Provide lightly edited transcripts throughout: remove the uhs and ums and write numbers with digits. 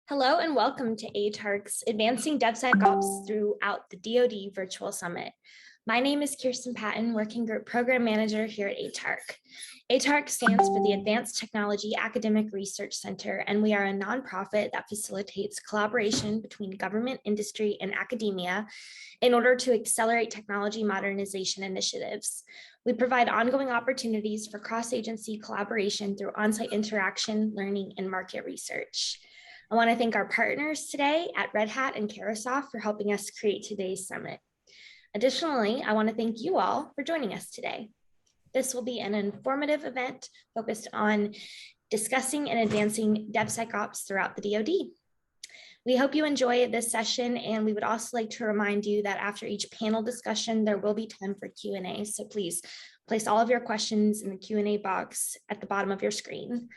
Hello and welcome to ATARC's Advancing DevSecOps Throughout the DoD Virtual Summit. My name is Kirsten Patton, Working Group Program Manager here at ATARC. ATARC stands for the Advanced Technology Academic Research Center, and we are a nonprofit that facilitates collaboration between government, industry, and academia in order to accelerate technology modernization initiatives. We provide ongoing opportunities for cross-agency collaboration through on-site interaction, learning, and market research. I want to thank our partners today at Red Hat and Carosoft for helping us create today's summit. Additionally, I want to thank you all for joining us today. This will be an informative event focused on discussing and advancing DevSecOps throughout the DoD. We hope you enjoy this session, and we would also like to remind you that after each panel discussion, there will be time for Q&A. So please place all of your questions in the Q&A box at the bottom of your screen.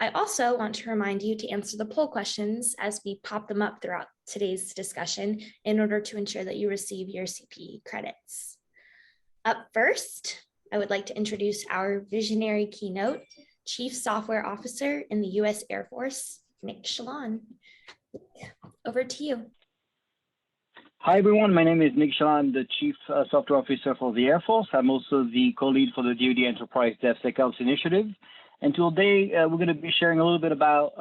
I also want to remind you to answer the poll questions as we pop them up throughout today's discussion in order to ensure that you receive your CPE credits. Up first, I would like to introduce our visionary keynote, Chief Software Officer in the U.S. Air Force, Nick Shalon. Over to you. Hi, everyone. My name is Nick Shalon. I'm the Chief Software Officer for the Air Force. I'm also the co-lead for the DoD Enterprise DevSecOps Initiative. And today, we're going to be sharing a little bit about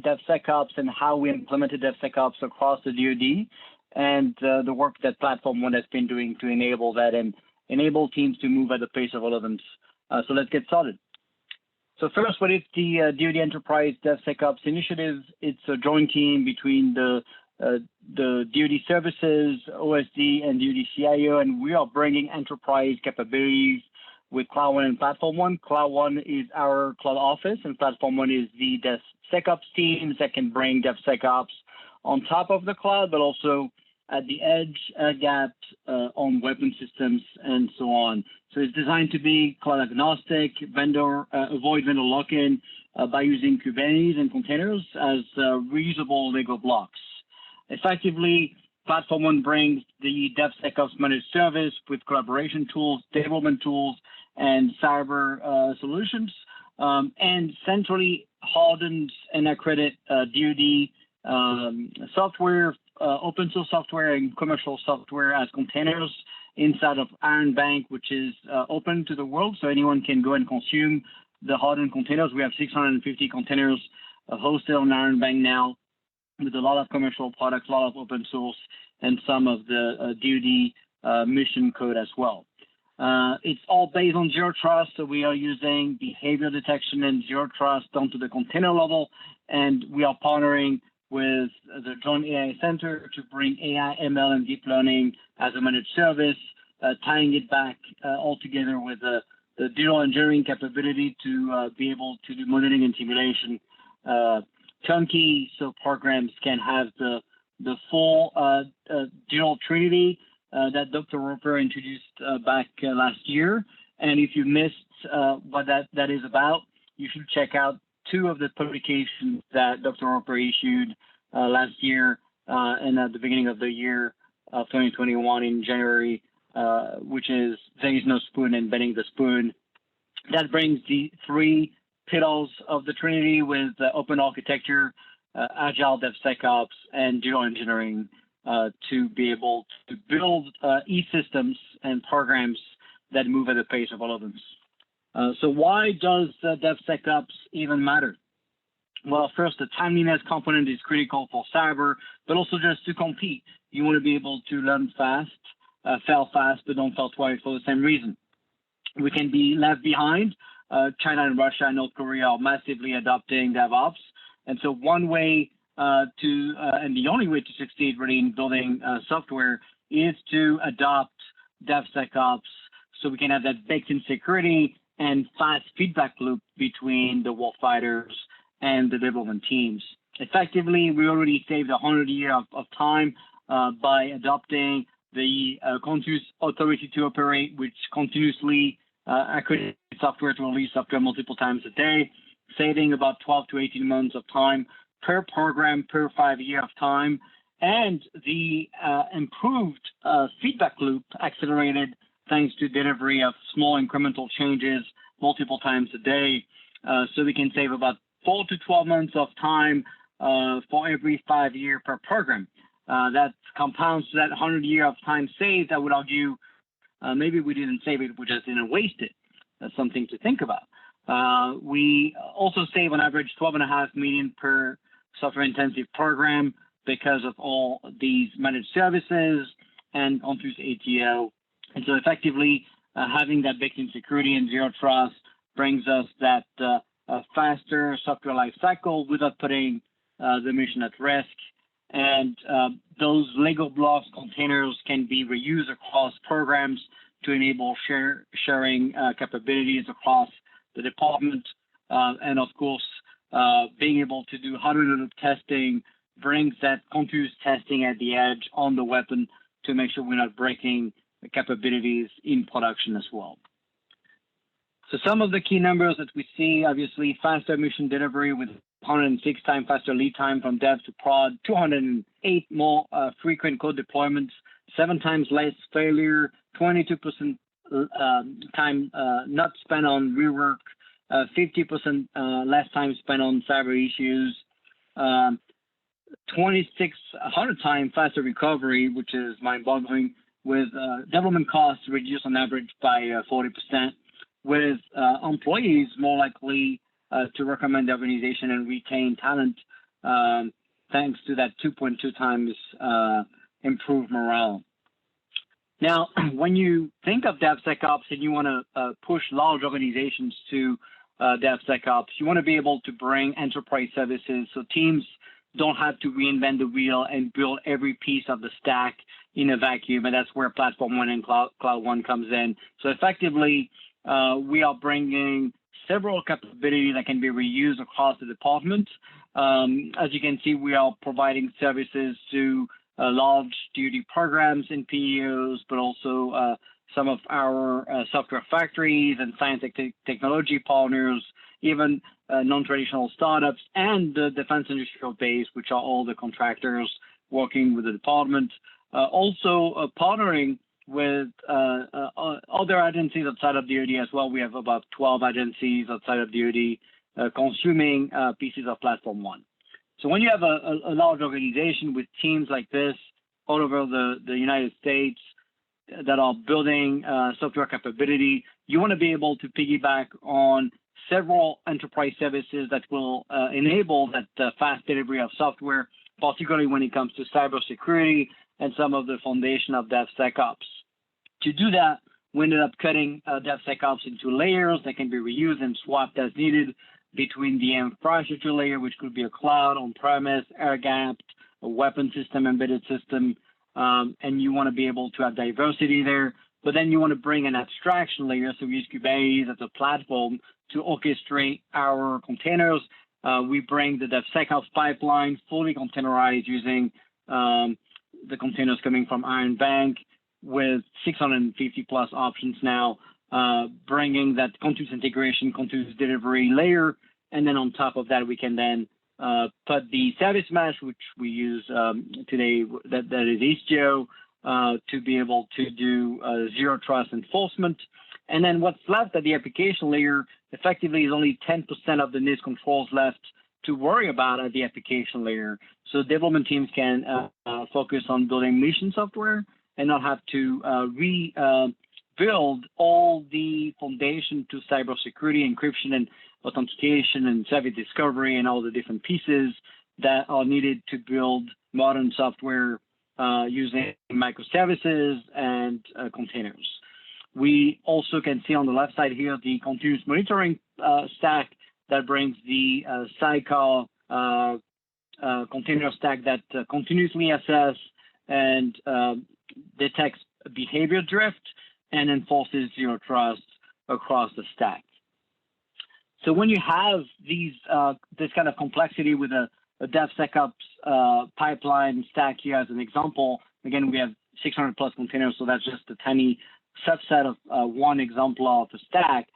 DevSecOps and how we implemented DevSecOps across the DoD and the work that Platform One has been doing to enable that and enable teams to move at the pace of relevance. So let's get started. So first, what is the DoD Enterprise DevSecOps Initiative? It's a joint team between the DoD services, OSD, and DoD CIO, and we are bringing enterprise capabilities with Cloud One and Platform One. Cloud One is our cloud office, and Platform One is the DevSecOps teams that can bring DevSecOps on top of the cloud, but also at the edge, gaps on weapon systems, and so on. So it's designed to be cloud agnostic, avoid vendor lock-in by using Kubernetes and containers as reusable Lego blocks. Effectively, Platform One brings the DevSecOps managed service with collaboration tools, development tools, and cyber solutions, and centrally hardens and accredit DoD software, open source software, and commercial software as containers inside of Iron Bank, which is open to the world, so anyone can go and consume the hardened containers. We have 650 containers hosted on Iron Bank now, with a lot of commercial products, a lot of open source, and some of the DoD mission code as well. It's all based on Zero Trust, so we are using behavior detection and Zero Trust down to the container level, and we are partnering with the Joint AI Center to bring AI, ML, and deep learning as a managed service, tying it back all together with the digital engineering capability to be able to do modeling and simulation turnkey, so programs can have the full digital trinity that Dr. Roper introduced back last year. And if you missed what that is about, you should check out two of the publications that Dr. Roper issued last year and at the beginning of the year of 2021 in January, which is There Is No Spoon and Bending the Spoon. That brings the three pillars of the Trinity with open architecture, Agile DevSecOps, and digital engineering to be able to build e-systems and programs that move at the pace of relevance. So why does DevSecOps even matter? Well, first, the timeliness component is critical for cyber, but also just to compete. You want to be able to learn fast, fail fast, but don't fail twice for the same reason. We can be left behind. China and Russia and North Korea are massively adopting DevOps. And so one way and the only way to succeed really in building software is to adopt DevSecOps so we can have that baked-in security and fast feedback loop between the warfighters and the development teams. Effectively, we already saved 100 years of time by adopting the continuous authority to operate, which continuously accredits software to release software multiple times a day, saving about 12 to 18 months of time per program per 5 years of time, and the improved feedback loop accelerated thanks to delivery of small incremental changes multiple times a day. So we can save about 4 to 12 months of time for every 5 years per program. That compounds to that 100 years of time saved. I would argue maybe we didn't save it, we just didn't waste it. That's something to think about. We also save on average 12.5 million per software intensive program because of all these managed services and continuous ATO. And so effectively having that baked-in security and zero trust brings us that faster software life cycle without putting the mission at risk. And those Lego blocks containers can be reused across programs to enable sharing capabilities across the department. And of course, being able to do hardware testing brings that continuous testing at the edge on the weapon to make sure we're not breaking the capabilities in production as well. So some of the key numbers that we see, obviously, faster mission delivery with 106 times faster lead time from dev to prod, 208 more frequent code deployments, 7 times less failure, 22% time not spent on rework, 50% less time spent on cyber issues, 2,600 times faster recovery, which is mind-boggling, with development costs reduced on average by 40%, with employees more likely to recommend the organization and retain talent thanks to that 2.2 times improved morale. Now, when you think of DevSecOps and you want to push large organizations to DevSecOps, you want to be able to bring enterprise services so teams don't have to reinvent the wheel and build every piece of the stack in a vacuum, and that's where Platform One and Cloud One comes in. So effectively, we are bringing several capabilities that can be reused across the department. As you can see, we are providing services to large duty programs and PEOs, but also some of our software factories and science technology partners, even non-traditional startups, and the defense industrial base, which are all the contractors working with the department. Also partnering with other agencies outside of DoD as well. We have about 12 agencies outside of DoD consuming pieces of Platform One. So when you have a large organization with teams like this all over the United States that are building software capability, you want to be able to piggyback on several enterprise services that will enable that fast delivery of software, particularly when it comes to cybersecurity and some of the foundation of DevSecOps. To do that, we ended up cutting DevSecOps into layers that can be reused and swapped as needed between the infrastructure layer, which could be a cloud, on-premise, air-gapped, a weapon system, embedded system, and you want to be able to have diversity there. But then you want to bring an abstraction layer, so we use Kubernetes as a platform to orchestrate our containers. We bring the DevSecOps pipeline fully containerized using the containers coming from Iron Bank with 650 plus options now, bringing that continuous integration, continuous delivery layer. And then on top of that, we can then put the service mesh, which we use today, that is Istio, to be able to do zero trust enforcement. And then what's left at the application layer effectively is only 10% of the NIST controls left to worry about at the application layer. So development teams can focus on building mission software and not have to rebuild all the foundation to cybersecurity, encryption, and authentication, and service discovery, and all the different pieces that are needed to build modern software using microservices and containers. We also can see on the left side here the continuous monitoring stack that brings the sidecar container stack that continuously assess and detects behavior drift and enforces zero trust across the stack. So when you have these this kind of complexity with a DevSecOps pipeline stack here as an example, again, we have 600 plus containers, so that's just a tiny subset of one example of a stack.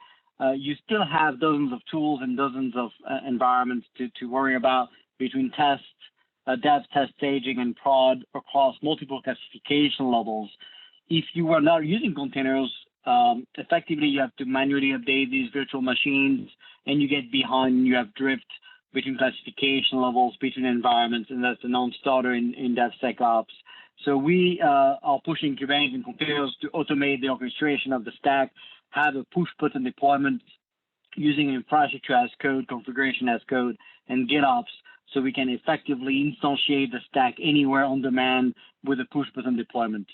You still have dozens of tools and dozens of environments to worry about between test, dev, test, staging, and prod across multiple classification levels. If you are not using containers, effectively you have to manually update these virtual machines, and you get behind, you have drift between classification levels, between environments, and that's a non-starter in DevSecOps. So we are pushing Kubernetes and containers to automate the orchestration of the stack, have a push button deployment using infrastructure as code, configuration as code, and GitOps, so we can effectively instantiate the stack anywhere on demand with a push button deployment.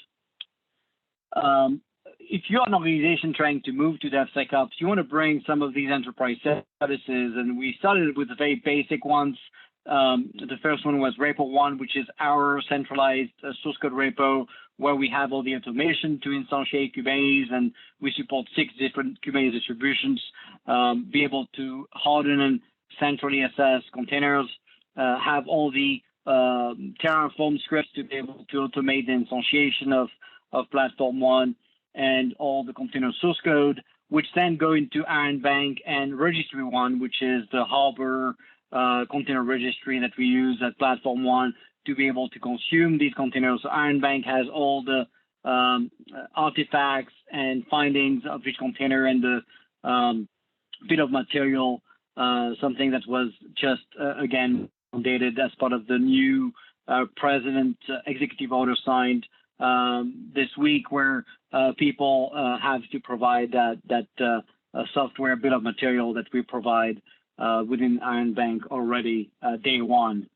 If you're an organization trying to move to DevSecOps, you want to bring some of these enterprise services, and we started with the very basic ones. The first one was Repo One, which is our centralized source code repo, where we have all the automation to instantiate Kubernetes, and we support 6 different Kubernetes distributions, be able to harden and centrally assess containers, have all the Terraform scripts to be able to automate the instantiation of Platform One and all the container source code, which then go into Iron Bank and Registry One, which is the Harbor container registry that we use at Platform One to be able to consume these containers. So Iron Bank has all the artifacts and findings of each container and the bit of material, something that was just, again, updated as part of the new president executive order signed this week, where people have to provide that software bit of material that we provide within Iron Bank already day one.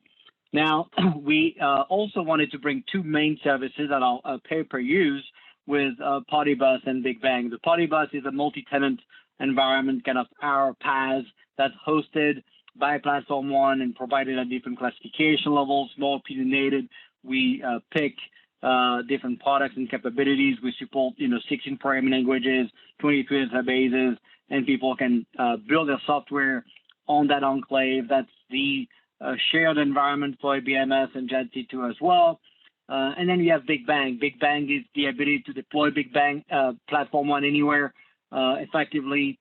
Now, we also wanted to bring 2 main services that are pay-per-use with Party Bus and Big Bang. The Party Bus is a multi-tenant environment, kind of our PaaS, that's hosted by Platform One and provided at different classification levels, more opinionated. We pick different products and capabilities. We support 16 programming languages, 23 databases, and people can build their software on that enclave. That's the shared environment for ABMS and JET2 as well. And then we have Big Bang. Big Bang is the ability to deploy Big Bang Platform One anywhere. Effectively,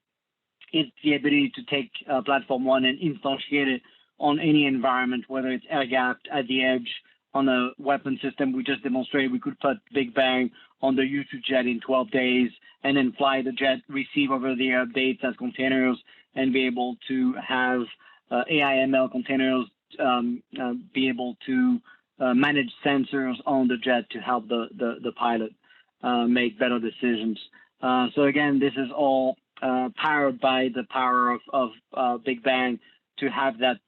it's the ability to take Platform One and instantiate it on any environment, whether it's air-gapped at the edge on a weapon system. We just demonstrated we could put Big Bang on the U2 jet in 12 days and then fly the jet, receive over-the-air updates as containers, and be able to have AI/ML containers be able to manage sensors on the jet to help the pilot make better decisions. So again, this is all powered by the power of Big Bang to have that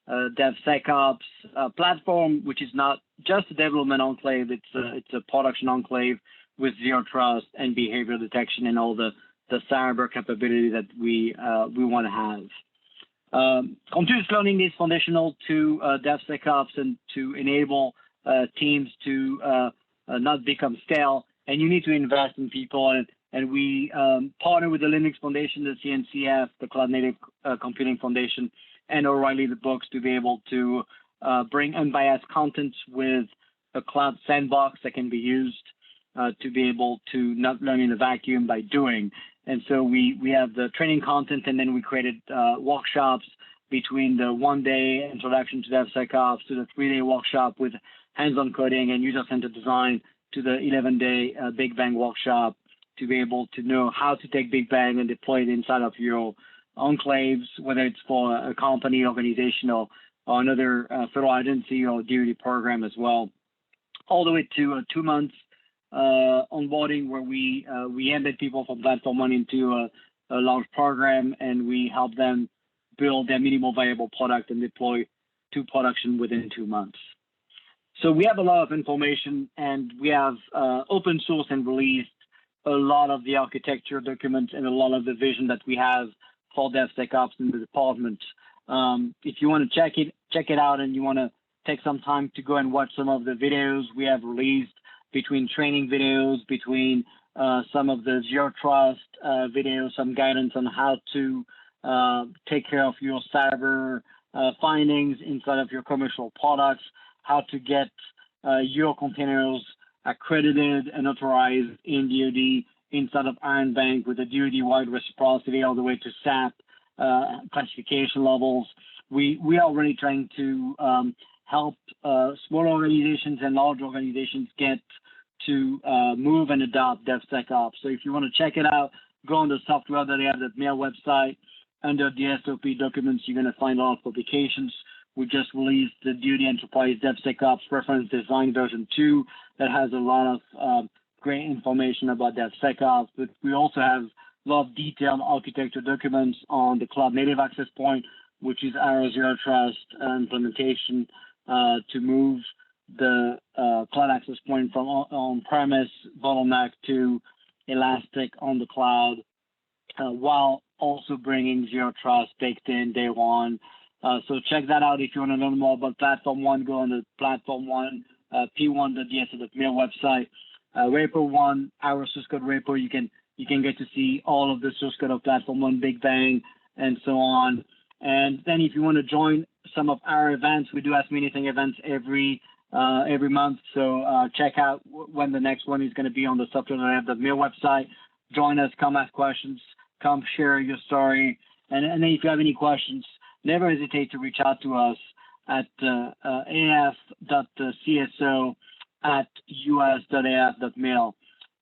DevSecOps platform, which is not just a development enclave, it's a production enclave with zero trust and behavior detection and all the cyber capability that we want to have. Continuous learning is foundational to DevSecOps and to enable teams to not become stale. And you need to invest in people. And we partner with the Linux Foundation, the CNCF, the Cloud Native Computing Foundation, and O'Reilly the books to be able to bring unbiased content with a cloud sandbox that can be used to be able to not learn in a vacuum by doing. And so we have the training content, and then we created workshops between the 1-day introduction to DevSecOps to the 3-day workshop with hands-on coding and user-centered design to the 11-day Big Bang workshop to be able to know how to take Big Bang and deploy it inside of your enclaves, whether it's for a company, organization, or another federal agency or DoD program as well, all the way to 2 months onboarding where we embed people from Platform One into a large program, and we help them build their minimal viable product and deploy to production within 2 months. So we have a lot of information, and we have open source and released a lot of the architecture documents and a lot of the vision that we have for DevSecOps in the department. If you want to check it out and you want to take some time to go and watch some of the videos we have released, between training videos, between some of the Zero Trust videos, some guidance on how to take care of your cyber findings inside of your commercial products, how to get your containers accredited and authorized in DoD inside of Iron Bank with the DoD-wide reciprocity all the way to SAP classification levels. We are already trying to help small organizations and large organizations get to move and adopt DevSecOps. So if you want to check it out, go on the software.ai.mil website under the SOP documents, you're going to find a lot of publications. We just released the DoD Enterprise DevSecOps Reference Design version 2 that has a lot of great information about DevSecOps, but we also have a lot of detailed architecture documents on the cloud native access point, which is our zero trust implementation to move the cloud access point from on-premise bottleneck to elastic on the cloud, while also bringing zero trust baked in day one. So check that out if you want to learn more about Platform One. Go on the Platform One, p1.ds.mil website. Repo One, our source code repo. You can get to see all of the source code of Platform One, Big Bang, and so on. And then if you want to join some of our events, we do Ask Me Anything events every month. So check out when the next one is going to be on the software.dev.mil website. Join us, come ask questions, come share your story. And then if you have any questions, never hesitate to reach out to us at af.cso@us.af.mil.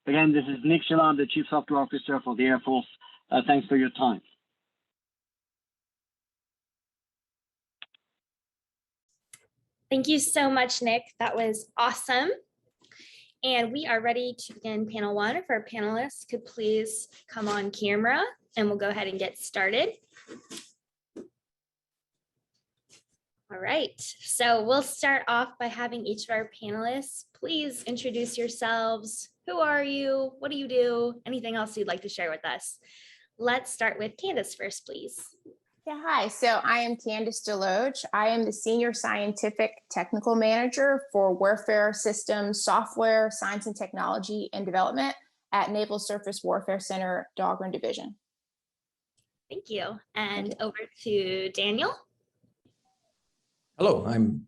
Again, this is Nick Shalom, the Chief Software Officer for the Air Force. Thanks for your time. Thank you so much, Nick. That was awesome. And we are ready to begin panel one. If our panelists could please come on camera, and we'll go ahead and get started. All right, so we'll start off by having each of our panelists please introduce yourselves. Who are you? What do you do? Anything else you'd like to share with us? Let's start with Candace first, please. Yeah, hi. So I am Candace Deloge. I am the Senior Scientific Technical Manager for Warfare Systems, Software, Science and Technology and Development at Naval Surface Warfare Center, Dahlgren Division. Thank you. And over to Daniel. Hello, I'm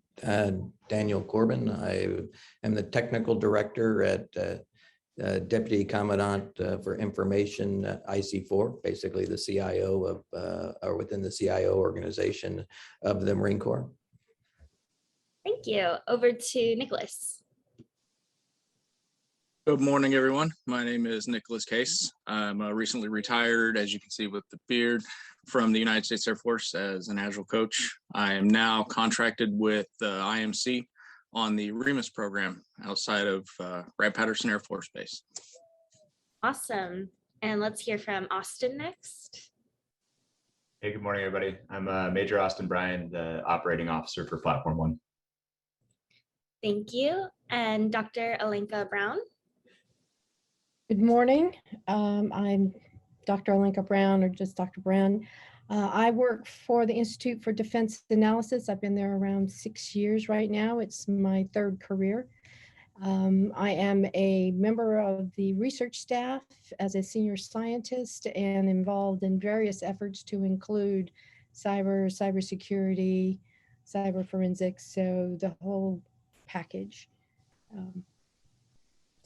Daniel Corbin. I am the Technical Director at Deputy Commandant for Information IC4, basically the CIO of, or within the CIO organization of the Marine Corps. Thank you. Over to Nicholas. Good morning, everyone. My name is Nicholas Case. I'm recently retired, as you can see with the beard, from the United States Air Force as an Agile coach. I am now contracted with IMC on the REMUS program outside of Wright-Patterson Air Force Base. Awesome. And let's hear from Austin next. Hey, good morning, everybody. I'm Major Austin Bryan, the operating officer for Platform One. Thank you. And Dr. Elena Brown. Good morning. I'm Dr. Elena Brown, or just Dr. Brown. I work for the Institute for Defense Analysis. I've been there around 6 years right now. It's my third career. I am a member of the research staff as a senior scientist and involved in various efforts to include cybersecurity, cyber forensics, so the whole package.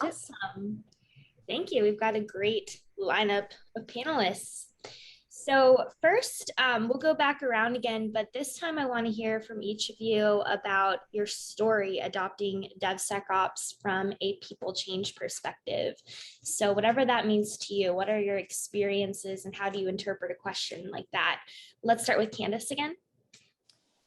Awesome. Thank you. We've got a great lineup of panelists. So first, we'll go back around again, but this time I want to hear from each of you about your story adopting DevSecOps from a people change perspective. So whatever that means to you, what are your experiences and how do you interpret a question like that? Let's start with Candace again.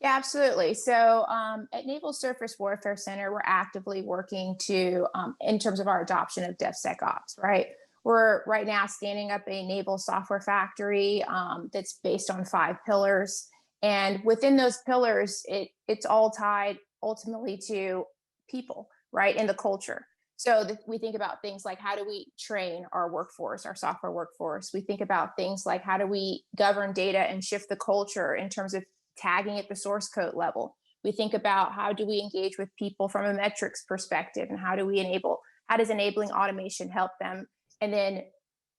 Yeah, absolutely. So at Naval Surface Warfare Center, we're actively working to, in terms of our adoption of DevSecOps, right? We're right now standing up a naval software factory that's based on 5 pillars. And within those pillars, it's all tied ultimately to people, right? And the culture. So we think about things like, how do we train our workforce, our software workforce? We think about things like, how do we govern data and shift the culture in terms of tagging at the source code level? We think about, how do we engage with people from a metrics perspective, and how does enabling automation help them? And then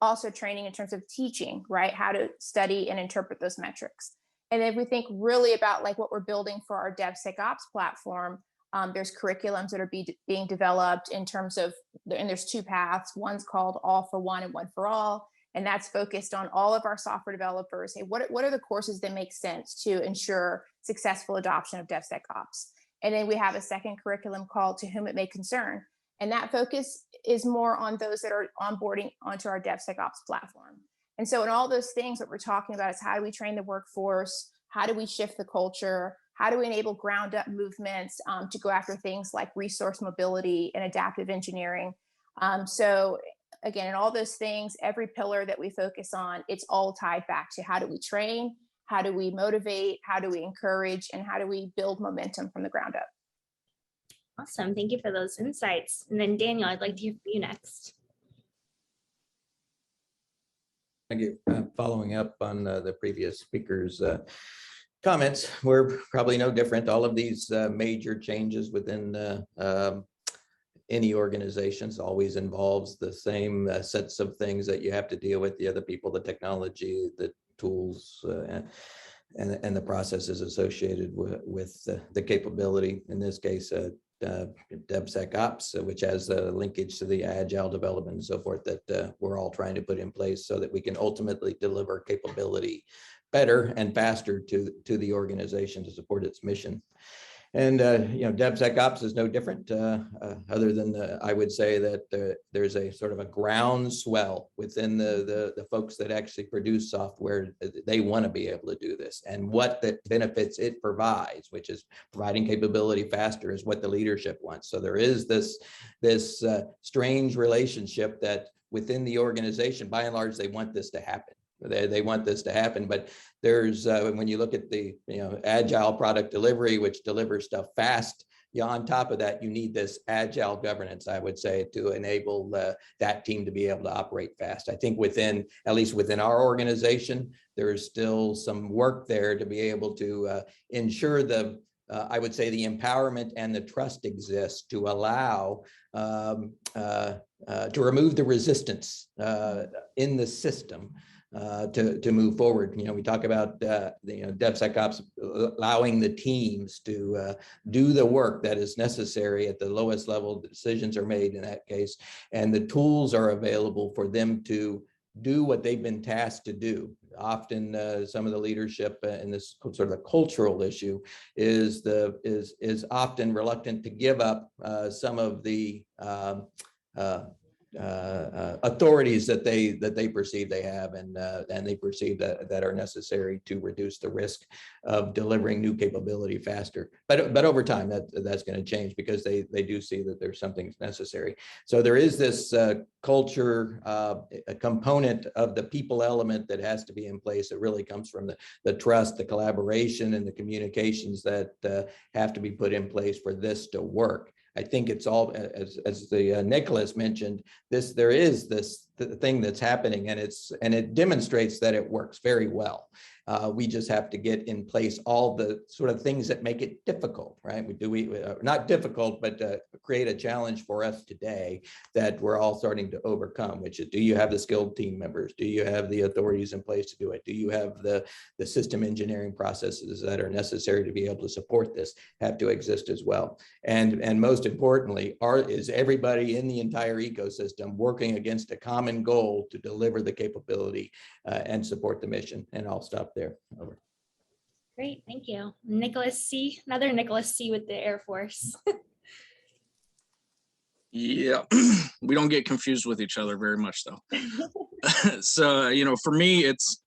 also training in terms of teaching, right? How to study and interpret those metrics. And then we think really about like what we're building for our DevSecOps platform. There's curriculums that are being developed in terms of, and there's 2 paths. One's called All for One and One for All. And that's focused on all of our software developers. Hey, what are the courses that make sense to ensure successful adoption of DevSecOps? And then we have a second curriculum called To Whom It May Concern. And that focus is more on those that are onboarding onto our DevSecOps platform. And so in all those things that we're talking about is how do we train the workforce? How do we shift the culture? How do we enable ground up movements to go after things like resource mobility and adaptive engineering? So again, in all those things, every pillar that we focus on, it's all tied back to how do we train? How do we motivate? How do we encourage? And how do we build momentum from the ground up? Awesome. Thank you for those insights. And then Daniel, I'd like to hear from you next. Thank you. Following up on the previous speaker's comments, we're probably no different. All of these major changes within any organizations always involves the same sets of things that you have to deal with: the other people, the technology, the tools, and the processes associated with the capability. In this case, DevSecOps, which has a linkage to the agile development and so forth that we're all trying to put in place so that we can ultimately deliver capability better and faster to the organization to support its mission. And DevSecOps is no different, other than I would say that there's a sort of a groundswell within the folks that actually produce software. They want to be able to do this, and what the benefits it provides, which is providing capability faster, is what the leadership wants. So there is this strange relationship that within the organization, by and large, they want this to happen. They want this to happen, but there's when you look at the agile product delivery, which delivers stuff fast, on top of that, you need this agile governance, I would say, to enable that team to be able to operate fast. I think at least within our organization, there is still some work there to be able to ensure I would say the empowerment and the trust exists to allow to remove the resistance in the system to move forward. We talk about DevSecOps allowing the teams to do the work that is necessary at the lowest level. The decisions are made in that case, and the tools are available for them to do what they've been tasked to do. Often, some of the leadership in this sort of a cultural issue is often reluctant to give up some of the authorities that they perceive they have and they perceive that are necessary to reduce the risk of delivering new capability faster. But over time, that's going to change because they do see that there's something necessary. So there is this culture a component of the people element that has to be in place. It really comes from the trust, the collaboration, and the communications that have to be put in place for this to work. I think it's all, as the Nicholas mentioned, there is this thing that's happening, and it demonstrates that it works very well. We just have to get in place all the sort of things that make it difficult, right? Not difficult, but create a challenge for us today that we're all starting to overcome, which is, do you have the skilled team members? Do you have the authorities in place to do it? Do you have the system engineering processes that are necessary to be able to support this have to exist as well? And most importantly, is everybody in the entire ecosystem working against a common goal to deliver the capability and support the mission? And I'll stop there. Over. Great, thank you. Nicholas C., another Nicholas C. with the Air Force. Yeah, we don't get confused with each other very much, though. So, for me, it's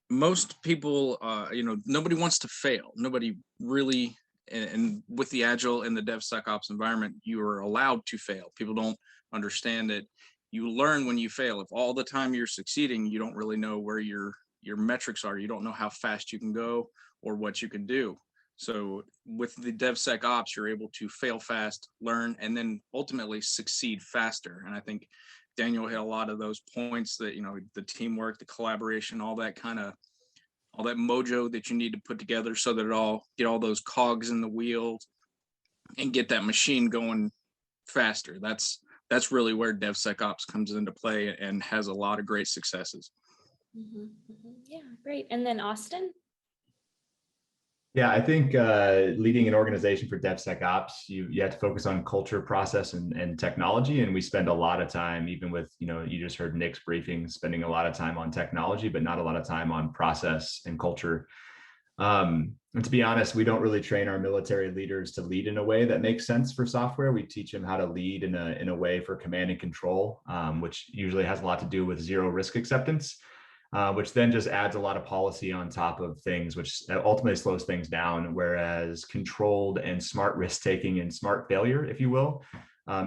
most people, nobody wants to fail. Nobody really, and with the Agile and the DevSecOps environment, you are allowed to fail. People don't understand it. You learn when you fail. If all the time you're succeeding, you don't really know where your metrics are. You don't know how fast you can go or what you can do. So with the DevSecOps, you're able to fail fast, learn, and then ultimately succeed faster. And I think Daniel hit a lot of those points that, the teamwork, the collaboration, all that mojo that you need to put together so that get all those cogs in the wheel and get that machine going faster. That's really where DevSecOps comes into play and has a lot of great successes. Mm-hmm, mm-hmm. Yeah, great. And then Austin? Yeah, I think leading an organization for DevSecOps, you have to focus on culture, process, and technology. And we spend a lot of time, even with, you just heard Nick's briefing, spending a lot of time on technology, but not a lot of time on process and culture. And to be honest, we don't really train our military leaders to lead in a way that makes sense for software. We teach them how to lead in a way for command and control, which usually has a lot to do with zero risk acceptance. which then just adds a lot of policy on top of things, which ultimately slows things down. Whereas controlled and smart risk taking and smart failure, if you will,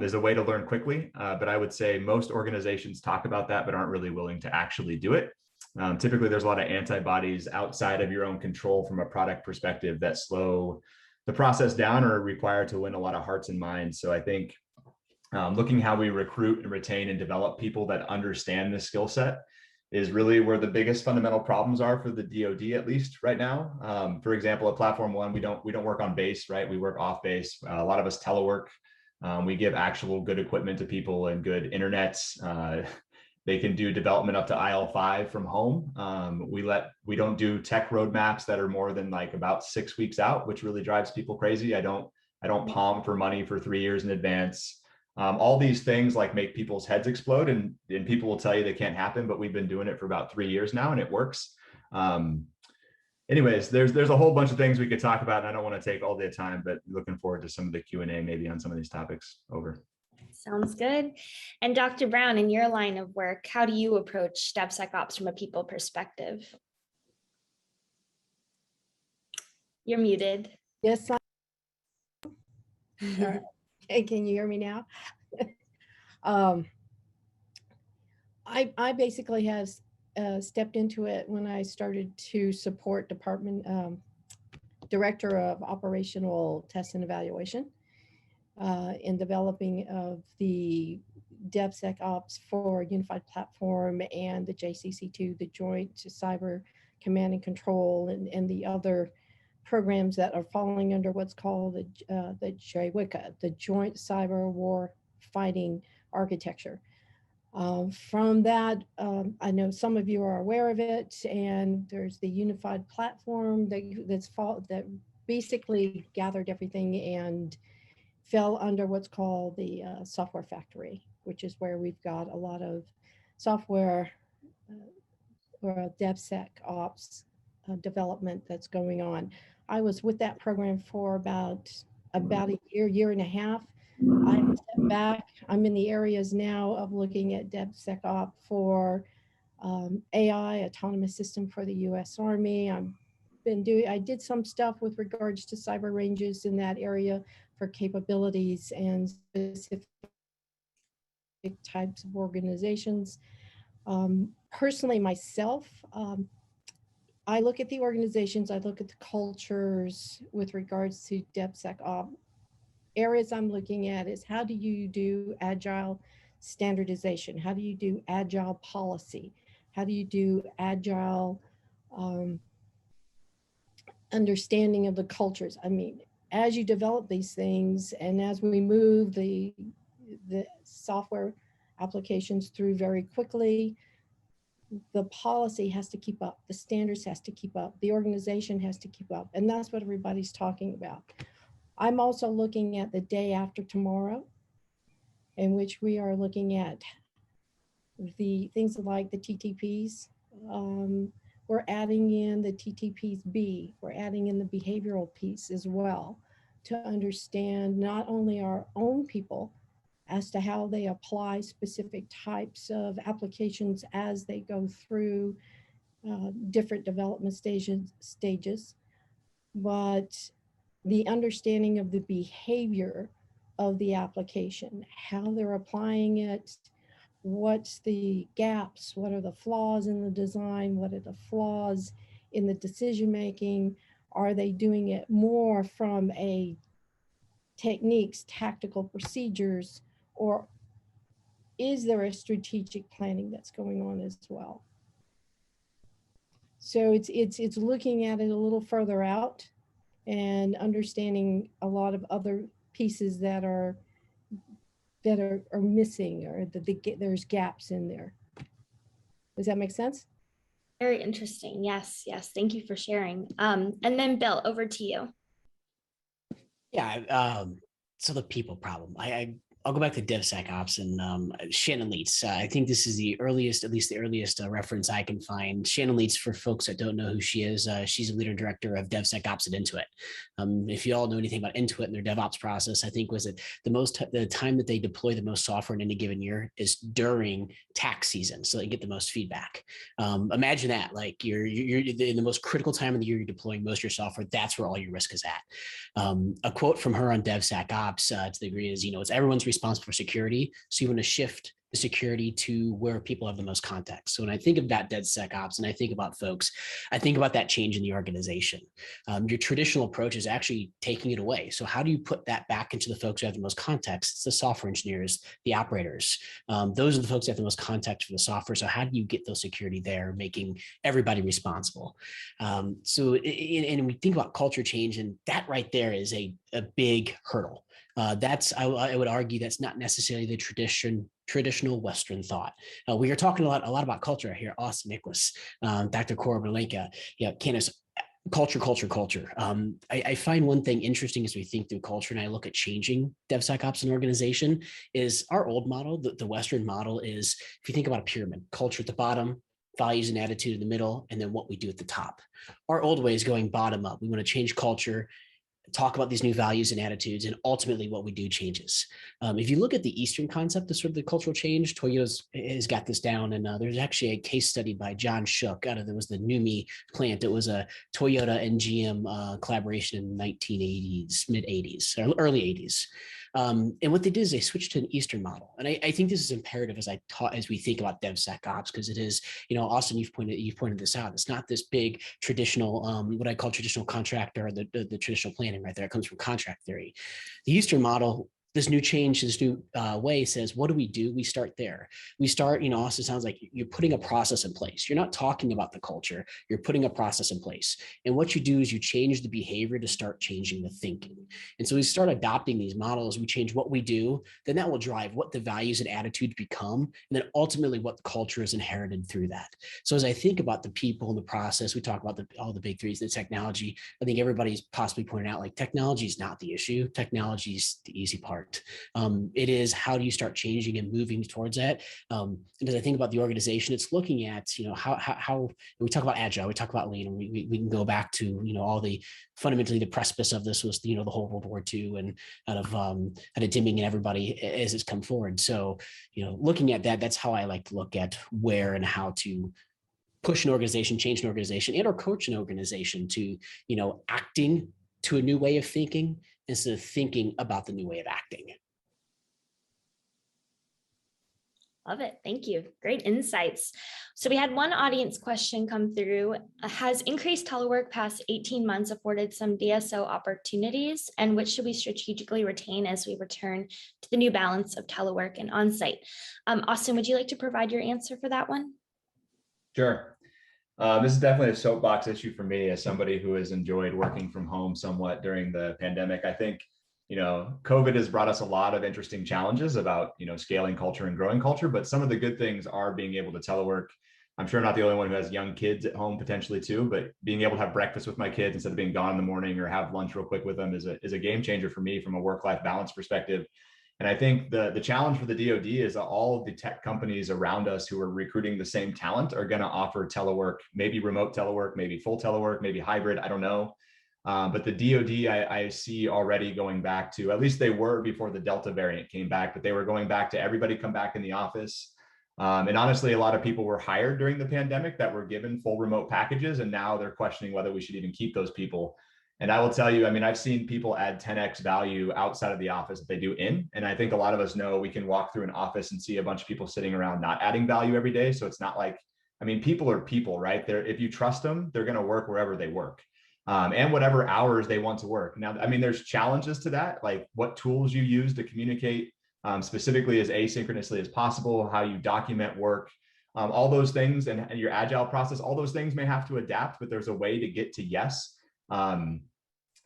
is a way to learn quickly. But I would say most organizations talk about that, but aren't really willing to actually do it. Typically, there's a lot of antibodies outside of your own control from a product perspective that slow the process down or require to win a lot of hearts and minds. So I think looking how we recruit and retain and develop people that understand this skill set is really where the biggest fundamental problems are for the DoD, at least right now. For example, at Platform One, we don't work on base, right? We work off base. A lot of us telework. We give actual good equipment to people and good internets. They can do development up to IL5 from home. We don't do tech roadmaps that are more than like about 6 weeks out, which really drives people crazy. I don't palm for money for 3 years in advance. All these things like make people's heads explode, and people will tell you they can't happen, but we've been doing it for about 3 years now and it works. Anyways, there's a whole bunch of things we could talk about, and I don't want to take all the time, but looking forward to some of the Q&A maybe on some of these topics. Over. Sounds good. And Dr. Brown, in your line of work, how do you approach DevSecOps from a people perspective? You're muted. Yes. Hey, can you hear me now? I basically have stepped into it when I started to support department director of operational test and evaluation in developing of the DevSecOps for Unified Platform and the JCC2, the Joint Cyber Command and Control, and the other programs that are falling under what's called the JWICA, the Joint Cyber War Fighting Architecture. From that, I know some of you are aware of it, and there's the Unified Platform that basically gathered everything and fell under what's called the software factory, which is where we've got a lot of software or DevSecOps development that's going on. I was with that program for about a year and a half. I stepped back. I'm in the areas now of looking at DevSecOps for AI, autonomous system for the U.S. Army. I did some stuff with regards to cyber ranges in that area for capabilities and specific types of organizations. Personally, myself, I look at the organizations, I look at the cultures with regards to DevSecOps. Areas I'm looking at is how do you do agile standardization? How do you do agile policy? How do you do agile understanding of the cultures? I mean, as you develop these things and as we move the software applications through very quickly, the policy has to keep up, the standards has to keep up, the organization has to keep up, and that's what everybody's talking about. I'm also looking at the day after tomorrow, in which we are looking at the things like the TTPs. We're adding in the TTPs B, we're adding in the behavioral piece as well to understand not only our own people as to how they apply specific types of applications as they go through different development stages, but the understanding of the behavior of the application, how they're applying it, what's the gaps, what are the flaws in the design, what are the flaws in the decision-making, are they doing it more from a techniques, tactical procedures, or is there a strategic planning that's going on as well? So it's looking at it a little further out and understanding a lot of other pieces that are missing, or there's gaps in there. Does that make sense? Very interesting. Yes. Thank you for sharing. And then Bill, over to you. Yeah. So the people problem. I'll go back to DevSecOps and Shannon Leitz. I think this is the earliest, at least the earliest reference I can find. Shannon Leitz, for folks that don't know who she is, she's a leader director of DevSecOps at Intuit. If you all know anything about Intuit and their DevOps process, I think was it the time that they deploy the most software in any given year is during tax season, so they get the most feedback. Imagine that, like you're in the most critical time of the year, you're deploying most of your software. That's where all your risk is at. A quote from her on DevSecOps to the degree is, it's everyone's responsible for security. So you want to shift the security to where people have the most context. So when I think about DevSecOps and I think about folks, I think about that change in the organization. Your traditional approach is actually taking it away. So how do you put that back into the folks who have the most context? It's the software engineers, the operators. Those are the folks that have the most context for the software. So how do you get those security there, making everybody responsible? And we think about culture change, and that right there is a big hurdle. I would argue that's not necessarily the traditional Western thought. We are talking a lot about culture here. Austin, Nicholas, Dr. Corbin, Lenka, Candace, culture. I find one thing interesting as we think through culture and I look at changing DevSecOps in an organization is our old model, the Western model is, if you think about a pyramid, culture at the bottom, values and attitude in the middle, and then what we do at the top. Our old way is going bottom up. We want to change culture, talk about these new values and attitudes, and ultimately what we do changes. If you look at the Eastern concept of sort of the cultural change, Toyota has got this down, and there's actually a case study by John Shook out of there was the NUMMI plant. It was a Toyota and GM collaboration in the 1980s, mid 80s, or early 80s. And what they did is they switched to an Eastern model. And I think this is imperative as we think about DevSecOps, because it is, Austin, you've pointed this out. It's not this big traditional, what I call traditional contractor, or the traditional planning right there. It comes from contract theory. The Eastern model, this new change, this new way says, what do? We start there. We start, Austin, sounds like you're putting a process in place. You're not talking about the culture. You're putting a process in place. And what you do is you change the behavior to start changing the thinking. And so we start adopting these models. We change what we do, then that will drive what the values and attitudes become. And then ultimately what the culture is inherited through that. So as I think about the people and the process, we talk about all the big threes, the technology. I think everybody's possibly pointed out, like, technology is not the issue. Technology is the easy part. It is, how do you start changing and moving towards that? And as I think about the organization, it's looking at, how we talk about Agile, we talk about Lean, and we can go back to, all the fundamentally the precipice of this was, the whole World War II and out of dimming in everybody as it's come forward. So, looking at that, that's how I like to look at where and how to push an organization, change an organization, and or coach an organization to, acting to a new way of thinking instead of thinking about the new way of acting. Love it. Thank you. Great insights. So we had one audience question come through. Has increased telework past 18 months afforded some DSO opportunities, and which should we strategically retain as we return to the new balance of telework and onsite? Austin, would you like to provide your answer for that one? Sure. This is definitely a soapbox issue for me as somebody who has enjoyed working from home somewhat during the pandemic. I think, COVID has brought us a lot of interesting challenges about, scaling culture and growing culture, but some of the good things are being able to telework. I'm sure I'm not the only one who has young kids at home potentially too, but being able to have breakfast with my kids instead of being gone in the morning or have lunch real quick with them is a game changer for me from a work-life balance perspective. And I think the challenge for the DoD is that all of the tech companies around us who are recruiting the same talent are going to offer telework, maybe remote telework, maybe full telework, maybe hybrid, I don't know. But the DoD, I see already going back to, at least they were before the Delta variant came back, but they were going back to everybody come back in the office. And honestly, a lot of people were hired during the pandemic that were given full remote packages, and now they're questioning whether we should even keep those people. And I will tell you, I've seen people add 10x value outside of the office that they do in. And I think a lot of us know we can walk through an office and see a bunch of people sitting around not adding value every day. So it's not like, people are people, right? If you trust them, they're going to work wherever they work. And whatever hours they want to work. Now, there's challenges to that, like what tools you use to communicate specifically as asynchronously as possible, how you document work, all those things, and your agile process, all those things may have to adapt, but there's a way to get to yes.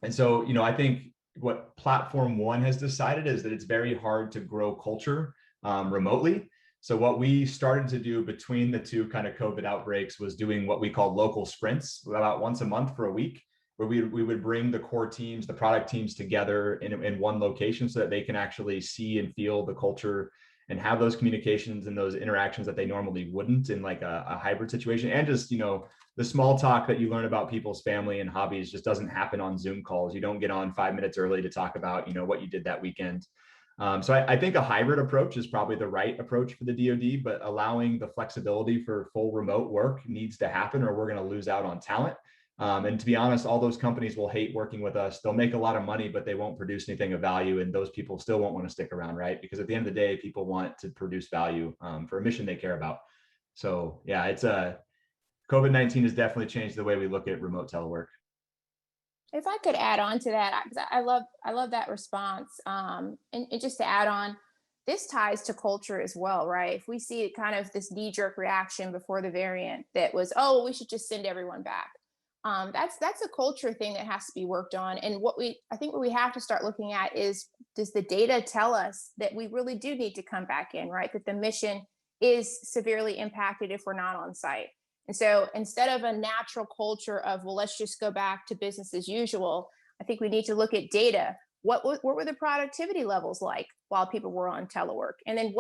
And so, I think what Platform One has decided is that it's very hard to grow culture remotely. So what we started to do between the two kind of COVID outbreaks was doing what we call local sprints about once a month for a week. where we would bring the core teams, the product teams together in one location so that they can actually see and feel the culture and have those communications and those interactions that they normally wouldn't in like a hybrid situation. And just, you know, the small talk that you learn about people's family and hobbies just doesn't happen on Zoom calls. You don't get on 5 minutes early to talk about, you know, what you did that weekend. So I think a hybrid approach is probably the right approach for the DoD, but allowing the flexibility for full remote work needs to happen, or we're going to lose out on talent. And to be honest, all those companies will hate working with us. They'll make a lot of money, but they won't produce anything of value. And those people still won't want to stick around, right? Because at the end of the day, people want to produce value for a mission they care about. So yeah, it's COVID-19 has definitely changed the way we look at remote telework. If I could add on to that, I love that response. And just to add on, this ties to culture as well, right? If we see kind of this knee-jerk reaction before the variant that was, oh, we should just send everyone back. That's a culture thing that has to be worked on. And I think what we have to start looking at is, does the data tell us that we really do need to come back in, right? That the mission is severely impacted if we're not on site. And so instead of a natural culture of, well, let's just go back to business as usual, I think we need to look at data. What were the productivity levels like while people were on telework? And then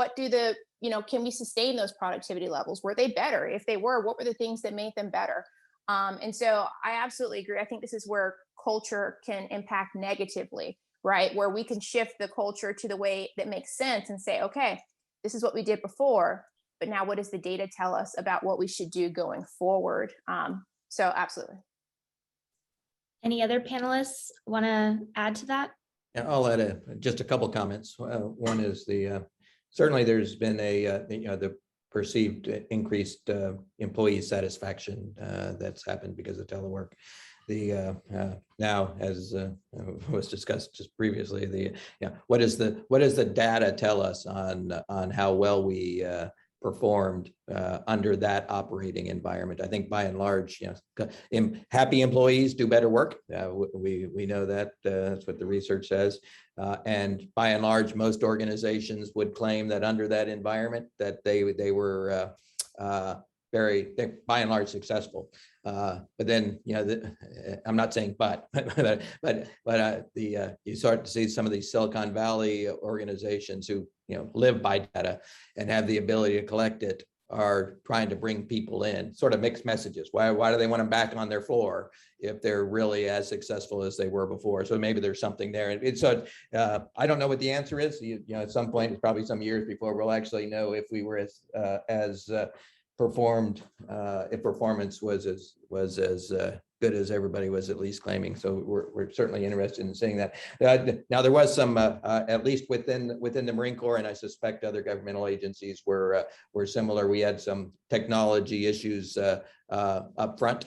can we sustain those productivity levels? Were they better? If they were, what were the things that made them better? And so I absolutely agree. I think this is where culture can impact negatively, right? Where we can shift the culture to the way that makes sense and say, okay, this is what we did before, but now what does the data tell us about what we should do going forward? So absolutely. Any other panelists want to add to that? Yeah, I'll add just a couple comments. One is certainly there's been the perceived increased employee satisfaction that's happened because of telework. Now, as was discussed just previously, what does the data tell us on how well we performed under that operating environment? I think by and large, happy employees do better work. We know that that's what the research says. And by and large, most organizations would claim that under that environment that they were by and large successful. But then, I'm not saying but you start to see some of these Silicon Valley organizations who live by data and have the ability to collect it are trying to bring people in, sort of mixed messages. Why do they want them back on their floor if they're really as successful as they were before? So maybe there's something there. And so I don't know what the answer is. At some point, it's probably some years before we'll actually know if we were as performed, if performance was as good as everybody was at least claiming. So we're certainly interested in seeing that. Now there was some, at least within the Marine Corps, and I suspect other governmental agencies were similar. We had some technology issues up front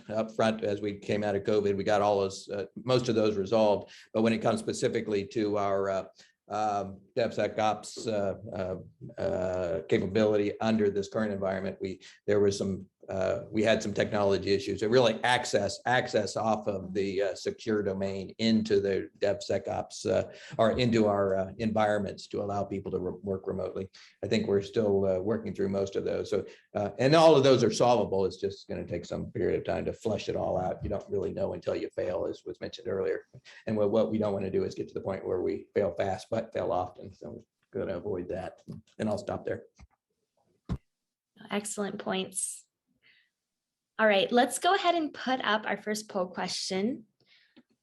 as we came out of COVID. We got all those, most of those resolved. But when it comes specifically to our DevSecOps capability under this current environment, we had some technology issues. It really access off of the secure domain into the DevSecOps or into our environments to allow people to work remotely. I think we're still working through most of those. So, and all of those are solvable. It's just going to take some period of time to flesh it all out. You don't really know until you fail, as was mentioned earlier. And what we don't want to do is get to the point where we fail fast, but fail often. So we're going to avoid that. And I'll stop there. Excellent points. All right, let's go ahead and put up our first poll question,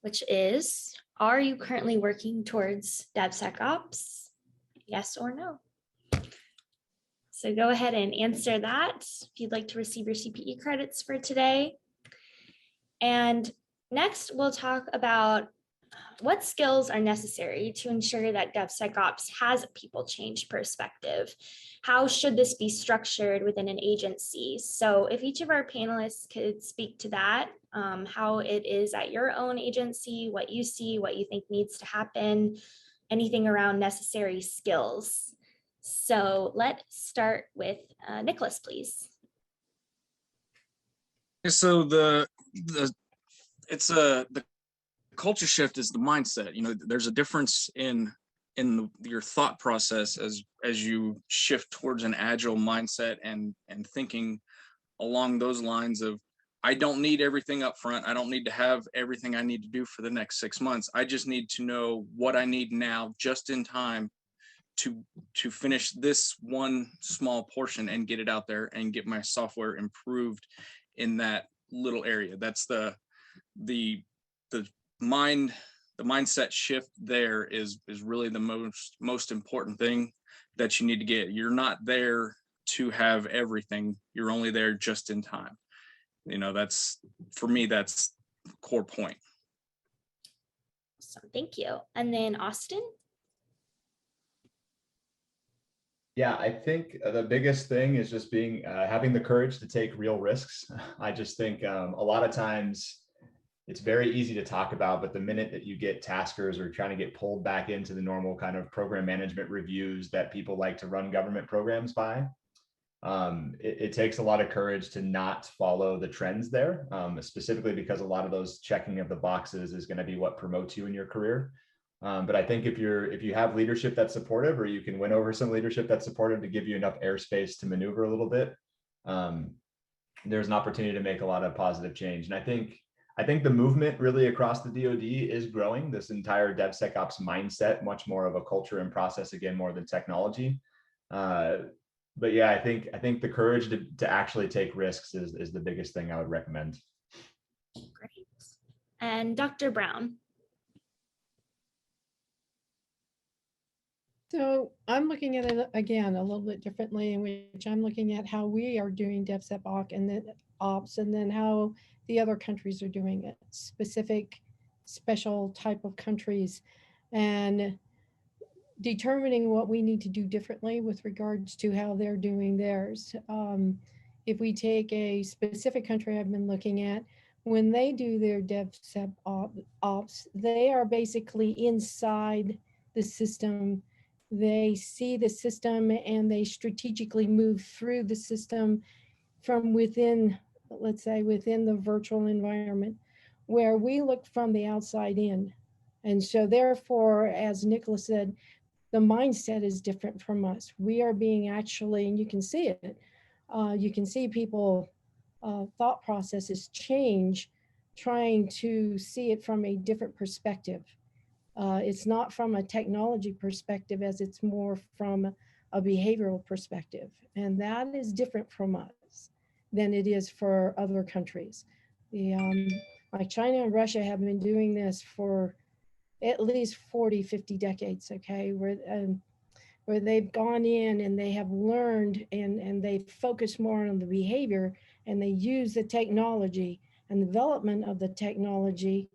which is, are you currently working towards DevSecOps? Yes or no? So go ahead and answer that if you'd like to receive your CPE credits for today. And next, we'll talk about what skills are necessary to ensure that DevSecOps has a people change perspective. How should this be structured within an agency? So if each of our panelists could speak to that, how it is at your own agency, what you see, what you think needs to happen, anything around necessary skills. So let's start with Nicholas, please. So the culture shift is the mindset. There's a difference in your thought process as you shift towards an agile mindset and thinking along those lines of I don't need everything up front. I don't need to have everything I need to do for the next 6 months. I just need to know what I need now, just in time to finish this one small portion and get it out there and get my software improved in that little area. That's the mindset shift there is really the most important thing that you need to get. You're not there to have everything. You're only there just in time. You know, that's, for me, that's the core point. So thank you. And then Austin? Yeah, I think the biggest thing is just being having the courage to take real risks. I just think a lot of times it's very easy to talk about, but the minute that you get taskers or trying to get pulled back into the normal kind of program management reviews that people like to run government programs by, it takes a lot of courage to not follow the trends there, specifically because a lot of those checking of the boxes is going to be what promotes you in your career. But I think if you have leadership that's supportive, or you can win over some leadership that's supportive to give you enough airspace to maneuver a little bit, there's an opportunity to make a lot of positive change. And I think the movement really across the DoD is growing. This entire DevSecOps mindset, much more of a culture and process, again, more than technology. But yeah, I think the courage to actually take risks is the biggest thing I would recommend. Great. And Dr. Brown? So I'm looking at it again a little bit differently, in which I'm looking at how we are doing DevSecOps and then ops, and then how the other countries are doing it, specific, special type of countries, and determining what we need to do differently with regards to how they're doing theirs. If we take a specific country I've been looking at, when they do their DevSecOps, they are basically inside the system. They see the system and they strategically move through the system from within, let's say, within the virtual environment, where we look from the outside in. And so therefore, as Nicholas said, the mindset is different from us. We are being actually, and you can see it, you can see people, thought processes change, trying to see it from a different perspective. It's not from a technology perspective, as it's more from a behavioral perspective. And that is different from us than it is for other countries. Like China and Russia have been doing this for at least 40, 50 decades, okay, where they've gone in and they have learned and they focus more on the behavior, and they use the technology and development of the technology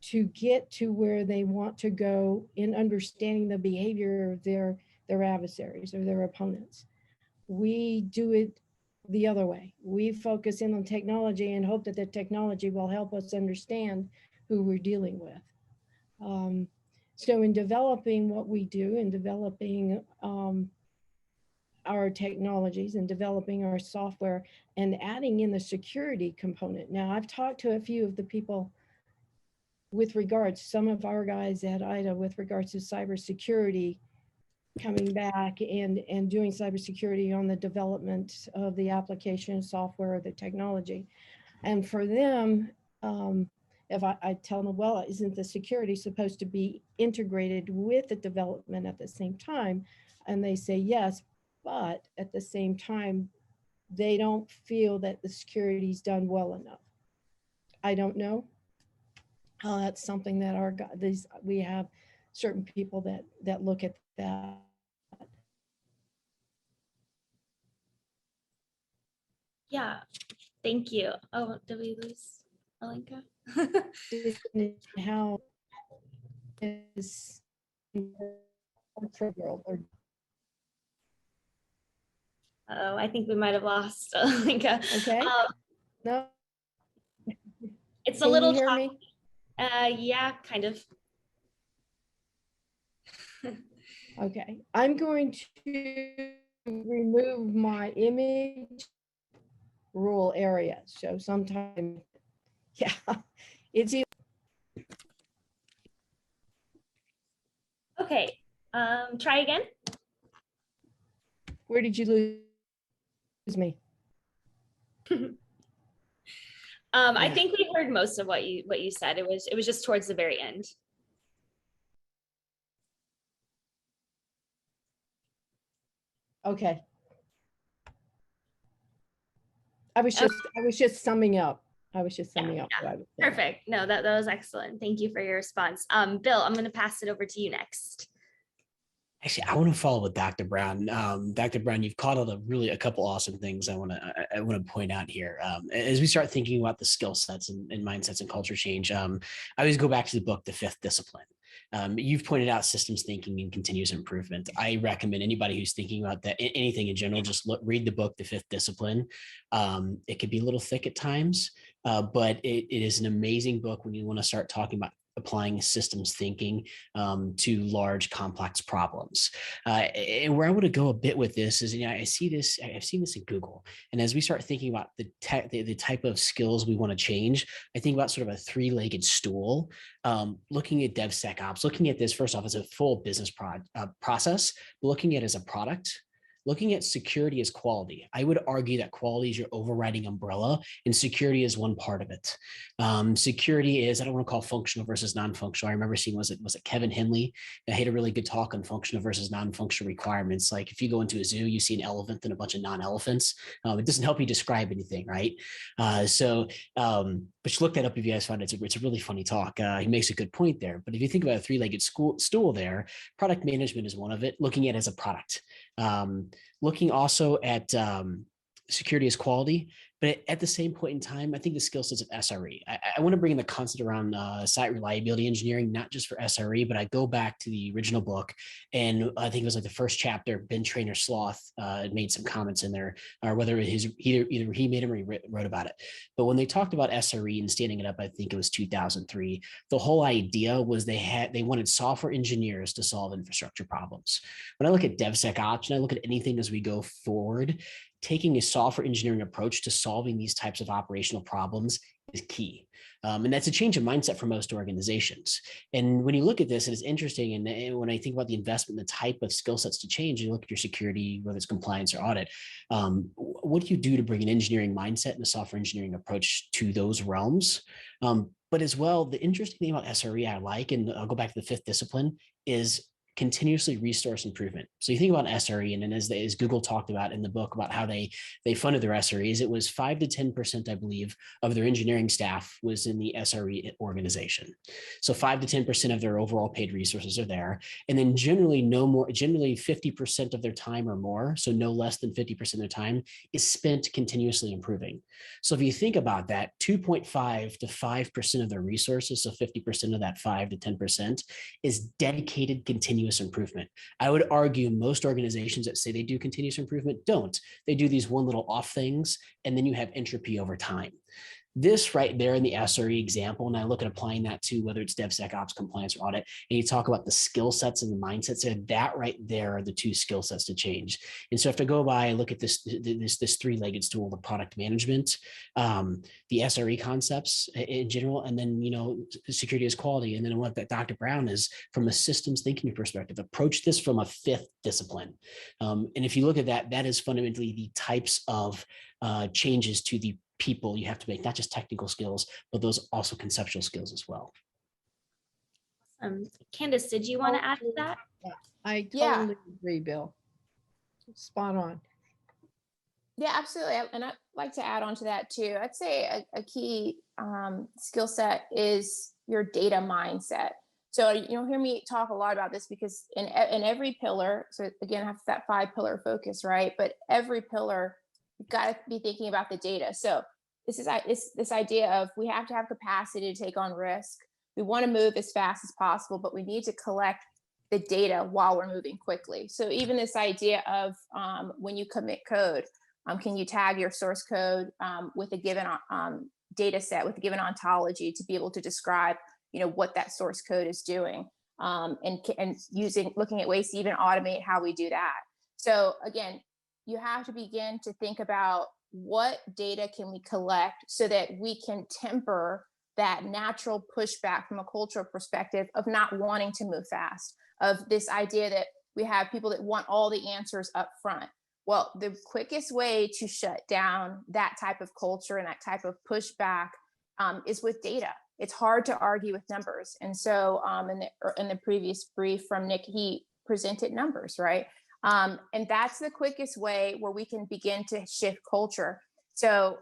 to get to where they want to go in understanding the behavior of their adversaries or their opponents. We do it the other way. We focus in on technology and hope that the technology will help us understand who we're dealing with. So in developing what we do, in developing our technologies and developing our software and adding in the security component. Now, I've talked to a few of the people with regards, some of our guys at IDA with regards to cybersecurity, coming back and doing cybersecurity on the development of the application software or the technology. And for them, if I tell them, well, isn't the security supposed to be integrated with the development at the same time? And they say yes, but at the same time, they don't feel that the security is done well enough. I don't know. That's something that we have certain people that look at that. Yeah, thank you. Oh, did we lose Alenka? How is world or Oh, I think we might have lost Alenka. okay? No. It's Can a little you hear choppy. me? Yeah, kind of. Okay, I'm going to remove my image rural area. So sometime, yeah, it's either. Okay, try again. Where did you lose me? I think we heard most of what you said. It was just towards the very end. Okay. I was just summing up. I was just summing up what I was saying. Perfect. No, that was excellent. Thank you for your response. Bill, I'm going to pass it over to you next. Actually, I want to follow with Dr. Brown. Dr. Brown, you've caught out a couple awesome things I want to point out here. As we start thinking about the skill sets and mindsets and culture change, I always go back to the book, The Fifth Discipline. You've pointed out systems thinking and continuous improvement. I recommend anybody who's thinking about that, anything in general, just read the book, The Fifth Discipline. It could be a little thick at times, but it is an amazing book when you want to start talking about applying systems thinking to large, complex problems. And where I want to go a bit with this is, I've seen this in Google. And as we start thinking about the type of skills we want to change, I think about sort of a three-legged stool, looking at DevSecOps, looking at this first off as a full business process, but looking at it as a product, looking at security as quality. I would argue that quality is your overriding umbrella and security is one part of it. Security is, I don't want to call functional versus non-functional. I remember seeing, was it Kevin Henley? He had a really good talk on functional versus non-functional requirements. Like if you go into a zoo, you see an elephant and a bunch of non-elephants. It doesn't help you describe anything, right? But you look that up if you guys find it. It's a really funny talk. He makes a good point there. But if you think about a three-legged stool there, product management is one of it, looking at it as a product. Looking also at security as quality, but at the same point in time, I think the skill sets of SRE. I want to bring in the concept around site reliability engineering, not just for SRE, but I go back to the original book, and I think it was like the first chapter. Ben Trainer Sloth made some comments in there, or whether either he made them or he wrote about it. But when they talked about SRE and standing it up, I think it was 2003. The whole idea was they wanted software engineers to solve infrastructure problems. When I look at DevSecOps and I look at anything as we go forward, taking a software engineering approach to solving these types of operational problems is key. And that's a change of mindset for most organizations. And when you look at this, it is interesting. And when I think about the investment, the type of skill sets to change, you look at your security, whether it's compliance or audit, what do you do to bring an engineering mindset and a software engineering approach to those realms? But as well, the interesting thing about SRE I like, and I'll go back to the fifth discipline, is continuously resource improvement. So you think about SRE, and then as Google talked about in the book about how they funded their SREs, it was 5 to 10%, I believe, of their engineering staff was in the SRE organization. So 5 to 10% of their overall paid resources are there. And then generally 50% of their time or more, so no less than 50% of their time, is spent continuously improving. So if you think about that, 2.5 to 5% of their resources, so 50% of that 5 to 10%, is dedicated continuous improvement. I would argue most organizations that say they do continuous improvement don't. They do these one little off things, and then you have entropy over time. This right there in the SRE example, and I look at applying that to whether it's DevSecOps, compliance, or audit, and you talk about the skill sets and the mindsets there, that right there are the two skill sets to change. And so if I go by, I look at this three-legged stool, the product management, the SRE concepts in general, and then, security as quality. And then what that Dr. Brown is from a systems thinking perspective, approach this from a fifth discipline. And if you look at that, that is fundamentally the types of changes to the people you have to make, not just technical skills, but those also conceptual skills as well. Candace, did you want to add to that? I totally agree, Bill. Spot on. Yeah, absolutely. And I'd like to add on to that too. I'd say a key skill set is your data mindset. So you'll hear me talk a lot about this because in every pillar, so again, I have that 5-pillar focus, right? But every pillar, you've got to be thinking about the data. So this idea of we have to have capacity to take on risk. We want to move as fast as possible, but we need to collect the data while we're moving quickly. So even this idea of when you commit code, can you tag your source code with a given data set, with a given ontology to be able to describe, what that source code is doing, and looking at ways to even automate how we do that. So again, you have to begin to think about what data can we collect so that we can temper that natural pushback from a cultural perspective of not wanting to move fast, of this idea that we have people that want all the answers up front. Well, the quickest way to shut down that type of culture and that type of pushback is with data. It's hard to argue with numbers. And so in the previous brief from Nick, he presented numbers, right? And that's the quickest way where we can begin to shift culture. So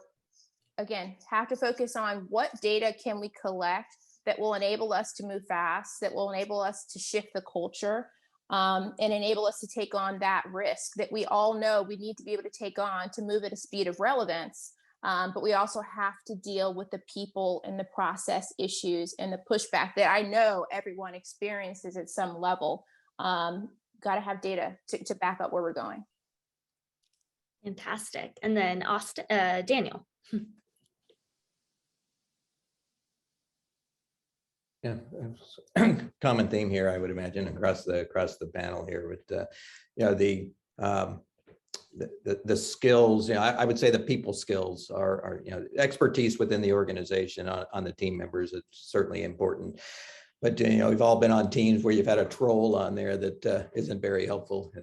again, have to focus on what data can we collect that will enable us to move fast, that will enable us to shift the culture, and enable us to take on that risk that we all know we need to be able to take on to move at a speed of relevance. But we also have to deal with the people and the process issues and the pushback that I know everyone experiences at some level. Got to have data to back up where we're going. Fantastic. And then Daniel. Yeah, common theme here, I would imagine, across the panel here with the skills. I would say the people skills are expertise within the organization on the team members. It's certainly important. But we've all been on teams where you've had a troll on there that isn't very helpful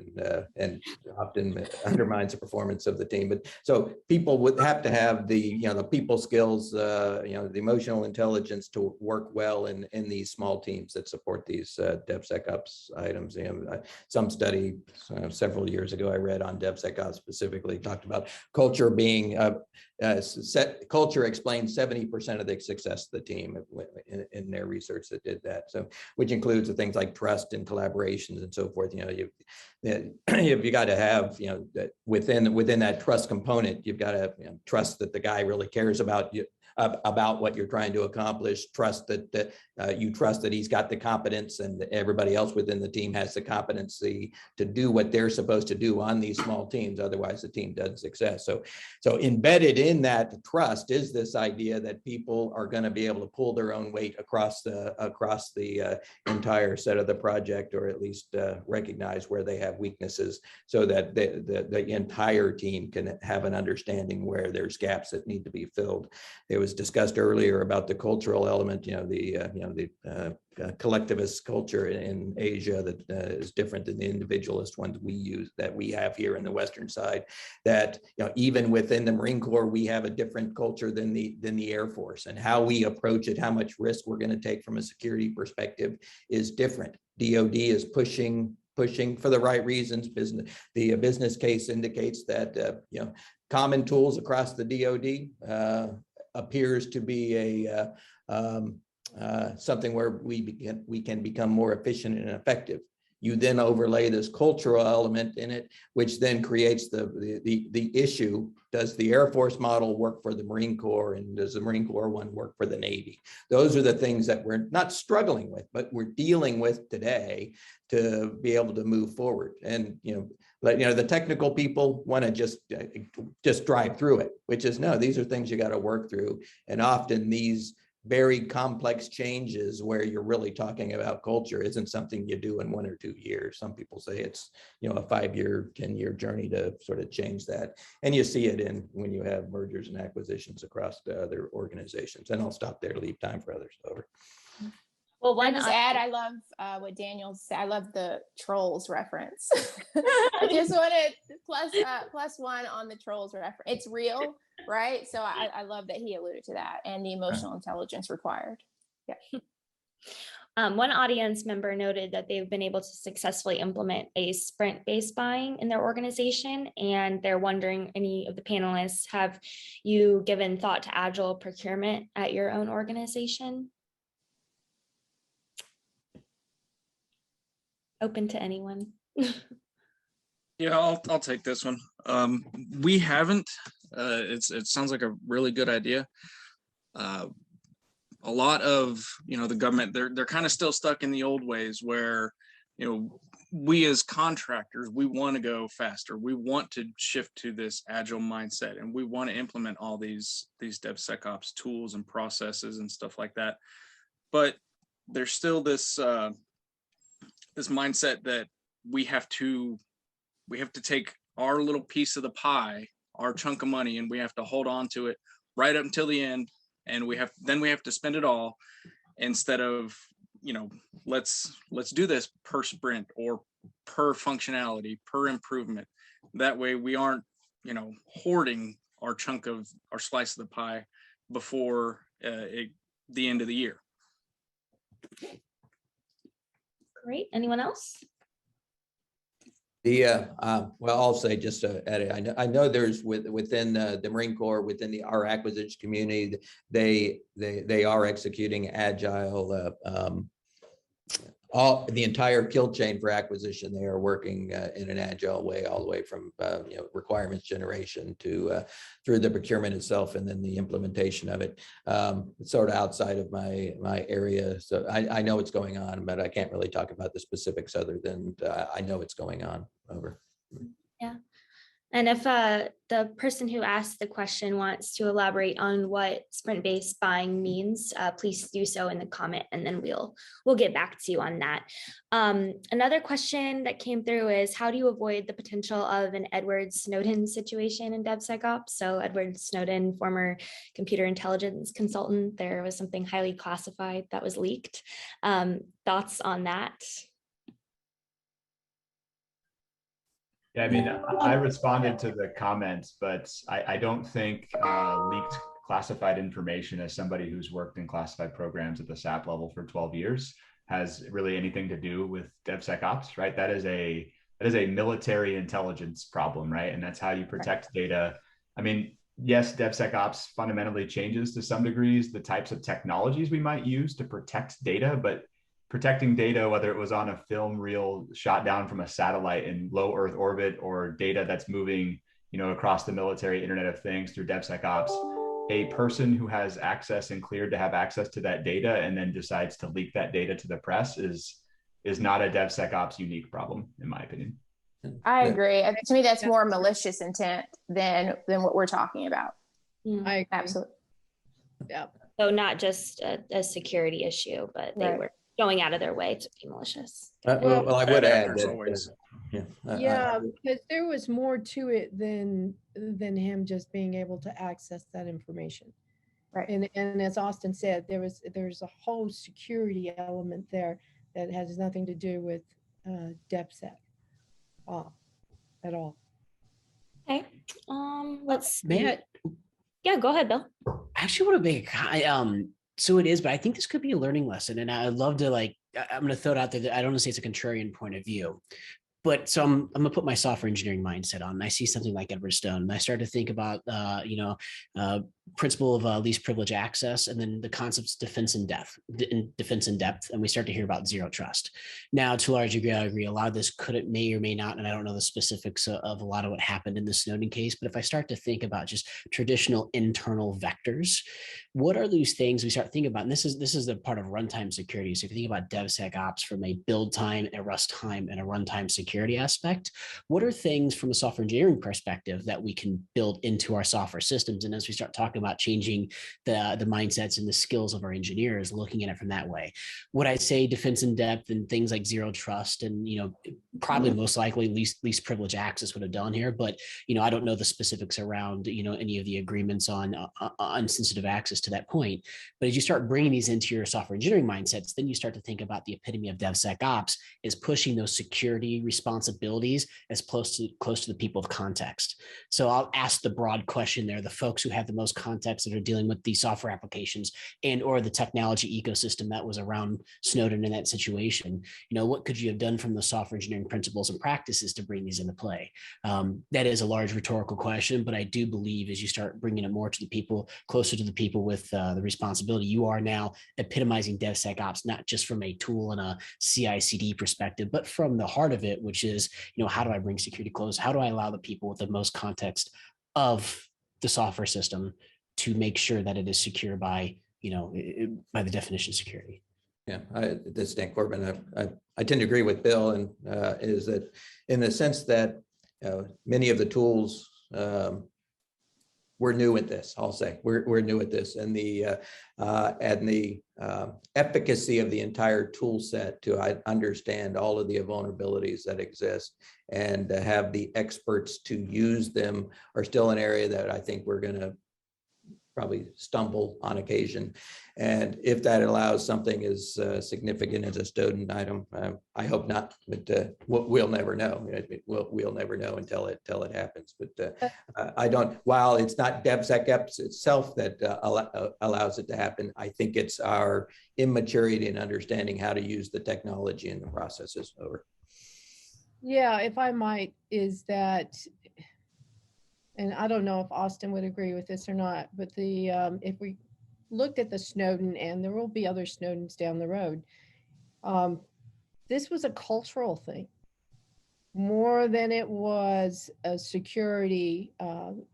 and often undermines the performance of the team. But so people would have to have the the people skills, the emotional intelligence to work well in these small teams that support these DevSecOps items. Some study several years ago I read on DevSecOps specifically talked about culture being culture explains 70% of the success of the team in their research that did that. So, which includes the things like trust and collaborations and so forth. You've got to have that within that trust component, you've got to trust that the guy really cares about you, about what you're trying to accomplish. Trust that you trust that he's got the competence and everybody else within the team has the competency to do what they're supposed to do on these small teams. Otherwise, the team doesn't success. So embedded in that trust is this idea that people are going to be able to pull their own weight across the entire set of the project, or at least recognize where they have weaknesses, so that the entire team can have an understanding where there's gaps that need to be filled. It was discussed earlier about the cultural element, the collectivist culture in Asia that is different than the individualist ones that we have here in the Western side. That even within the Marine Corps, we have a different culture than the Air Force, and how we approach it, how much risk we're going to take from a security perspective is different. DoD is pushing for the right reasons. The business case indicates that common tools across the DoD appears to be something where we can become more efficient and effective. You then overlay this cultural element in it, which then creates the issue. Does the Air Force model work for the Marine Corps, and does the Marine Corps one work for the Navy? Those are the things that we're not struggling with, but we're dealing with today to be able to move forward. And the technical people want to just drive through it, which is no. These are things you got to work through, and often these very complex changes where you're really talking about culture isn't something you do in 1 or 2 years. Some people say it's a 5-year, 10-year journey to sort of change that, and you see it when you have mergers and acquisitions across the other organizations. And I'll stop there to leave time for others. Over. Well, I just add, I love what Daniel said. I love the trolls reference. I just wanted plus one on the trolls reference. It's real, right? So I love that he alluded to that, and the emotional intelligence required. Yeah. One audience member noted that they've been able to successfully implement a sprint-based buying in their organization, and they're wondering, any of the panelists, have you given thought to Agile procurement at your own organization? Open to anyone. Yeah, I'll take this one. We haven't. It sounds like a really good idea. A lot of the government, they're kind of still stuck in the old ways where we as contractors, we want to go faster. We want to shift to this agile mindset, and we want to implement all these DevSecOps tools and processes and stuff like that. But there's still this mindset that we have to take our little piece of the pie, our chunk of money, and we have to hold on to it right up until the end, and we have to spend it all, instead of let's do this per sprint or per functionality, per improvement. That way we aren't hoarding our chunk of our slice of the pie before the end of the year. Great. Anyone else? Well, I'll say just to add it, I know there's within the Marine Corps, within our acquisition community, they are executing agile. The entire kill chain for acquisition, they are working in an agile way, all the way from requirements generation to through the procurement itself, and then the implementation of it. It's sort of outside of my area, so I know what's going on, but I can't really talk about the specifics other than I know it's going on. Over. Yeah. And if the person who asked the question wants to elaborate on what sprint-based buying means, please do so in the comment, and then we'll get back to you on that. Another question that came through is, how do you avoid the potential of an Edward Snowden situation in DevSecOps? So Edward Snowden, former computer intelligence consultant, there was something highly classified that was leaked. Thoughts on that? Yeah, I mean, I responded to the comments, but I don't think leaked classified information, as somebody who's worked in classified programs at the SAP level for 12 years, has really anything to do with DevSecOps, right? That is a military intelligence problem, right? And that's how you protect data. I mean, yes, DevSecOps fundamentally changes to some degrees the types of technologies we might use to protect data, but protecting data, whether it was on a film reel shot down from a satellite in low Earth orbit, or data that's moving, across the military Internet of Things through DevSecOps, a person who has access and cleared to have access to that data and then decides to leak that data to the press is not a DevSecOps unique problem, in my opinion. I agree. To me, that's more malicious intent than what we're talking about. I agree. Absolutely. Yeah. So not just a security issue, but they were going out of their way to be malicious. Well, I would add that. Always. Because there was more to it than him just being able to access that information. Right. And as Austin said, there's a whole security element there that has nothing to do with DevSec at all. Okay. Let's. May I? Yeah, go ahead, Bill. I actually want to make so it is, but I think this could be a learning lesson, and I'd love to I'm going to throw it out there that I don't want to say it's a contrarian point of view. But so I'm going to put my software engineering mindset on, and I see something like Edward Stone, and I start to think about, principle of least privilege access, and then the concepts defense in depth, and we start to hear about zero trust. Now, to a large degree, I agree. A lot of this may or may not, and I don't know the specifics of a lot of what happened in the Snowden case. But if I start to think about just traditional internal vectors, what are these things we start thinking about? And this is the part of runtime security. So if you think about DevSecOps from a build time, a rust time, and a runtime security aspect, what are things from a software engineering perspective that we can build into our software systems? And as we start talking about changing the mindsets and the skills of our engineers, looking at it from that way, would I say defense in depth and things like zero trust and probably most likely least privilege access would have done here, but I don't know the specifics around any of the agreements on sensitive access to that point. But as you start bringing these into your software engineering mindsets, then you start to think about the epitome of DevSecOps is pushing those security responsibilities as close to the people of context. So I'll ask the broad question there: the folks who have the most context that are dealing with the software applications and or the technology ecosystem that was around Snowden in that situation, what could you have done from the software engineering principles and practices to bring these into play? That is a large rhetorical question, but I do believe as you start bringing it more to the people, closer to the people with the responsibility, you are now epitomizing DevSecOps, not just from a tool and a CI/CD perspective, but from the heart of it, which is, how do I bring security close? How do I allow the people with the most context of the software system to make sure that it is secure by the definition of security? Yeah, this is Dan Corbin. I tend to agree with Bill, and is that in the sense that many of the tools we're new at this. I'll say we're new at this, and the efficacy of the entire tool set to understand all of the vulnerabilities that exist and to have the experts to use them are still an area that I think we're going to probably stumble on occasion. And if that allows something as significant as a Snowden item, I hope not, but we'll never know. We'll never know until it happens. But I don't, while it's not DevSecOps itself that allows it to happen, I think it's our immaturity in understanding how to use the technology and the processes. Over. Yeah, if I might, is that, and I don't know if Austin would agree with this or not, but if we looked at the Snowden, and there will be other Snowdens down the road, this was a cultural thing more than it was a security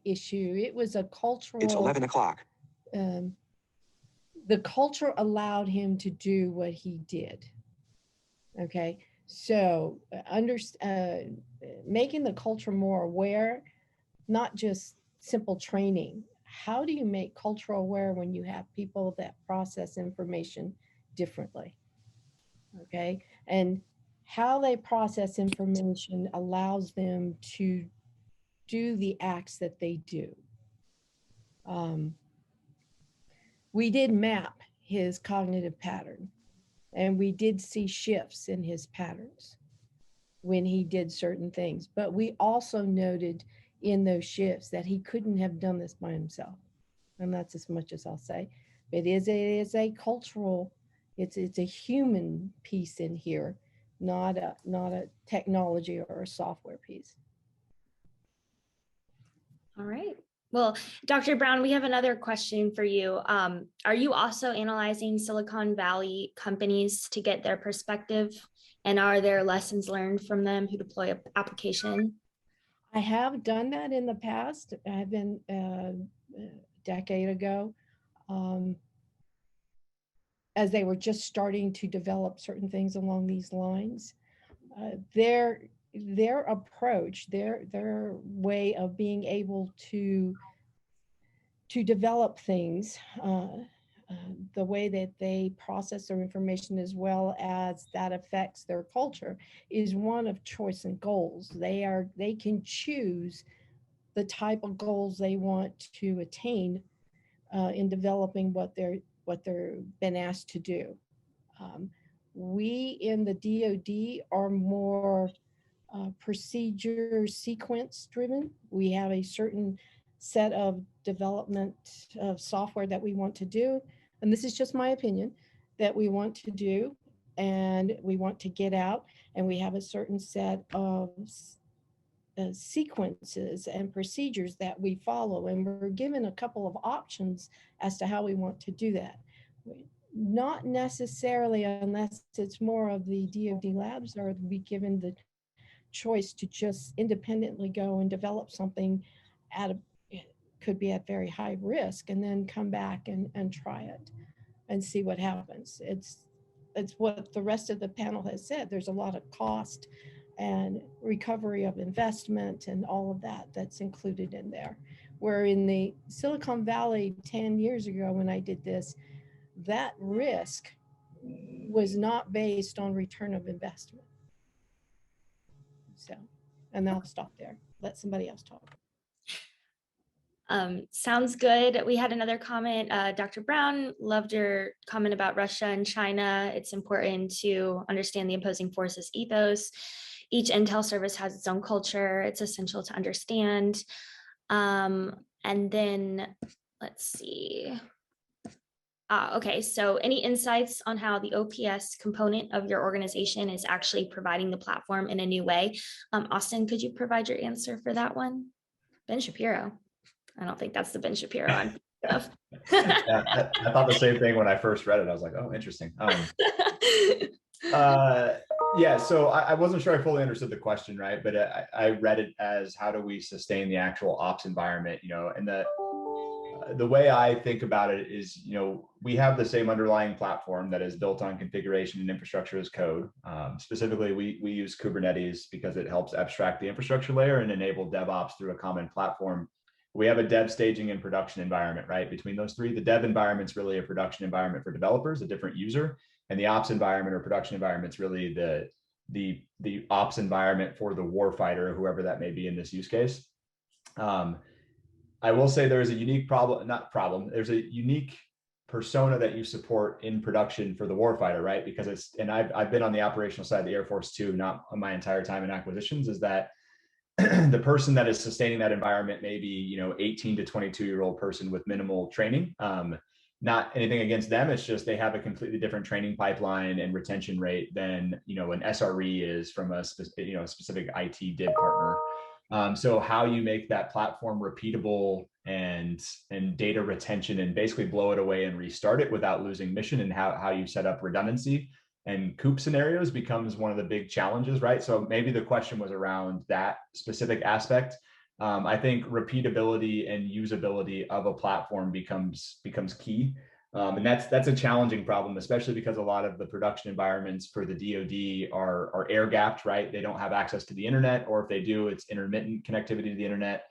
issue. It was a cultural. It's 11 o'clock. The culture allowed him to do what he did. Okay, so making the culture more aware, not just simple training. How do you make culture aware when you have people that process information differently? Okay, and how they process information allows them to do the acts that they do. We did map his cognitive pattern, and we did see shifts in his patterns when he did certain things. But we also noted in those shifts that he couldn't have done this by himself. And that's as much as I'll say. It is a cultural, it's a human piece in here, not a technology or a software piece. All right. Well, Dr. Brown, we have another question for you. Are you also analyzing Silicon Valley companies to get their perspective? And are there lessons learned from them who deploy an application? I have done that in the past. I've been a decade ago, as they were just starting to develop certain things along these lines. Their approach, their way of being able to develop things, the way that they process their information, as well as that affects their culture, is one of choice and goals. They can choose the type of goals they want to attain in developing what they're been asked to do. We in the DoD are more procedure sequence driven. We have a certain set of development of software that we want to do, and this is just my opinion, that we want to do and we want to get out, and we have a certain set of sequences and procedures that we follow, and we're given a couple of options as to how we want to do that. Not necessarily, unless it's more of the DoD labs, are we given the choice to just independently go and develop something could be at very high risk, and then come back and try it and see what happens. It's what the rest of the panel has said. There's a lot of cost and recovery of investment and all of that that's included in there. Where in the Silicon Valley 10 years ago when I did this, that risk was not based on return of investment. So, and I'll stop there. Let somebody else talk. Sounds good. We had another comment. Dr. Brown, loved your comment about Russia and China. It's important to understand the opposing forces ethos. Each intel service has its own culture. It's essential to understand. And then let's see. Okay, so any insights on how the OPS component of your organization is actually providing the platform in a new way? Austin, could you provide your answer for that one? Ben Shapiro. I don't think that's the Ben Shapiro on stuff. Yeah, I thought the same thing when I first read it. I was like, oh, interesting. Yeah, so I wasn't sure I fully understood the question, right? But I read it as, how do we sustain the actual ops environment, and the way I think about it is, we have the same underlying platform that is built on configuration and infrastructure as code. Specifically, we use Kubernetes because it helps abstract the infrastructure layer and enable DevOps through a common platform. We have a dev staging and production environment, right? Between those three, the dev environment's really a production environment for developers, a different user, and the ops environment or production environment's really the ops environment for the warfighter, whoever that may be in this use case. I will say there's a unique problem, not problem, there's a unique persona that you support in production for the warfighter, right? Because and I've been on the operational side of the Air Force too, not my entire time in acquisitions, is that the person that is sustaining that environment may be, 18 to 22-year-old person with minimal training. Not anything against them. It's just they have a completely different training pipeline and retention rate than, an SRE is from a specific IT DIB partner. So how you make that platform repeatable and data retention and basically blow it away and restart it without losing mission, and how you set up redundancy and COOP scenarios becomes one of the big challenges, right? So maybe the question was around that specific aspect. I think repeatability and usability of a platform becomes key. And that's a challenging problem, especially because a lot of the production environments for the DoD are air gapped, right? They don't have access to the internet, or if they do, it's intermittent connectivity to the internet,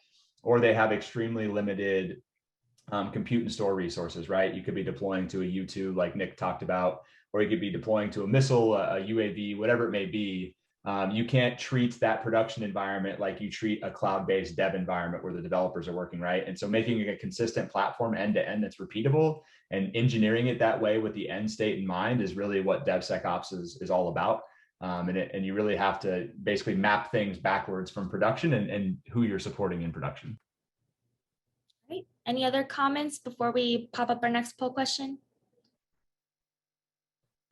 or they have extremely limited compute and store resources, right? You could be deploying to a U2 like Nick talked about, or you could be deploying to a missile, a UAV, whatever it may be. You can't treat that production environment like you treat a cloud-based dev environment where the developers are working, right? And so making a consistent platform end-to-end that's repeatable and engineering it that way with the end state in mind is really what DevSecOps is all about. And you really have to basically map things backwards from production and who you're supporting in production. Right. Any other comments before we pop up our next poll question?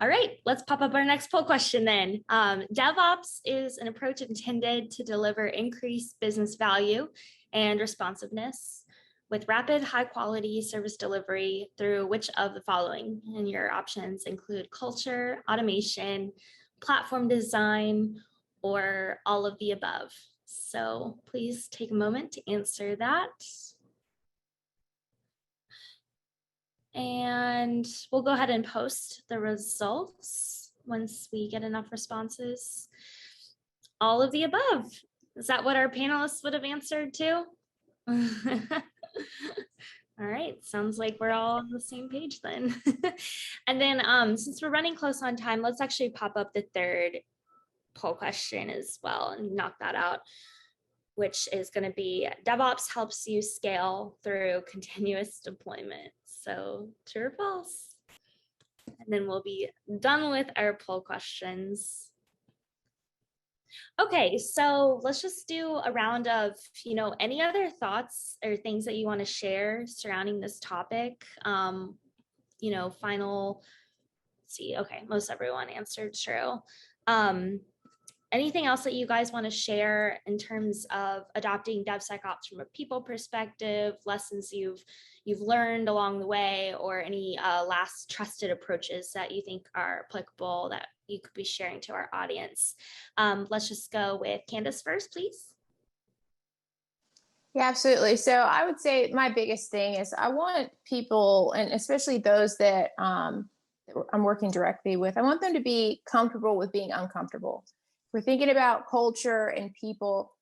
All right, let's pop up our next poll question then. DevOps is an approach intended to deliver increased business value and responsiveness with rapid, high quality service delivery through which of the following? And your options include culture, automation, platform design, or all of the above. So please take a moment to answer that. And we'll go ahead and post the results once we get enough responses. All of the above. Is that what our panelists would have answered too? All right, sounds like we're all on the same page then. And then since we're running close on time, let's actually pop up the third poll question as well and knock that out, which is going to be DevOps helps you scale through continuous deployment. So true or false? And then we'll be done with our poll questions. Okay, so let's just do a round of, any other thoughts or things that you want to share surrounding this topic. Final, let's see, okay, most everyone answered true. Anything else that you guys want to share in terms of adopting DevSecOps from a people perspective, lessons you've learned along the way, or any last trusted approaches that you think are applicable that you could be sharing to our audience? Let's just go with Candace first, please. Yeah, absolutely. So I would say my biggest thing is I want people, and especially those that I'm working directly with, I want them to be comfortable with being uncomfortable. We're thinking about culture and people,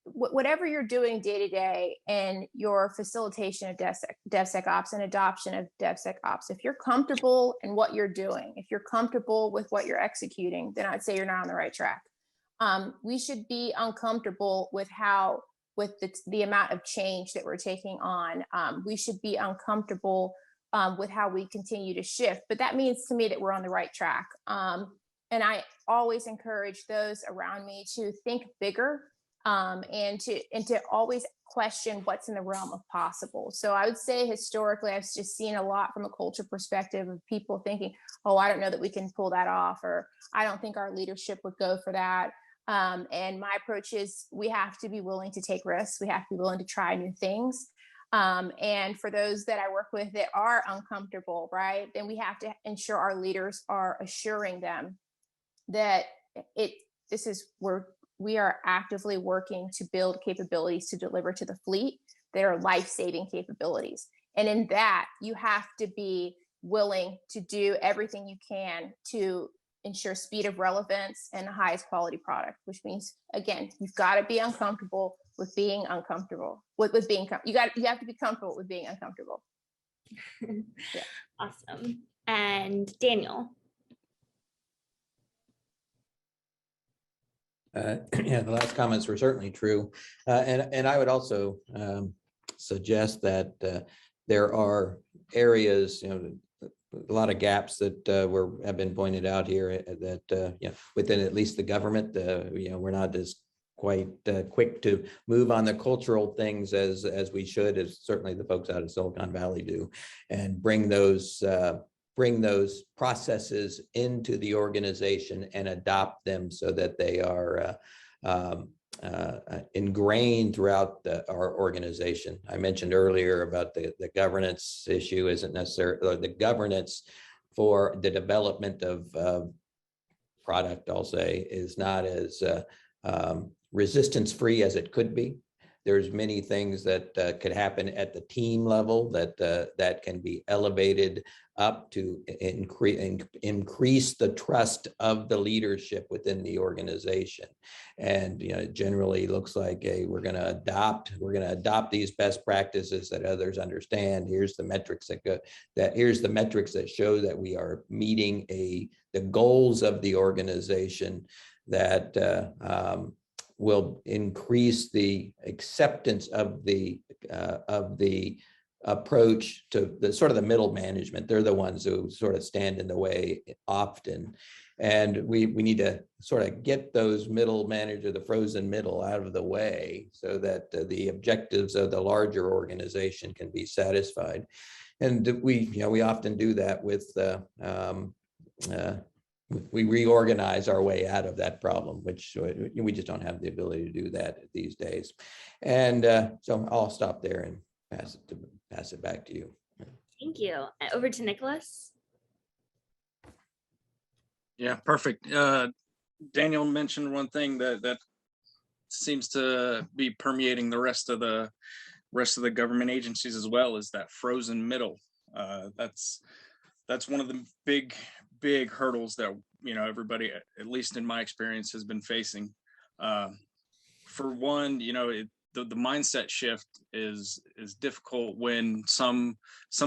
whatever you're doing day to day and your facilitation of DevSecOps and adoption of DevSecOps, if you're comfortable in what you're doing, if you're comfortable with what you're executing, then I'd say you're not on the right track. We should be uncomfortable with the amount of change that we're taking on. We should be uncomfortable with how we continue to shift, but that means to me that we're on the right track. And I always encourage those around me to think bigger and to always question what's in the realm of possible. So I would say historically, I've just seen a lot from a culture perspective of people thinking, oh, I don't know that we can pull that off, or I don't think our leadership would go for that. And my approach is we have to be willing to take risks. We have to be willing to try new things. And for those that I work with that are uncomfortable, right, then we have to ensure our leaders are assuring them that this is where we are actively working to build capabilities to deliver to the fleet that are life-saving capabilities. And in that, you have to be willing to do everything you can to ensure speed of relevance and the highest quality product, which means, again, you've got to be uncomfortable with being uncomfortable. You have to be comfortable with being uncomfortable. Yeah. Awesome. And Daniel. Yeah, the last comments were certainly true. And I would also suggest that there are areas, a lot of gaps that have been pointed out here that within at least the government, we're not as quite quick to move on the cultural things as we should, as certainly the folks out of Silicon Valley do, and bring those processes into the organization and adopt them so that they are ingrained throughout our organization. I mentioned earlier about the governance issue isn't necessarily, or the governance for the development of product, I'll say, is not as resistance-free as it could be. There's many things that could happen at the team level that can be elevated up to increase the trust of the leadership within the organization. And it generally looks like, hey, we're going to adopt these best practices that others understand. Here's the metrics that show that we are meeting the goals of the organization that will increase the acceptance of the approach to the sort of the middle management. They're the ones who sort of stand in the way often. And we need to sort of get those middle managers, the frozen middle, out of the way so that the objectives of the larger organization can be satisfied. And we often do that with we reorganize our way out of that problem, which we just don't have the ability to do that these days. And so I'll stop there and pass it back to you. Thank you. Over to Nicholas. Yeah, perfect. Daniel mentioned one thing that seems to be permeating the rest of the government agencies as well, is that frozen middle. That's one of the big hurdles that everybody, at least in my experience, has been facing. For one, the mindset shift is difficult when some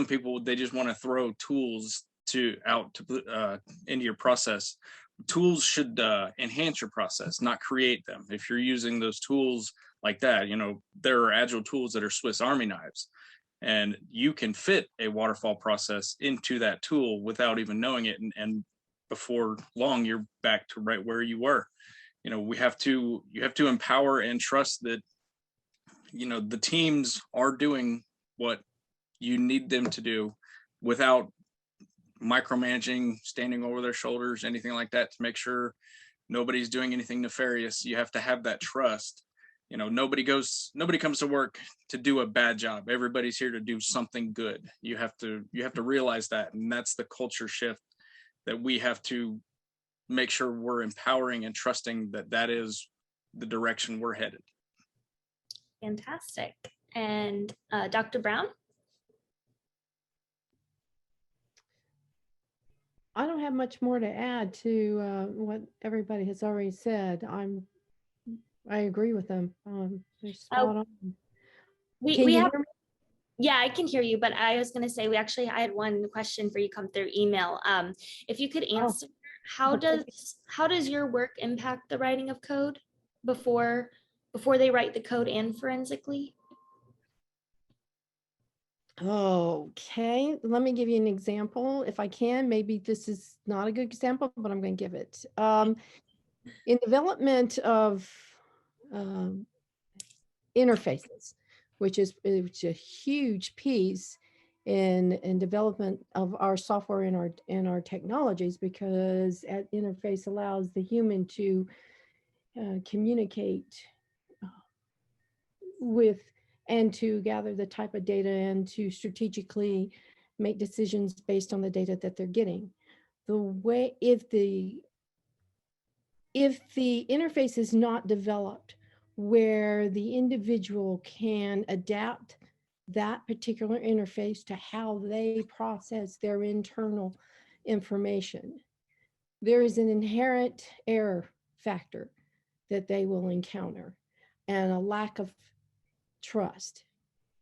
people, they just want to throw tools into your process. Tools should enhance your process, not create them. If you're using those tools like that, there are agile tools that are Swiss Army knives, and you can fit a waterfall process into that tool without even knowing it. And before long, you're back to right where you were. You have to empower and trust that, the teams are doing what you need them to do without micromanaging, standing over their shoulders, anything like that, to make sure nobody's doing anything nefarious. You have to have that trust. Nobody comes to work to do a bad job. Everybody's here to do something good. You have to realize that. And that's the culture shift that we have to make sure we're empowering and trusting that is the direction we're headed. Fantastic. And Dr. Brown? I don't have much more to add to what everybody has already said. I agree with them. They're spot on. We have, yeah, I can hear you, but I was going to say, I had one question for you come through email. If you could answer, how does your work impact the writing of code before they write the code and forensically? Okay, let me give you an example if I can. Maybe this is not a good example, but I'm going to give it. In development of interfaces, which is a huge piece in development of our software and our technologies, because that interface allows the human to communicate with and to gather the type of data and to strategically make decisions based on the data that they're getting. If the interface is not developed where the individual can adapt that particular interface to how they process their internal information, there is an inherent error factor that they will encounter and a lack of trust.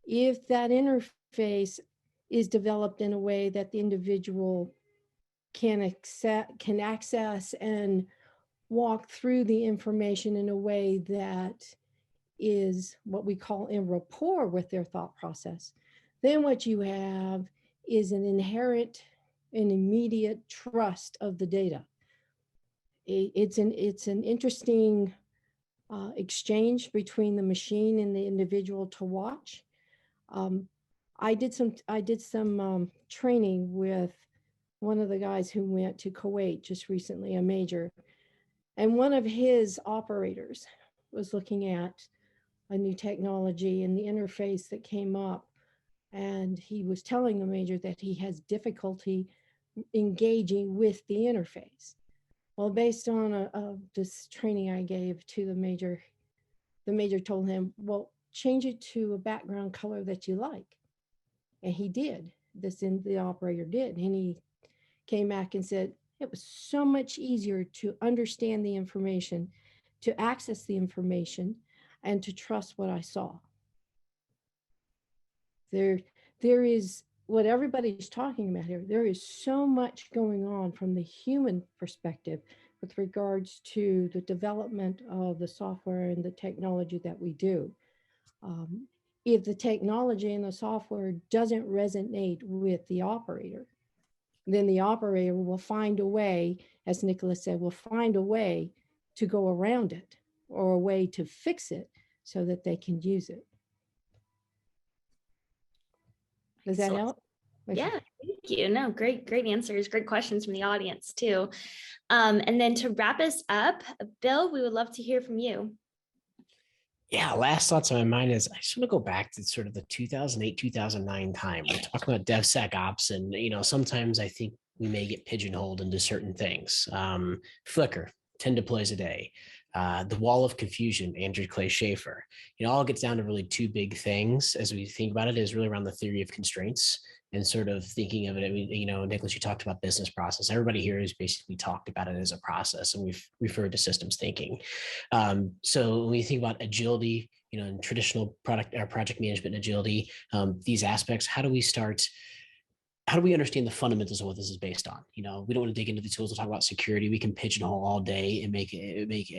If that interface is developed in a way that the individual can access and walk through the information in a way that is what we call in rapport with their thought process, then what you have is an inherent and immediate trust of the data. It's an interesting exchange between the machine and the individual to watch. I did some training with one of the guys who went to Kuwait just recently, a major, and one of his operators was looking at a new technology and the interface that came up, and he was telling the major that he has difficulty engaging with the interface. Well, based on this training I gave to the major told him, well, change it to a background color that you like. And he did. The operator did. And he came back and said, it was so much easier to understand the information, to access the information, and to trust what I saw. There is what everybody's talking about here. There is so much going on from the human perspective with regards to the development of the software and the technology that we do. If the technology and the software doesn't resonate with the operator, then the operator will find a way, as Nicholas said, will find a way to go around it or a way to fix it so that they can use it. Does that help? Yeah, thank you. No, great answers, great questions from the audience too. And then to wrap us up, Bill, we would love to hear from you. Yeah, last thoughts on my mind is I just want to go back to sort of the 2008, 2009 time. We're talking about DevSecOps, and sometimes I think we may get pigeonholed into certain things. Flickr, 10 deploys a day. The wall of confusion, Andrew Clay Schaefer. All gets down to really two big things as we think about it, is really around the theory of constraints and sort of thinking of it. I mean, Nicholas, you talked about business process. Everybody here has basically talked about it as a process, and we've referred to systems thinking. So when you think about agility, in traditional project management and agility, these aspects, how do we understand the fundamentals of what this is based on? We don't want to dig into the tools to talk about security. We can pigeonhole all day and make it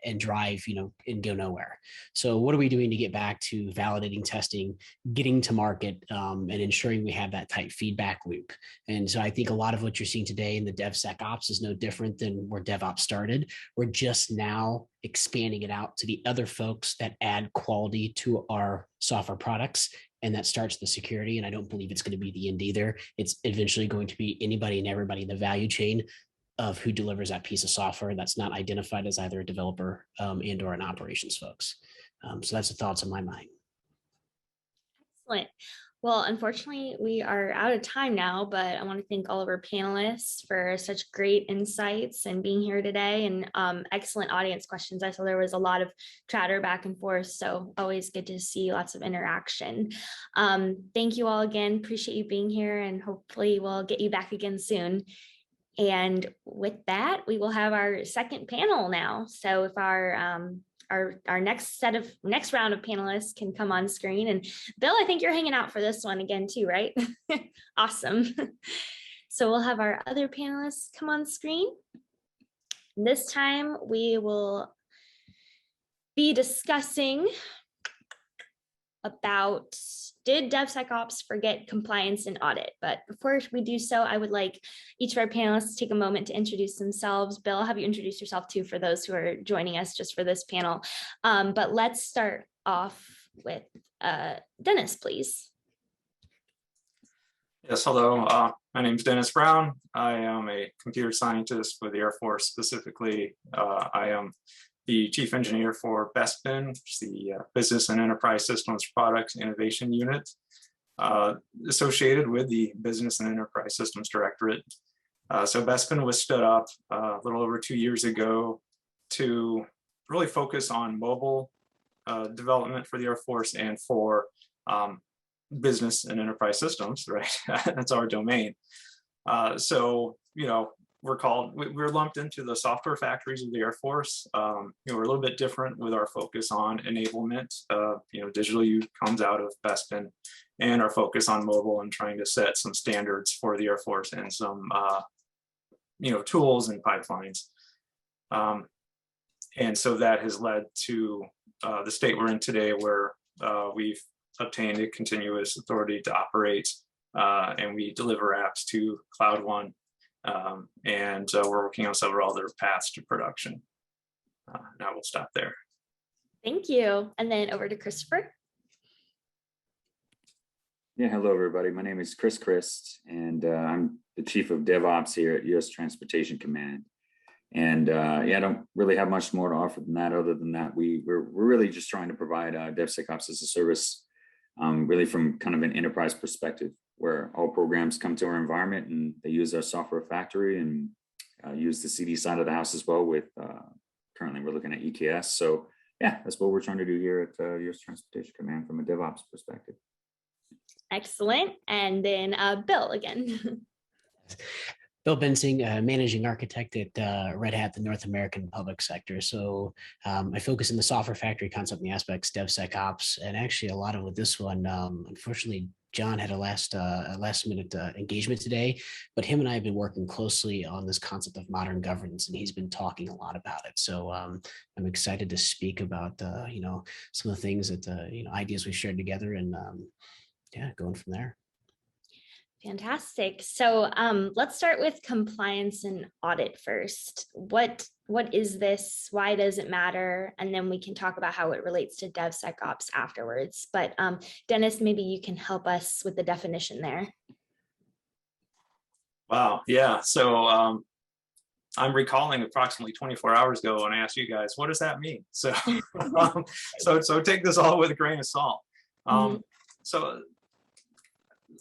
and drive, and go nowhere. So what are we doing to get back to validating, testing, getting to market, and ensuring we have that tight feedback loop? And so I think a lot of what you're seeing today in the DevSecOps is no different than where DevOps started. We're just now expanding it out to the other folks that add quality to our software products. And that starts the security. And I don't believe it's going to be the end either. It's eventually going to be anybody and everybody in the value chain of who delivers that piece of software that's not identified as either a developer and or an operations folks. So that's the thoughts on my mind. Excellent. Well, unfortunately, we are out of time now, but I want to thank all of our panelists for such great insights and being here today, and excellent audience questions. I saw there was a lot of chatter back and forth, so always good to see lots of interaction. Thank you all again. Appreciate you being here, and hopefully we'll get you back again soon. And with that, we will have our second panel now. So if our next round of panelists can come on screen. And Bill, I think you're hanging out for this one again too, right? Awesome. So we'll have our other panelists come on screen. This time we will be discussing about, did DevSecOps forget compliance and audit? But before we do so, I would like each of our panelists to take a moment to introduce themselves. Bill, I'll have you introduce yourself too for those who are joining us just for this panel. But let's start off with Dennis, please. Yes, hello. My name is Dennis Brown. I am a computer scientist for the Air Force. Specifically, I am the chief engineer for BESPIN, which is the Business and Enterprise Systems Products Innovation Unit, associated with the Business and Enterprise Systems Directorate. So BESPIN was stood up a little over 2 years ago to really focus on mobile development for the Air Force and for business and enterprise systems, right? That's our domain. So, we're lumped into the software factories of the Air Force. We're a little bit different with our focus on enablement. Digital U comes out of BESPIN, and our focus on mobile and trying to set some standards for the Air Force and some, tools and pipelines. And so that has led to the state we're in today, where we've obtained a continuous authority to operate, and we deliver apps to Cloud One, and we're working on several other paths to production. Now we'll stop there. Thank you. And then over to Christopher. Yeah, hello everybody. My name is Chris Christ, and I'm the Chief of DevOps here at U.S. Transportation Command. And yeah, I don't really have much more to offer than that. Other than that, we're really just trying to provide DevSecOps as a service, really from kind of an enterprise perspective, where all programs come to our environment and they use our software factory and use the CD side of the house as well. With currently we're looking at EKS. So yeah, that's what we're trying to do here at U.S. Transportation Command from a DevOps perspective. Excellent. And then Bill again. Bill Bensing, managing architect at Red Hat, the North American public sector. So I focus in the software factory concept and the aspects, DevSecOps, and actually a lot of with this one, unfortunately, John had a last minute engagement today, but him and I have been working closely on this concept of modern governance, and he's been talking a lot about it. So I'm excited to speak about some of the things that ideas we shared together, and yeah, going from there. Fantastic. So let's start with compliance and audit first. What is this? Why does it matter? And then we can talk about how it relates to DevSecOps afterwards. But Dennis, maybe you can help us with the definition there. Wow. Yeah. So I'm recalling approximately 24 hours ago when I asked you guys, what does that mean? So so take this all with a grain of salt. So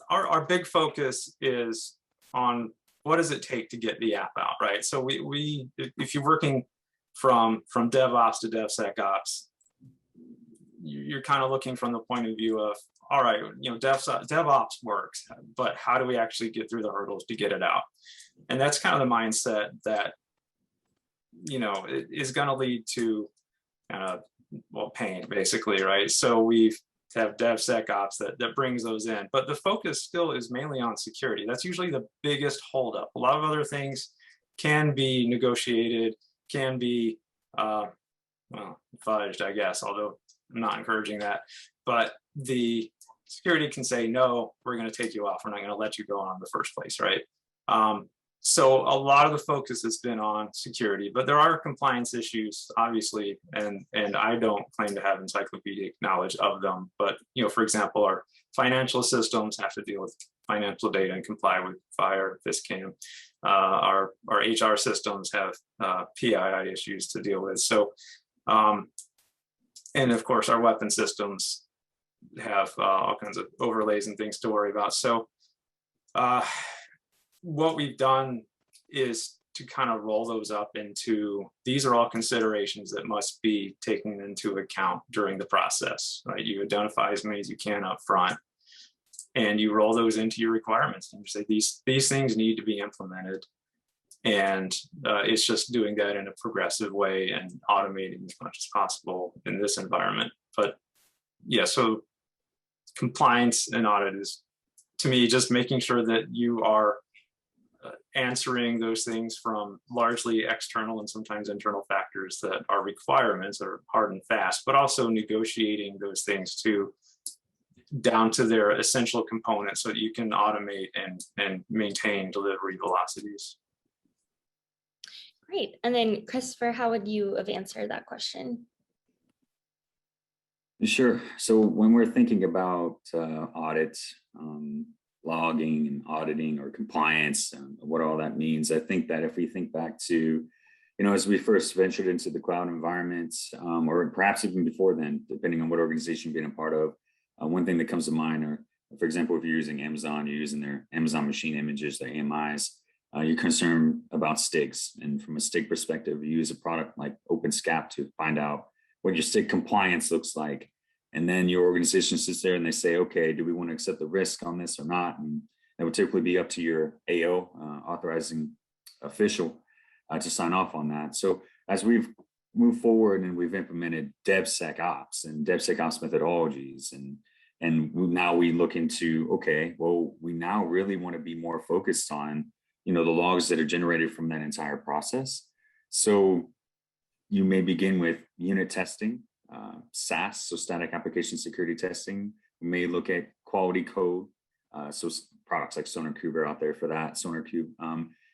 our big focus is on what does it take to get the app out, right? So we if you're working from DevOps to DevSecOps, you're kind of looking from the point of view of, all right, DevOps works, but how do we actually get through the hurdles to get it out? And that's kind of the mindset that, is going to lead to pain, basically, right? So we've have DevSecOps that brings those in, but the focus still is mainly on security. That's usually the biggest holdup. A lot of other things can be negotiated, can be fudged, I guess, although I'm not encouraging that. But the security can say, no, we're going to take you off. We're not going to let you go on in the first place, right? So a lot of the focus has been on security, but there are compliance issues, obviously, and I don't claim to have encyclopedic knowledge of them. But for example, our financial systems have to deal with financial data and comply with FHIR, FISCAM. Our HR systems have PII issues to deal with. So, and of course, our weapon systems have all kinds of overlays and things to worry about. So, what we've done is to kind of roll those up into, these are all considerations that must be taken into account during the process, right? You identify as many as you can up front, and you roll those into your requirements, and you say these things need to be implemented, and it's just doing that in a progressive way and automating as much as possible in this environment. But yeah, so compliance and audit is, to me, just making sure that you are answering those things from largely external and sometimes internal factors that are requirements that are hard and fast, but also negotiating those things down to their essential components so that you can automate and maintain delivery velocities. Great. And then Christopher, how would you have answered that question? Sure. So when we're thinking about audits, logging and auditing or compliance, what all that means, I think that if we think back to, as we first ventured into the cloud environments, or perhaps even before then, depending on what organization you've been a part of, one thing that comes to mind, or for example, if you're using Amazon, you're using their Amazon machine images, their AMIs, you're concerned about STIGs. And from a STIG perspective, you use a product like OpenSCAP to find out what your STIG compliance looks like. And then your organization sits there and they say, okay, do we want to accept the risk on this or not? And that would typically be up to your AO, authorizing official, to sign off on that. So as we've moved forward and we've implemented DevSecOps and DevSecOps methodologies, and now we look into, okay, well, we now really want to be more focused on, the logs that are generated from that entire process. So you may begin with unit testing, SAS, so static application security testing. We may look at quality code, so products like SonarQube are out there for that, SonarQube.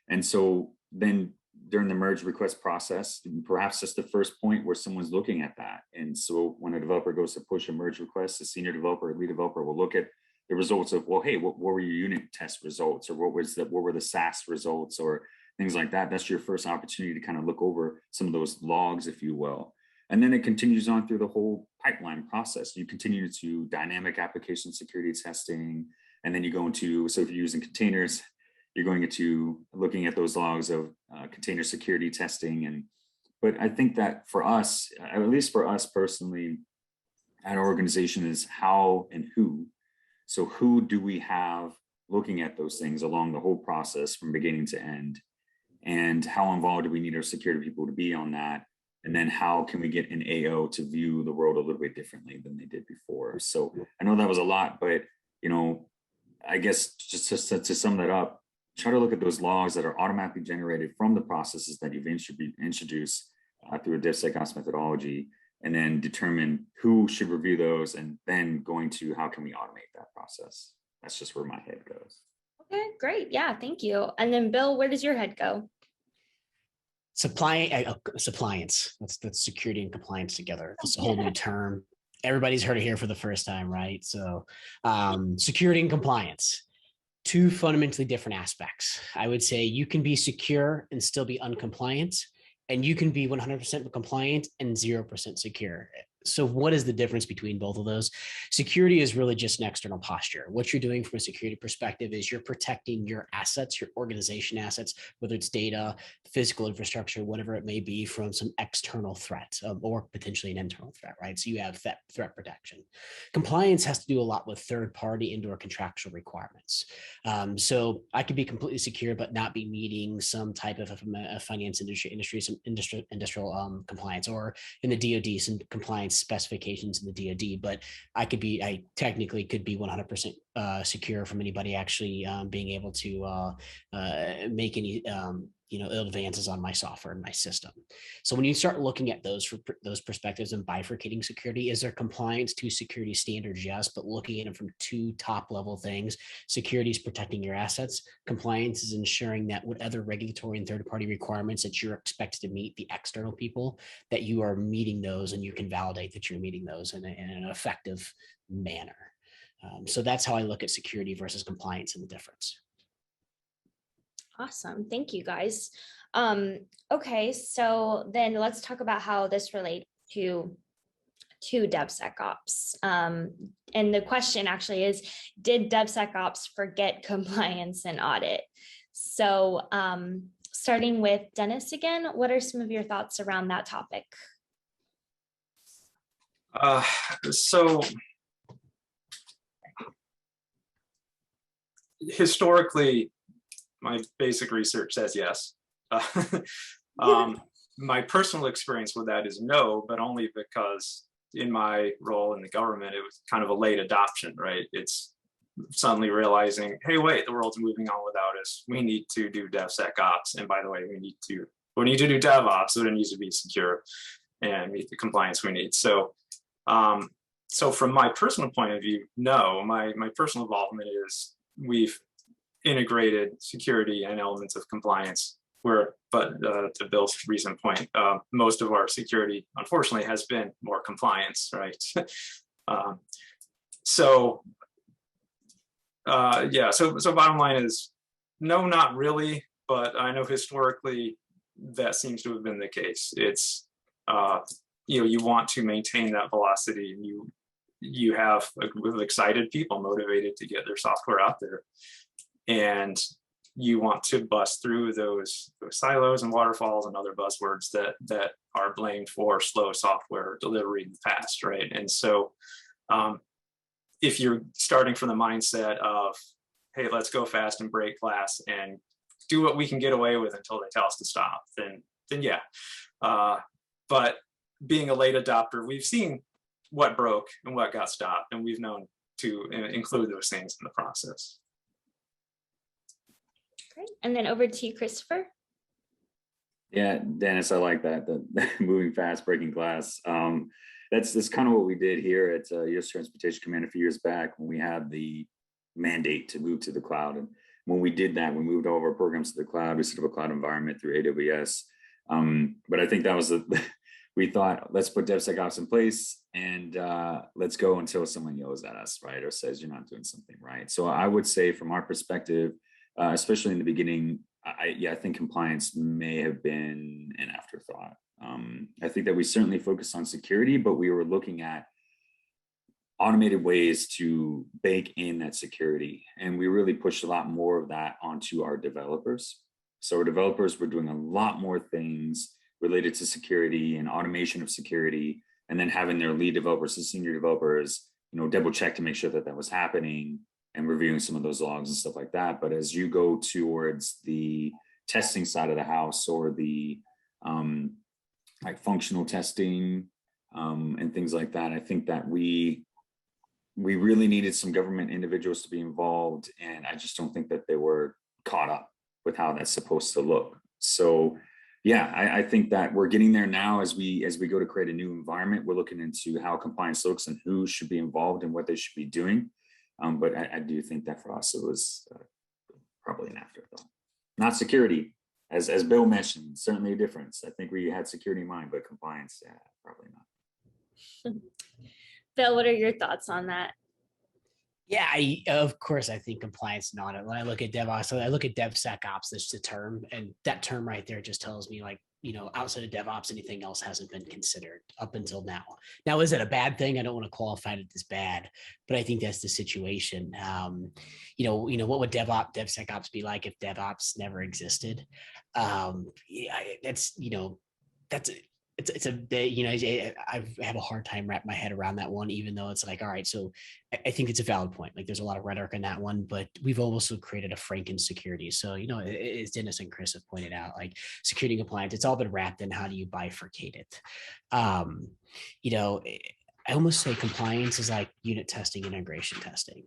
And so then during the merge request process, perhaps that's the first point where someone's looking at that. And so when a developer goes to push a merge request, the senior developer or lead developer will look at the results of, well, hey, what were your unit test results, or what were the SAS results, or things like that. That's your first opportunity to kind of look over some of those logs, if you will. And then it continues on through the whole pipeline process. You continue to dynamic application security testing, and then you go into, so if you're using containers, you're going into looking at those logs of container security testing. But I think that for us, at least for us personally, at our organization, is how and who. So who do we have looking at those things along the whole process from beginning to end? And how involved do we need our security people to be on that? And then how can we get an AO to view the world a little bit differently than they did before? So I know that was a lot, but I guess just to sum that up, try to look at those logs that are automatically generated from the processes that you've introduced through a DevSecOps methodology, and then determine who should review those, and then going to how can we automate that process. That's just where my head goes. Okay, great. Yeah, thank you. And then Bill, where does your head go? Compliance. That's security and compliance together. It's a whole new term. Everybody's heard it here for the first time, right? So security and compliance, two fundamentally different aspects. I would say you can be secure and still be uncompliant, and you can be 100% compliant and 0% secure. So what is the difference between both of those? Security is really just an external posture. What you're doing from a security perspective is you're protecting your assets, your organization assets, whether it's data, physical infrastructure, whatever it may be, from some external threat or potentially an internal threat, right? So you have threat protection. Compliance has to do a lot with third-party and/or contractual requirements. So I could be completely secure, but not be meeting some type of finance industry, some industrial compliance, or in the DoD, some compliance specifications in the DoD, but I technically could be 100% secure from anybody actually being able to make any ill advances on my software and my system. So when you start looking at those perspectives and bifurcating security, is there compliance to security standards? Yes, but looking at them from two top level things. Security is protecting your assets. Compliance is ensuring that what other regulatory and third party requirements that you're expected to meet, the external people, that you are meeting those, and you can validate that you're meeting those in an effective manner. So that's how I look at security versus compliance and the difference. Awesome. Thank you, guys. Okay, so then let's talk about how this relates to DevSecOps. And the question actually is, did DevSecOps forget compliance and audit? So starting with Dennis again, what are some of your thoughts around that topic? So historically, my basic research says yes. My personal experience with that is no, but only because in my role in the government, it was kind of a late adoption, right? It's suddenly realizing, hey, wait, the world's moving on without us. We need to do DevSecOps. And by the way, we need to do DevOps, so it needs to be secure and meet the compliance we need. So so from my personal point of view, no, my personal involvement is we've integrated security and elements of compliance, but to Bill's recent point, most of our security, unfortunately, has been more compliance, right? So bottom line is, no, not really, but I know historically that seems to have been the case. It's, you want to maintain that velocity, and you have a group of excited people motivated to get their software out there. And you want to bust through those silos and waterfalls and other buzzwords that are blamed for slow software delivery in the past, right? And so if you're starting from the mindset of, hey, let's go fast and break glass and do what we can get away with until they tell us to stop, then yeah. But being a late adopter, we've seen what broke and what got stopped, and we've known to include those things in the process. Great. And then over to you, Christopher. Yeah, Dennis, I like that, the moving fast, breaking glass. And that's kind of what we did here at U.S. Transportation Command a few years back when we had the mandate to move to the cloud. And when we did that, we moved all of our programs to the cloud. We set up a cloud environment through AWS. But I think that was we thought, let's put DevSecOps in place and let's go until someone yells at us, right? Or says you're not doing something right. So I would say from our perspective, especially in the beginning, I think compliance may have been an afterthought. I think that we certainly focused on security, but we were looking at automated ways to bake in that security. And we really pushed a lot more of that onto our developers. So our developers were doing a lot more things related to security and automation of security, and then having their lead developers and senior developers, double check to make sure that that was happening and reviewing some of those logs and stuff like that. But as you go towards the testing side of the house or the like functional testing and things like that, I think that we really needed some government individuals to be involved, and I just don't think that they were caught up with how that's supposed to look. So yeah, I think that we're getting there now as we go to create a new environment. We're looking into how compliance looks and who should be involved and what they should be doing. But I do think that for us, it was probably an afterthought. Not security, as Bill mentioned, certainly a difference. I think we had security in mind, but compliance, yeah, probably not. Bill, what are your thoughts on that? Yeah, of course, I think compliance and audit. When I look at DevOps, so I look at DevSecOps, that's the term, and that term right there just tells me, like, outside of DevOps, anything else hasn't been considered up until now. Now, is it a bad thing? I don't want to qualify it as bad, but I think that's the situation. What would DevSecOps be like if DevOps never existed? I have a hard time wrapping my head around that one, even though it's like, all right, so I think it's a valid point. Like, there's a lot of rhetoric in that one, but we've also created a Franken security. So, as Dennis and Chris have pointed out, like security and compliance, it's all been wrapped in how do you bifurcate it? I almost say compliance is like unit testing, integration testing.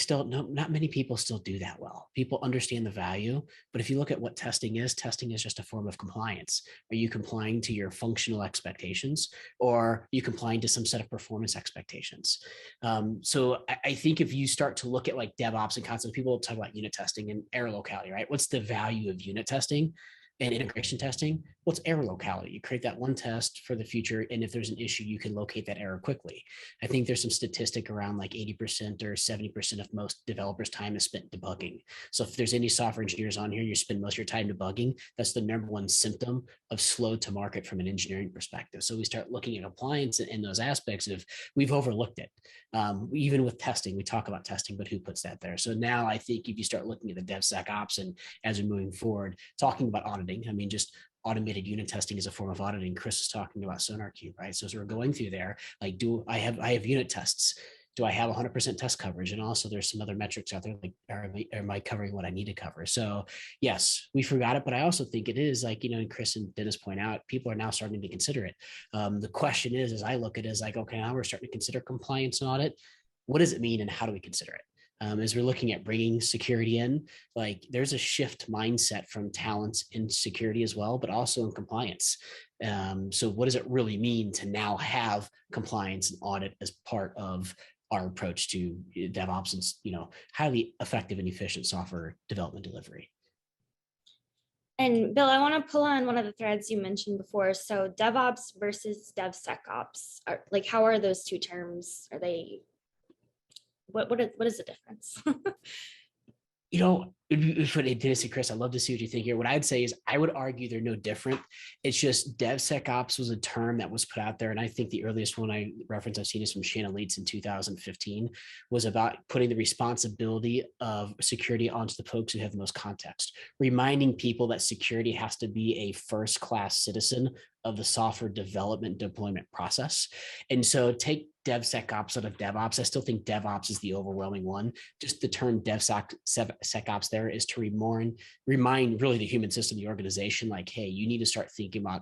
Not many people still do that well. People understand the value, but if you look at what testing is just a form of compliance. Are you complying to your functional expectations, or are you complying to some set of performance expectations? So I think if you start to look at like DevOps and concepts, people talk about unit testing and error locality, right? What's the value of unit testing and integration testing? What's error locality? You create that one test for the future, and if there's an issue, you can locate that error quickly. I think there's some statistic around like 80% or 70% of most developers' time is spent debugging. So if there's any software engineers on here, you spend most of your time debugging. That's the number one symptom of slow to market from an engineering perspective. So we start looking at appliance in those aspects of we've overlooked it. Even with testing, we talk about testing, but who puts that there? So now I think if you start looking at the DevSecOps and as we're moving forward, talking about auditing, I mean, just automated unit testing is a form of auditing. Chris is talking about SonarQube, right? So as we're going through there, like, I have unit tests? Do I have 100% test coverage? And also there's some other metrics out there, like, am I covering what I need to cover? So yes, we forgot it, but I also think it is like, and Chris and Dennis point out, people are now starting to consider it. The question is, as I look at it, is like, okay, now we're starting to consider compliance and audit. What does it mean and how do we consider it? As we're looking at bringing security in, like there's a shift mindset from talents in security as well, but also in compliance. So what does it really mean to now have compliance and audit as part of our approach to DevOps and, highly effective and efficient software development delivery? And Bill, I want to pull on one of the threads you mentioned before. So DevOps versus DevSecOps, how are those two terms? Are they, what is the difference? Dennis and Chris, I'd love to see what you think here. What I'd say is I would argue they're no different. It's just DevSecOps was a term that was put out there. And I think the earliest one I referenced, I've seen is from Shannon Leitz in 2015, was about putting the responsibility of security onto the folks who have the most context, reminding people that security has to be a first-class citizen of the software development deployment process. And so take DevSecOps out of DevOps. I still think DevOps is the overwhelming one. Just the term DevSecOps there is to remind really the human system, the organization, like, hey, you need to start thinking about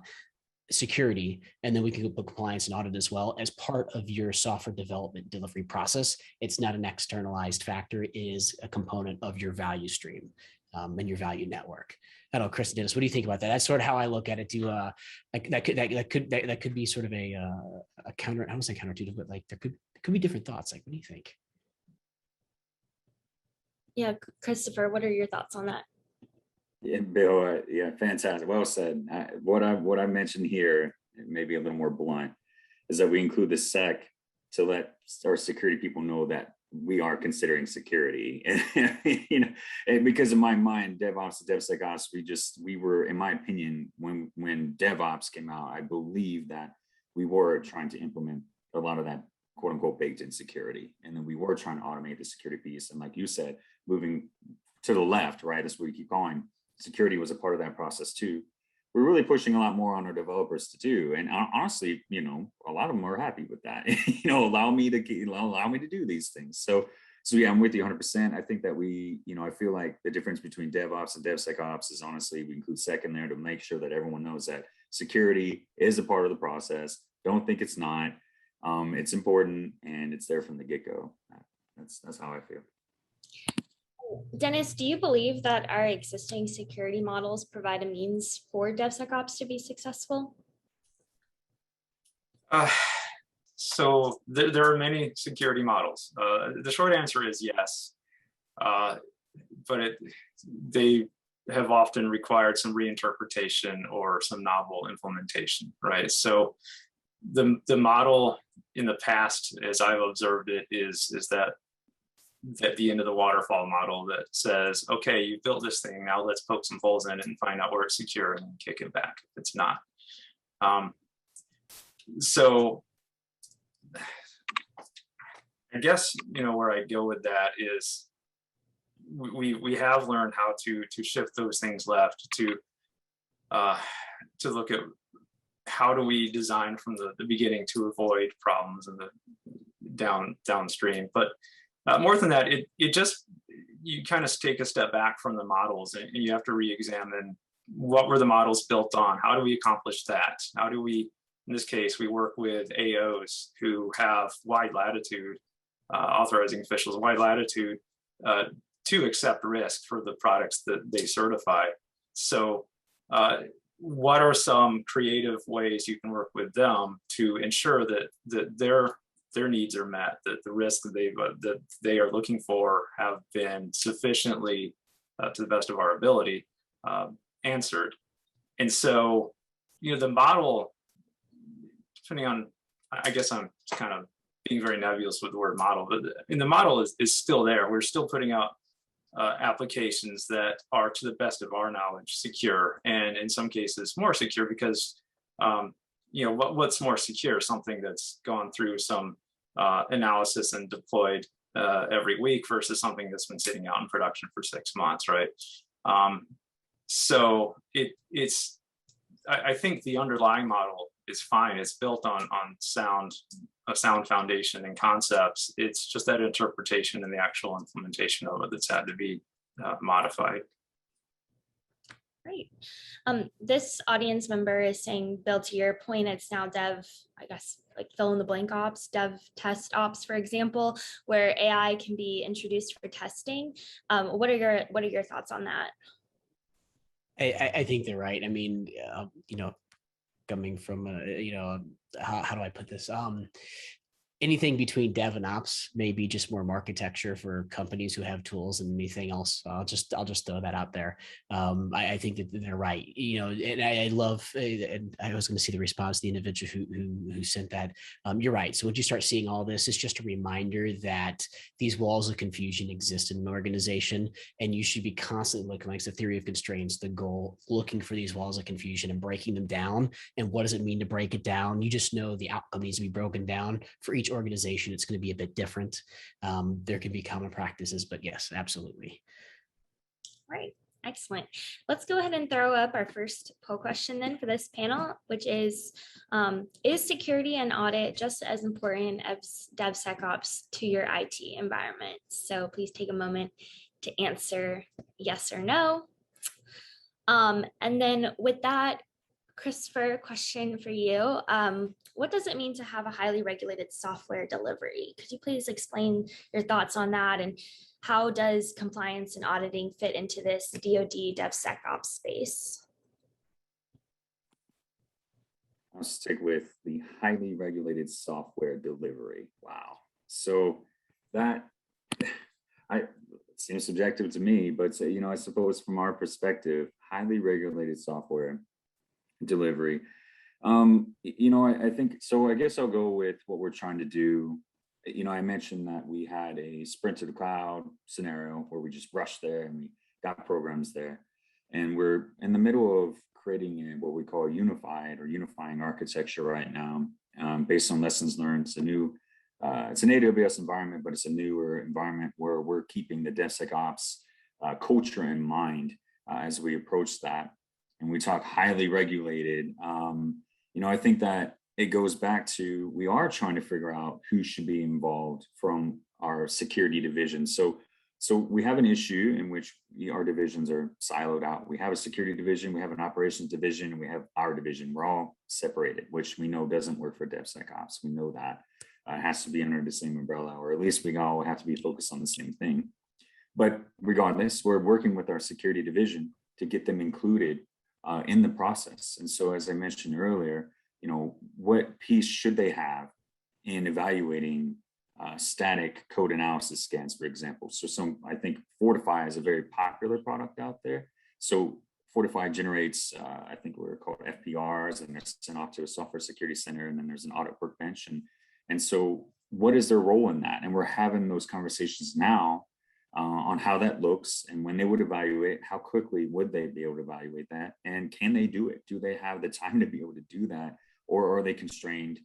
security, and then we can put compliance and audit as well as part of your software development delivery process. It's not an externalized factor, it is a component of your value stream and your value network. I don't know, Chris and Dennis, what do you think about that? That's sort of how I look at it. That could be sort of a counter. I don't say counterintuitive, but like there could be different thoughts. Like, what do you think? Yeah, Christopher, what are your thoughts on that? Yeah, Bill, yeah, fantastic. Well said. What I mentioned here, maybe a little more blunt, is that we include the SEC to let our security people know that we are considering security. You know, and because in my mind, DevOps and DevSecOps, we were, in my opinion, when DevOps came out, I believe that we were trying to implement a lot of that quote unquote baked in security. And then we were trying to automate the security piece. And like you said, moving to the left, right, that's where we keep going. Security was a part of that process too. We're really pushing a lot more on our developers to do. And honestly, you know, a lot of them are happy with that. You know, allow me to do these things. So yeah, I'm with you 100%. I think that I feel like the difference between DevOps and DevSecOps is honestly, we include SEC in there to make sure that everyone knows that security is a part of the process. Don't think it's not. It's important and it's there from the get-go. That's how I feel. Dennis, do you believe that our existing security models provide a means for DevSecOps to be successful? So there are many security models. The short answer is yes, but they have often required some reinterpretation or some novel implementation, right? So the model in the past, as I've observed it, is that at the end of the waterfall model that says, okay, you built this thing, now let's poke some holes in it and find out where it's secure and kick it back if it's not. So I guess, you know, where I go with that is we have learned how to shift those things left to look at how do we design from the beginning to avoid problems in the downstream. But more than that, you kind of take a step back from the models and you have to re-examine what were the models built on? How do we accomplish that? How do we, in this case, we work with AOs who have wide latitude, authorizing officials, wide latitude to accept risk for the products that they certify. So what are some creative ways you can work with them to ensure that their needs are met, that the risks that they are looking for have been sufficiently, to the best of our ability, answered. And so, you know, the model, depending on, I guess I'm kind of being very nebulous with the word model, but the model is still there. We're still putting out applications that are, to the best of our knowledge, secure, and in some cases more secure because you know, what's more secure? Something that's gone through some analysis and deployed every week versus something that's been sitting out in production for 6 months, right? So I think the underlying model is fine. It's built on a sound foundation and concepts. It's just that interpretation and the actual implementation of it that's had to be modified. Great. This audience member is saying, Bill, to your point, it's now dev, I guess, like fill in the blank ops, dev test ops, for example, where AI can be introduced for testing. What are your thoughts on that? I think they're right. I mean, you know, coming from, you know, how do I put this? Anything between dev and ops may be just more architecture for companies who have tools and anything else. I'll just throw that out there. I think that they're right. You know, and I love, and I was going to see the response to the individual who sent that. You're right. So once you start seeing all this, it's just a reminder that these walls of confusion exist in an organization, and you should be constantly looking, like the theory of constraints, the goal, looking for these walls of confusion and breaking them down. And what does it mean to break it down? You just know the outcome needs to be broken down for each organization. It's going to be a bit different. There can be common practices, but yes, absolutely. Right. Excellent. Let's go ahead and throw up our first poll question then for this panel, which is security and audit just as important as DevSecOps to your IT environment? So please take a moment to answer yes or no. And then with that, Christopher, question for you. what does it mean to have a highly regulated software delivery? Could you please explain your thoughts on that, and how does compliance and auditing fit into this DoD DevSecOps space? I'll stick with the highly regulated software delivery. Wow. So that it seems subjective to me, but I suppose from our perspective, highly regulated software delivery. I think so. I guess I'll go with what we're trying to do. I mentioned that we had a sprint to the cloud scenario where we just rushed there and we got programs there, and we're in the middle of creating what we call unifying architecture right now, based on lessons learned. It's an AWS environment, but it's a newer environment where we're keeping the DevSecOps culture in mind as we approach that. And we talk highly regulated. I think that it goes back to, we are trying to figure out who should be involved from our security division. So we have an issue in which our divisions are siloed out. We have a security division, we have an operations division, and we have our division. We're all separated, which we know doesn't work for DevSecOps. We know that it has to be under the same umbrella, or at least we all have to be focused on the same thing. But regardless, we're working with our security division to get them included in the process. And so, as I mentioned earlier, what piece should they have in evaluating static code analysis scans, for example? So I think Fortify is a very popular product out there. So Fortify generates, I think we're called FPRs, and they're sent off to a software security center, and then there's an audit workbench. And so what is their role in that? And we're having those conversations now on how that looks, and when they would evaluate, how quickly would they be able to evaluate that? And can they do it? Do they have the time to be able to do that? Or are they constrained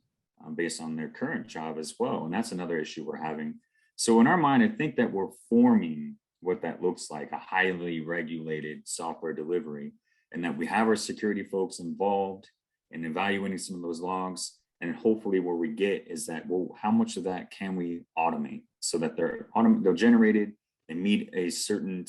based on their current job as well? And that's another issue we're having. So in our mind, I think that we're forming what that looks like, a highly regulated software delivery, and that we have our security folks involved in evaluating some of those logs. And hopefully where we get is that, well, how much of that can we automate so that they're generated, they meet a certain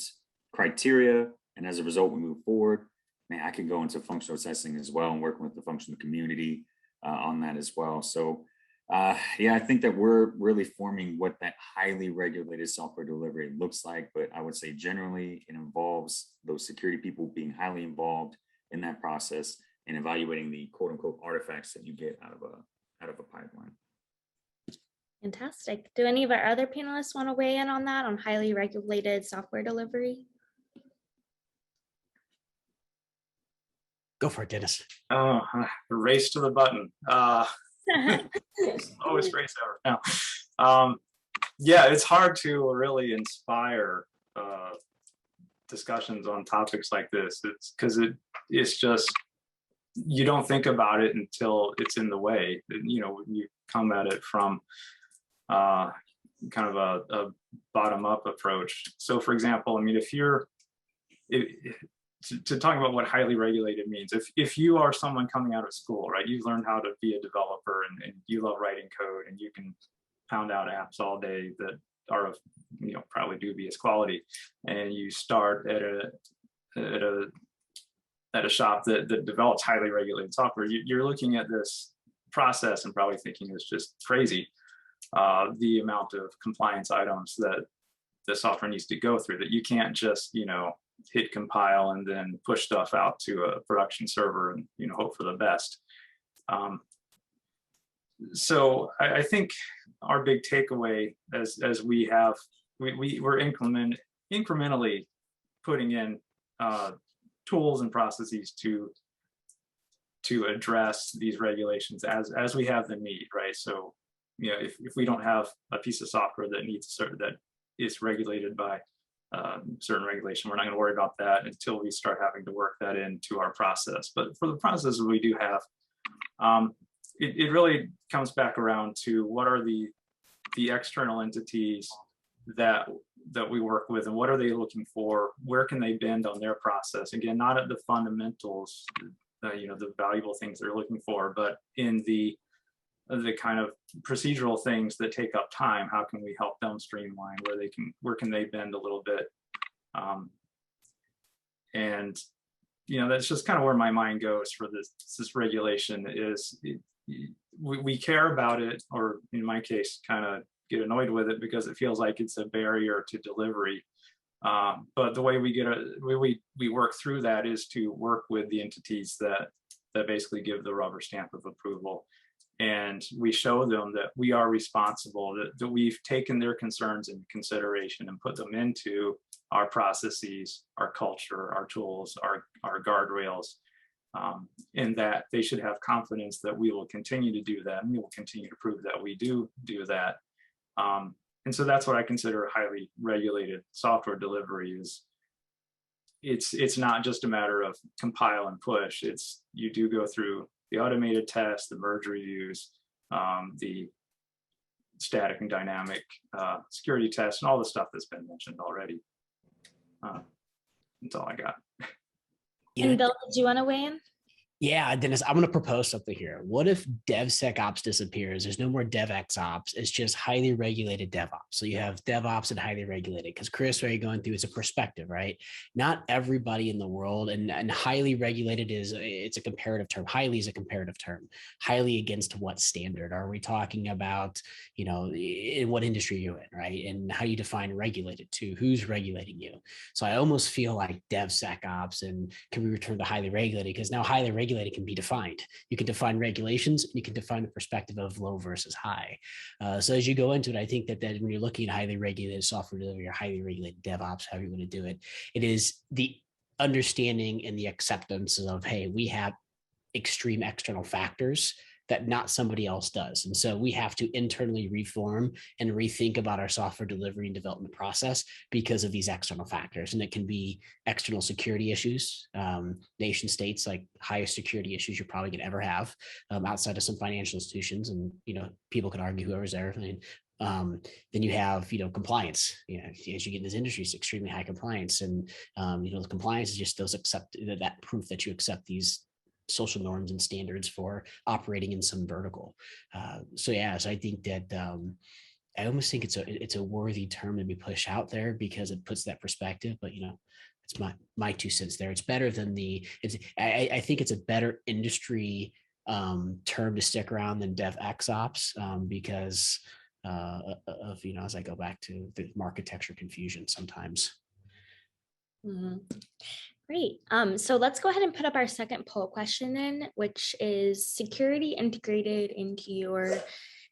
criteria, and as a result, we move forward. Man, I could go into functional testing as well and working with the functional community on that as well. So yeah, I think that we're really forming what that highly regulated software delivery looks like. But I would say generally it involves those security people being highly involved in that process and evaluating the quote unquote artifacts that you get out of a pipeline. Fantastic. Do any of our other panelists want to weigh in on that, on highly regulated software delivery? Go for it, Dennis. Oh, race to the button. Always race over now. Yeah, it's hard to really inspire discussions on topics like this. It's because it's just, you don't think about it until it's in the way. When you come at it from kind of a bottom-up approach. So, for example, I mean, to talk about what highly regulated means, if you are someone coming out of school, right, you've learned how to be a developer and you love writing code and you can pound out apps all day that are of probably dubious quality, and you start at a shop that develops highly regulated software, you're looking at this process and probably thinking it's just crazy, the amount of compliance items that the software needs to go through, that you can't just hit compile and then push stuff out to a production server and hope for the best. So I think our big takeaway as we're incrementally putting in tools and processes to address these regulations as we have the need, right? So if we don't have a piece of software that is regulated by certain regulation, we're not going to worry about that until we start having to work that into our process. But for the processes we do have, it really comes back around to what are the external entities that we work with, and what are they looking for? Where can they bend on their process? Again, not at the fundamentals, the valuable things they're looking for, but in the kind of procedural things that take up time. How can we help them streamline? Where can they bend a little bit? And that's just kind of where my mind goes for this regulation is. we care about it, or in my case, kind of get annoyed with it because it feels like it's a barrier to delivery. But the way we work through that is to work with the entities that basically give the rubber stamp of approval. And we show them that we are responsible, that we've taken their concerns into consideration and put them into our processes, our culture, our tools, our guardrails, and that they should have confidence that we will continue to do that, and we will continue to prove that we do that. And so that's what I consider highly regulated software delivery. Is it's not just a matter of compile and push. It's you do go through the automated tests, the merge reviews, the static and dynamic security tests, and all the stuff that's been mentioned already. That's all I got. And Bill, did you want to weigh in? Yeah, Dennis, I'm going to propose something here. What if DevSecOps disappears? There's no more DevXOps. It's just highly regulated DevOps. So you have DevOps and highly regulated, because Chris, what you're going through is a perspective, right? Not everybody in the world, and highly regulated it's a comparative term. Highly is a comparative term. Highly against what standard? Are we talking about, in what industry you're in, right? And how you define regulated to, who's regulating you? So I almost feel like DevSecOps and can we return to highly regulated, because now highly regulated can be defined. You can define regulations, you can define the perspective of low versus high. So as you go into it, I think that when you're looking at highly regulated software delivery or highly regulated DevOps, however you want to do it, it is the understanding and the acceptance of, hey, we have extreme external factors that not somebody else does. And so we have to internally reform and rethink about our software delivery and development process because of these external factors. And it can be external security issues, nation states, like highest security issues you're probably gonna ever have outside of some financial institutions. And, people can argue whoever's there. Then you have, compliance, as you get in this industry, it's extremely high compliance. And, the compliance is just that proof that you accept these social norms and standards for operating in some vertical. So I think that I almost think it's a worthy term to be pushed out there because it puts that perspective. But it's my 2 cents there. It's better than I think it's a better industry term to stick around than DevXOps because of as I go back to the architecture confusion sometimes. Mm-hmm. Great. So let's go ahead and put up our second poll question then, which is security integrated into your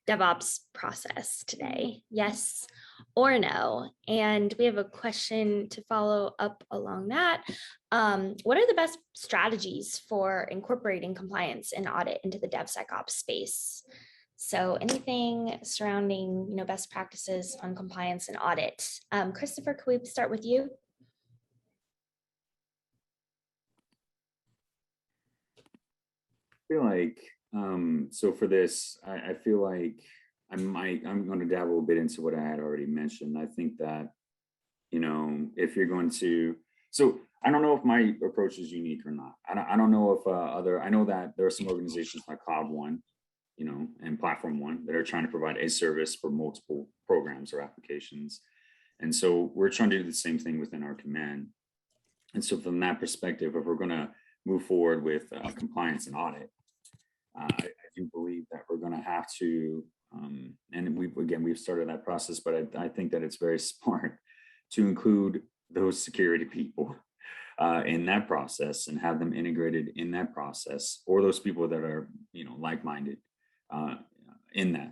DevOps process today? Yes or no? And we have a question to follow up along that. What are the best strategies for incorporating compliance and audit into the DevSecOps space? So anything surrounding, best practices on compliance and audit. Christopher, could we start with you? I feel like, so for this, I feel like I'm going to dabble a bit into what I had already mentioned. I think that, if you're going to, so I don't know if my approach is unique or not. I don't know if I know that there are some organizations like Cloud One, and Platform One that are trying to provide a service for multiple programs or applications. And so we're trying to do the same thing within our command. And so from that perspective, if we're going to move forward with compliance and audit, I do believe that we're going to have to, and we've started that process, but I think that it's very smart to include those security people in that process and have them integrated in that process, or those people that are, like-minded in that.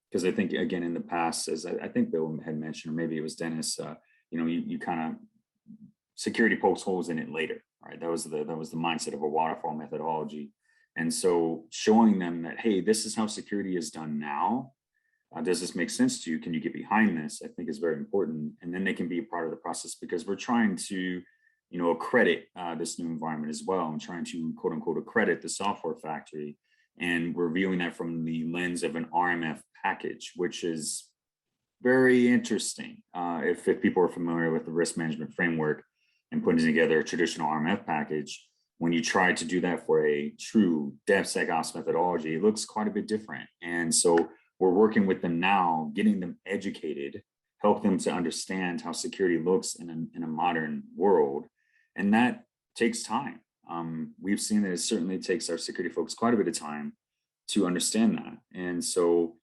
Because I think, again, in the past, as I think Bill had mentioned, or maybe it was Dennis, you kind of, security pokes holes in it later, right? That was the mindset of a waterfall methodology. And so showing them that, hey, this is how security is done now. Does this make sense to you? Can you get behind this? I think is very important. And then they can be a part of the process, because we're trying to, accredit this new environment as well. I'm trying to, quote unquote, accredit the software factory. And we're viewing that from the lens of an RMF package, which is very interesting. If people are familiar with the risk management framework and putting together a traditional RMF package, when you try to do that for a true DevSecOps methodology, it looks quite a bit different. And so we're working with them now, getting them educated, help them to understand how security looks in a modern world. And that takes time. We've seen that it certainly takes our security folks quite a bit of time to understand that. And so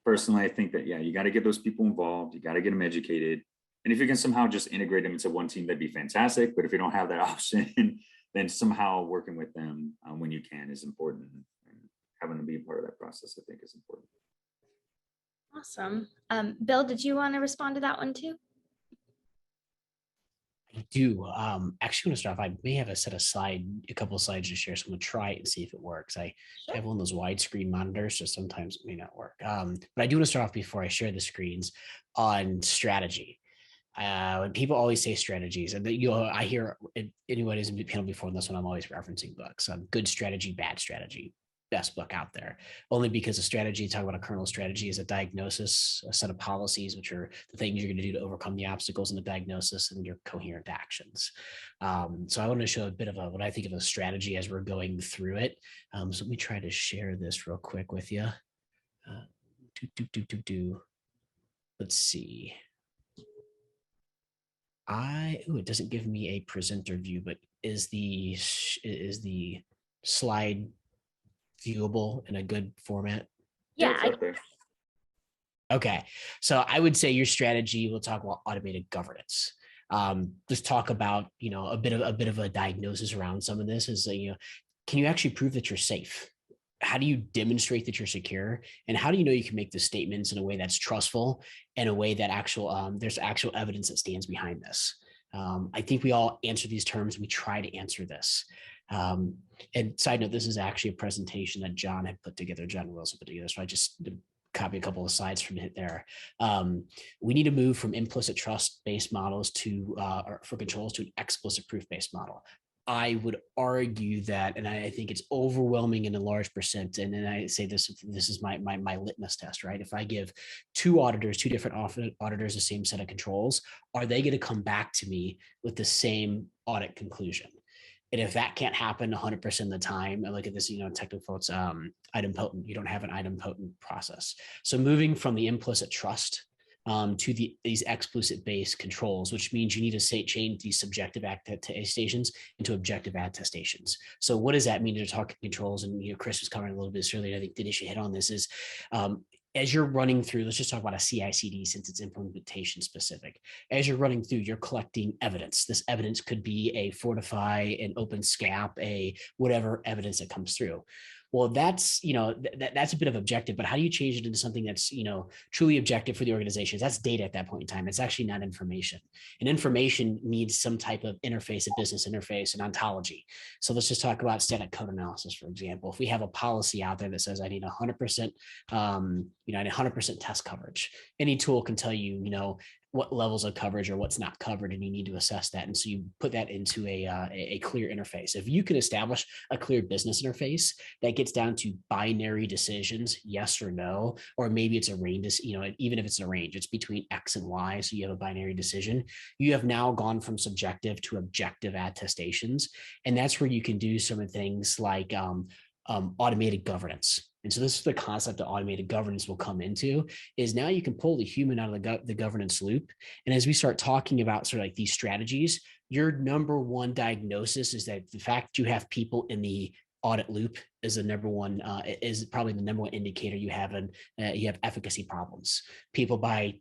personally, I think that, yeah, you got to get those people involved. You got to get them educated. And if you can somehow just integrate them into one team, that'd be fantastic. But if you don't have that option, then somehow working with them when you can is important. And having them be a part of that process, I think, is important. Awesome. Bill, did you want to respond to that one too? I do. Actually, want to start off. I may have a couple of slides to share, so I'm going to try it and see if it works. I have one of those widescreen monitors, so sometimes it may not work. But I do want to start off before I share the screens on strategy. When people always say strategies, and I hear anyone who's in the panel before, and that's when I'm always referencing books. Good strategy, bad strategy. Best book out there, only because a strategy, talk about a kernel strategy, is a diagnosis, a set of policies, which are the things you're going to do to overcome the obstacles in the diagnosis, and your coherent actions. So I want to show a bit of what I think of a strategy as we're going through it. So let me try to share this real quick with you. Let's see. It doesn't give me a presenter view, but is the slide viewable in a good format? Yeah. Okay. So I would say your strategy, we'll talk about automated governance. Let's talk about, a bit of a diagnosis around some of this is, can you actually prove that you're safe? How do you demonstrate that you're secure? And how do you know you can make the statements in a way that's trustful, and a way that there's actual evidence that stands behind this? I think we all answer these terms. We try to answer this. And side note, this is actually a presentation that John had put together, John Wilson put together. So I just copy a couple of slides from it there. We need to move from implicit trust-based models for controls to an explicit proof-based model. I would argue that, and I think it's overwhelming in a large percent. And then I say this is my litmus test, right? If I give two different auditors the same set of controls, are they going to come back to me with the same audit conclusion? And if that can't happen 100% of the time, I look at this, technical folks, idempotent, you don't have an idempotent process. So moving from the implicit trust to these explicit based controls, which means you need to change these subjective attestations into objective attestations. So what does that mean to talking controls? And Chris was covering a little bit earlier. I think Dinesh hit on this. Is as you're running through, let's just talk about a CI/CD since it's implementation specific. As you're running through, you're collecting evidence. This evidence could be a Fortify, an OpenSCAP, a whatever evidence that comes through. Well, that's, that's a bit of objective, but how do you change it into something that's, truly objective for the organizations? That's data at that point in time. It's actually not information. And information needs some type of interface, a business interface, an ontology. So let's just talk about static code analysis, for example. If we have a policy out there that says I need 100%, I need 100% test coverage, any tool can tell you, what levels of coverage or what's not covered, and you need to assess that. And so you put that into a clear interface. If you can establish a clear business interface that gets down to binary decisions, yes or no, or maybe it's a range, even if it's a range, it's between X and Y. So you have a binary decision. You have now gone from subjective to objective attestations. And that's where you can do some of the things like automated governance. And so this is the concept that automated governance will come into, is now you can pull the human out of the governance loop. And as we start talking about sort of like these strategies, your number one diagnosis is that the fact you have people in the audit loop is probably the number one indicator you have efficacy problems. People by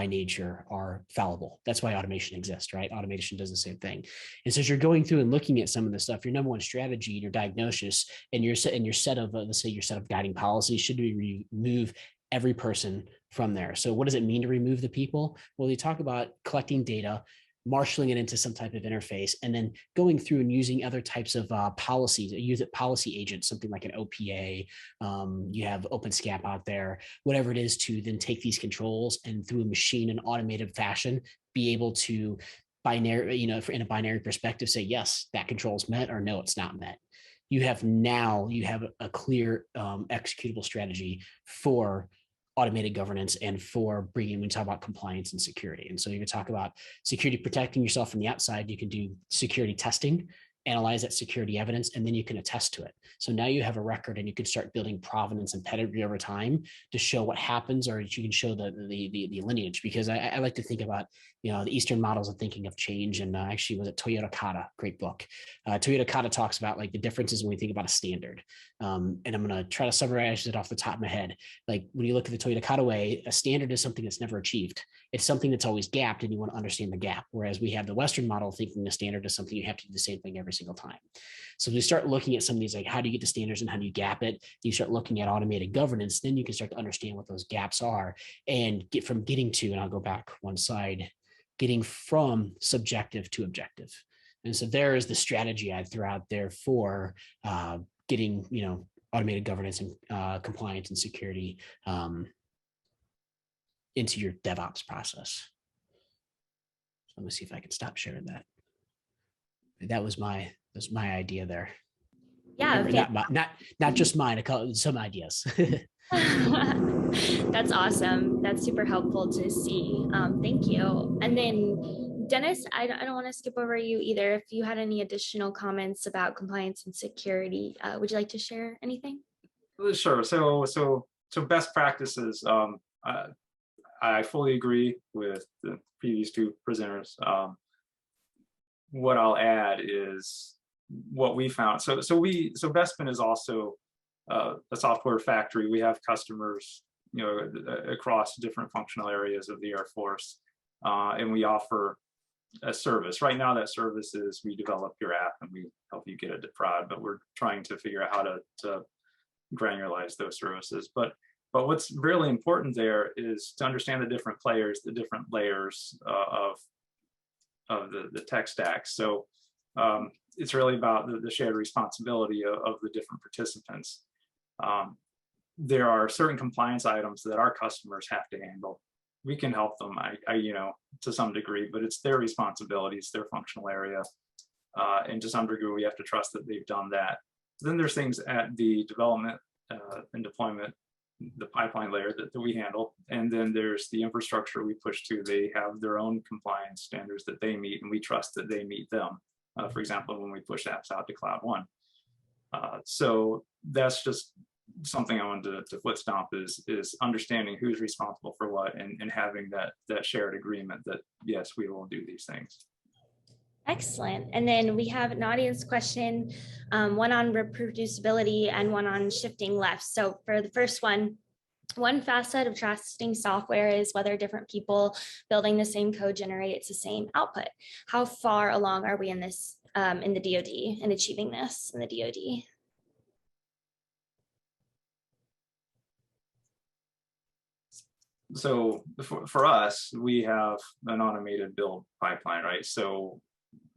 nature are fallible. That's why automation exists, right? Automation does the same thing. And so as you're going through and looking at some of this stuff, your number one strategy and your diagnosis and your set of guiding policies should be remove every person from there. So what does it mean to remove the people? Well, you talk about collecting data, marshaling it into some type of interface, and then going through and using other types of policies, use it policy agents, something like an OPA, you have OpenSCAP out there, whatever it is, to then take these controls and through a machine and automated fashion, be able to binary, in a binary perspective, say, yes, that control is met, or no, it's not met. You have a clear executable strategy for automated governance and for bringing, when we talk about compliance and security. And so you can talk about security, protecting yourself from the outside. You can do security testing analyze that security evidence, and then you can attest to it. So now you have a record and you can start building provenance and pedigree over time to show what happens, or you can show the lineage. Because I like to think about, the Eastern models of thinking of change. And actually was it Toyota Kata, great book. Toyota Kata talks about like the differences when we think about a standard. And I'm going to try to summarize it off the top of my head. Like when you look at the Toyota Kata way, a standard is something that's never achieved. It's something that's always gapped, and you want to understand the gap. Whereas we have the Western model thinking a standard is something you have to do the same thing every single time. So we start looking at some of these, like how do you get the standards and how do you gap it? You start looking at automated governance, then you can start to understand what those gaps are and and I'll go back one slide, getting from subjective to objective. And so there is the strategy I'd throw out there for getting, automated governance and compliance and security into your DevOps process. So let me see if I can stop sharing that. That was my idea there. Yeah, not just mine. I call it some ideas. That's awesome. That's super helpful to see. Thank you. And then Dennis, I don't want to skip over you either. If you had any additional comments about compliance and security, would you like to share anything? Sure. So best practices. I fully agree with the previous two presenters. What I'll add is what we found. So Bespin is also a software factory. We have customers, across different functional areas of the Air Force, and we offer a service. Right now, that service is we develop your app and we help you get it to prod, but we're trying to figure out how to granularize those services. But what's really important there is to understand the different players, the different layers of the tech stack. So it's really about the shared responsibility of the different participants. There are certain compliance items that our customers have to handle. We can help them, to some degree, but it's their responsibility, it's their functional area. And to some degree, we have to trust that they've done that. Then there's things at the development and deployment, the pipeline layer that we handle. And then there's the infrastructure we push to. They have their own compliance standards that they meet, and we trust that they meet them. For example, when we push apps out to Cloud One. So that's just something I wanted to foot stomp is understanding who's responsible for what and having that shared agreement that, yes, we will do these things. Excellent. And then we have an audience question, one on reproducibility and one on shifting left. So for the first one facet of trusting software is whether different people building the same code generates the same output. How far along are we in this, in the DoD, and achieving this in the DoD? So for us, we have an automated build pipeline, right? So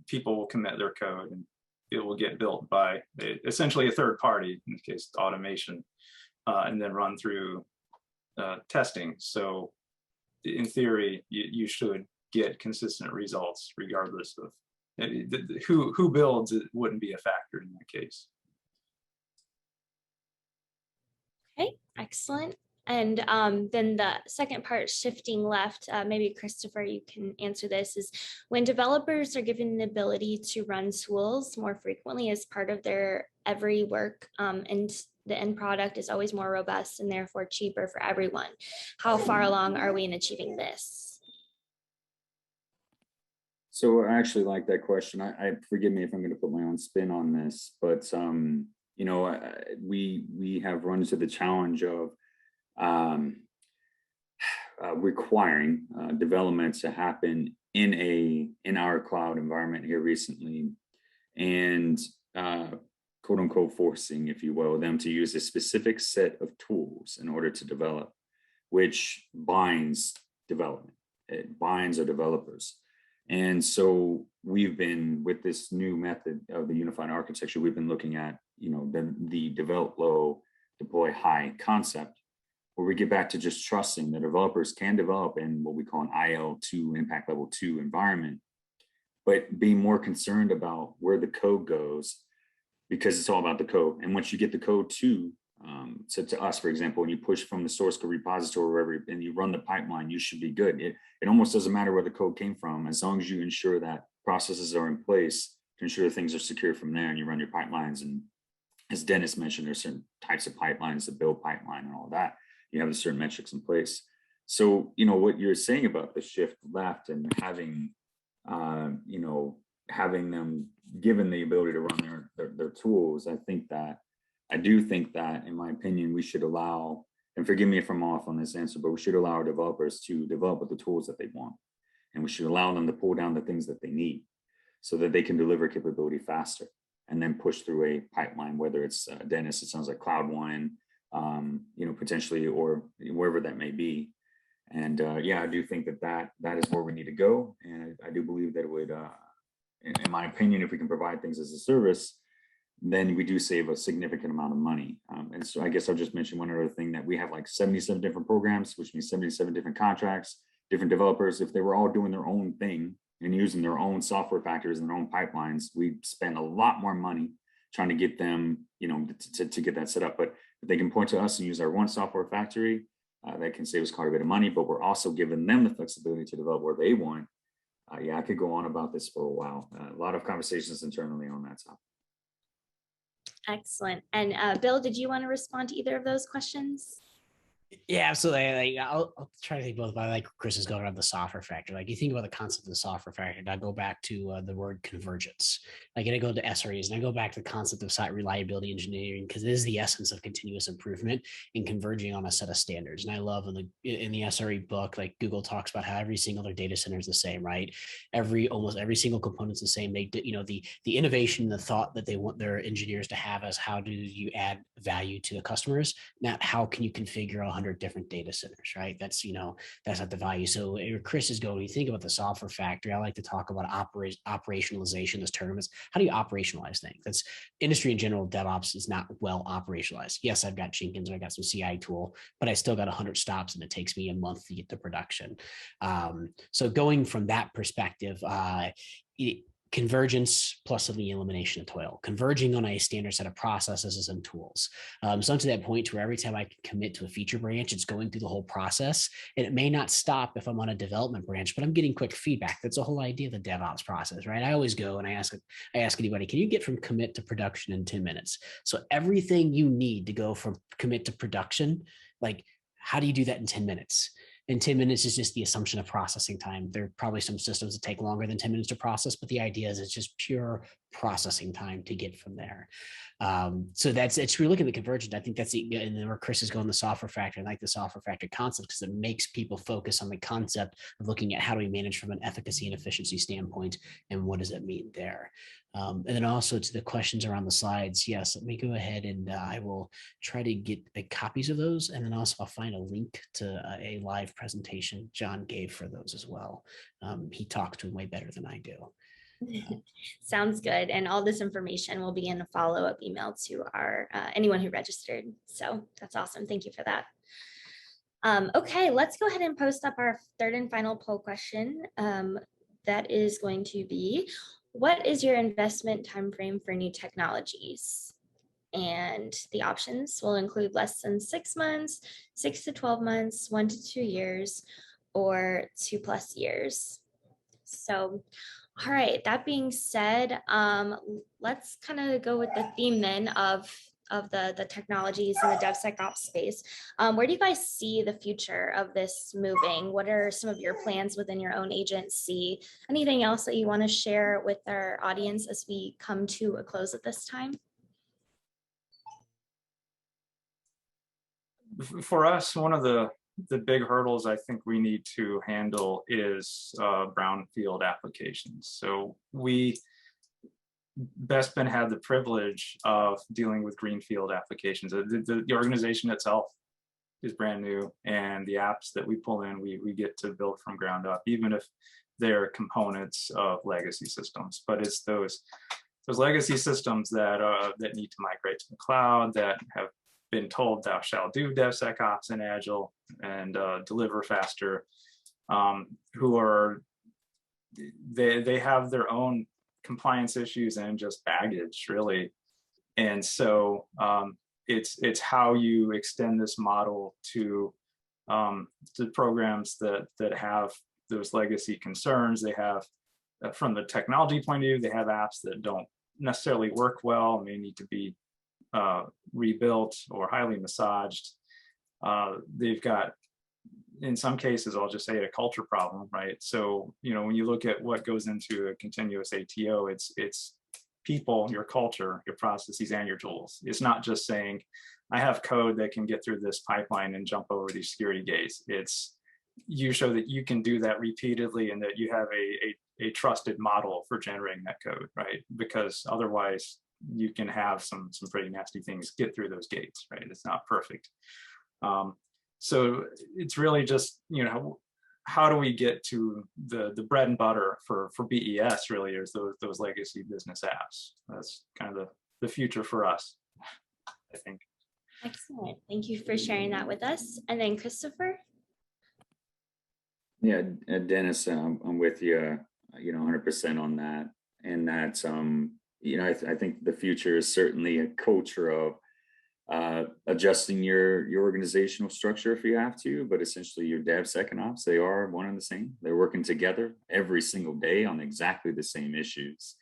people will commit their code and it will get built by essentially a third party, in this case, automation, and then run through testing. So in theory, you should get consistent results regardless of who builds. It wouldn't be a factor in that case. Okay, excellent. And then the second part, shifting left, maybe Christopher, you can answer this, is when developers are given the ability to run tools more frequently as part of their every work, and the end product is always more robust and therefore cheaper for everyone. How far along are we in achieving this? So I actually like that question. I forgive me if I'm going to put my own spin on this, but we have run into the challenge of requiring development to happen in our cloud environment here recently, and quote unquote forcing, if you will, them to use a specific set of tools in order to develop, which binds development. It binds our developers. And so we've been, with this new method of the unified architecture, we've been looking at, the develop low, deploy high concept, where we get back to just trusting the developers can develop in what we call an IL2, impact level 2 environment, but being more concerned about where the code goes, because it's all about the code. And once you get the code to us, for example, when you push from the source code repository or wherever, and you run the pipeline, you should be good. It almost doesn't matter where the code came from, as long as you ensure that processes are in place to ensure things are secure from there, and you run your pipelines. And as Dennis mentioned, there's certain types of pipelines, the build pipeline and all that. You have certain metrics in place. So, what you're saying about the shift left and having, having them given the ability to run their tools, I do think that, in my opinion, we should allow, and forgive me if I'm off on this answer, but we should allow our developers to develop with the tools that they want. And we should allow them to pull down the things that they need so that they can deliver capability faster and then push through a pipeline, whether it's Dennis, it sounds like Cloud One, potentially, or wherever that may be. And I do think that is where we need to go. And I do believe that it would, in my opinion, if we can provide things as a service, then we do save a significant amount of money. And so I guess I'll just mention one other thing, that we have like 77 different programs, which means 77 different contracts, different developers. If they were all doing their own thing and using their own software factors and their own pipelines, we'd spend a lot more money trying to get them, to get that set up. But if they can point to us and use our one software factory, that can save us quite a bit of money, but we're also giving them the flexibility to develop where they want. I could go on about this for a while. A lot of conversations internally on that topic. Excellent. And Bill, did you want to respond to either of those questions? Yeah, absolutely. I'll try to think both about, like Chris is going around the software factor. Like, you think about the concept of the software factor, and I go back to the word convergence. Like, I go to SREs and I go back to the concept of site reliability engineering, because it is the essence of continuous improvement and converging on a set of standards. And I love in the SRE book, like Google talks about how every single other data center is the same, right? Almost every single component's the same. They the innovation, the thought that they want their engineers to have is, how do you add value to the customers, not how can you configure 100 different data centers, right? That's not the value. So Chris is going, when you think about the software factory, I like to talk about operationalization. This term is, how do you operationalize things? That's industry in general. DevOps is not well operationalized. Yes, I've got Jenkins, I got some CI tool, but I still got 100 stops and it takes me a month to get to production. So going from that perspective, convergence plus the elimination of toil, converging on a standard set of processes and tools. So to that point where every time I can commit to a feature branch, it's going through the whole process. And it may not stop if I'm on a development branch, but I'm getting quick feedback. That's the whole idea of the DevOps process, right? I always go and I ask anybody, can you get from commit to production in 10 minutes? So everything you need to go from commit to production, like, how do you do that in 10 minutes? And 10 minutes is just the assumption of processing time. There are probably some systems that take longer than 10 minutes to process, but the idea is it's just pure processing time to get from there. So it's really looking at the convergence. I think that's and then where Chris is going, the software factor. I like the software factor concept because it makes people focus on the concept of looking at how do we manage from an efficacy and efficiency standpoint, and what does it mean there. And then also to the questions around the slides. Yes, let me go ahead and I will try to get copies of those. And then also I'll find a link to a live presentation John gave for those as well. He talks to him way better than I do. Sounds good. And all this information will be in a follow-up email to our anyone who registered. So that's awesome. Thank you for that. Okay, let's go ahead and post up our third and final poll question. That is going to be, what is your investment timeframe for new technologies? And the options will include less than 6 months, 6 to 12 months, 1 to 2 years, or 2+ years. So, all right, that being said, let's kind of go with the theme then of the technologies in the DevSecOps space. Where do you guys see the future of this moving? What are some of your plans within your own agency? Anything else that you want to share with our audience as we come to a close at this time? For us, one of the big hurdles I think we need to handle is brownfield applications. So Bespin had the privilege of dealing with greenfield applications. The organization itself is brand new, and the apps that we pull in, we get to build from ground up, even if they're components of legacy systems. But it's those legacy systems that need to migrate to the cloud, that have been told thou shalt do DevSecOps and Agile and deliver faster, they have their own compliance issues and just baggage, really. And so it's how you extend this model to the programs that have those legacy concerns. They have from the technology point of view, they have apps that don't necessarily work well, may need to be rebuilt or highly massaged. They've got, in some cases, I'll just say, a culture problem, right? So, when you look at what goes into a continuous ATO, it's people, your culture, your processes, and your tools. It's not just saying, I have code that can get through this pipeline and jump over these security gates. It's you show that you can do that repeatedly and that you have a trusted model for generating that code, right? Because otherwise you can have some pretty nasty things get through those gates, right? It's not perfect. So it's really just, how do we get to the bread and butter for BES really is those legacy business apps. That's kind of the future for us, I think. Excellent. Thank you for sharing that with us. And then Christopher? Yeah, Dennis, I'm with you, 100% on that. And that's, I think the future is certainly a culture of adjusting your organizational structure if you have to, but essentially your DevSecOps, they are one and the same. They're working together every single day on exactly the same issues.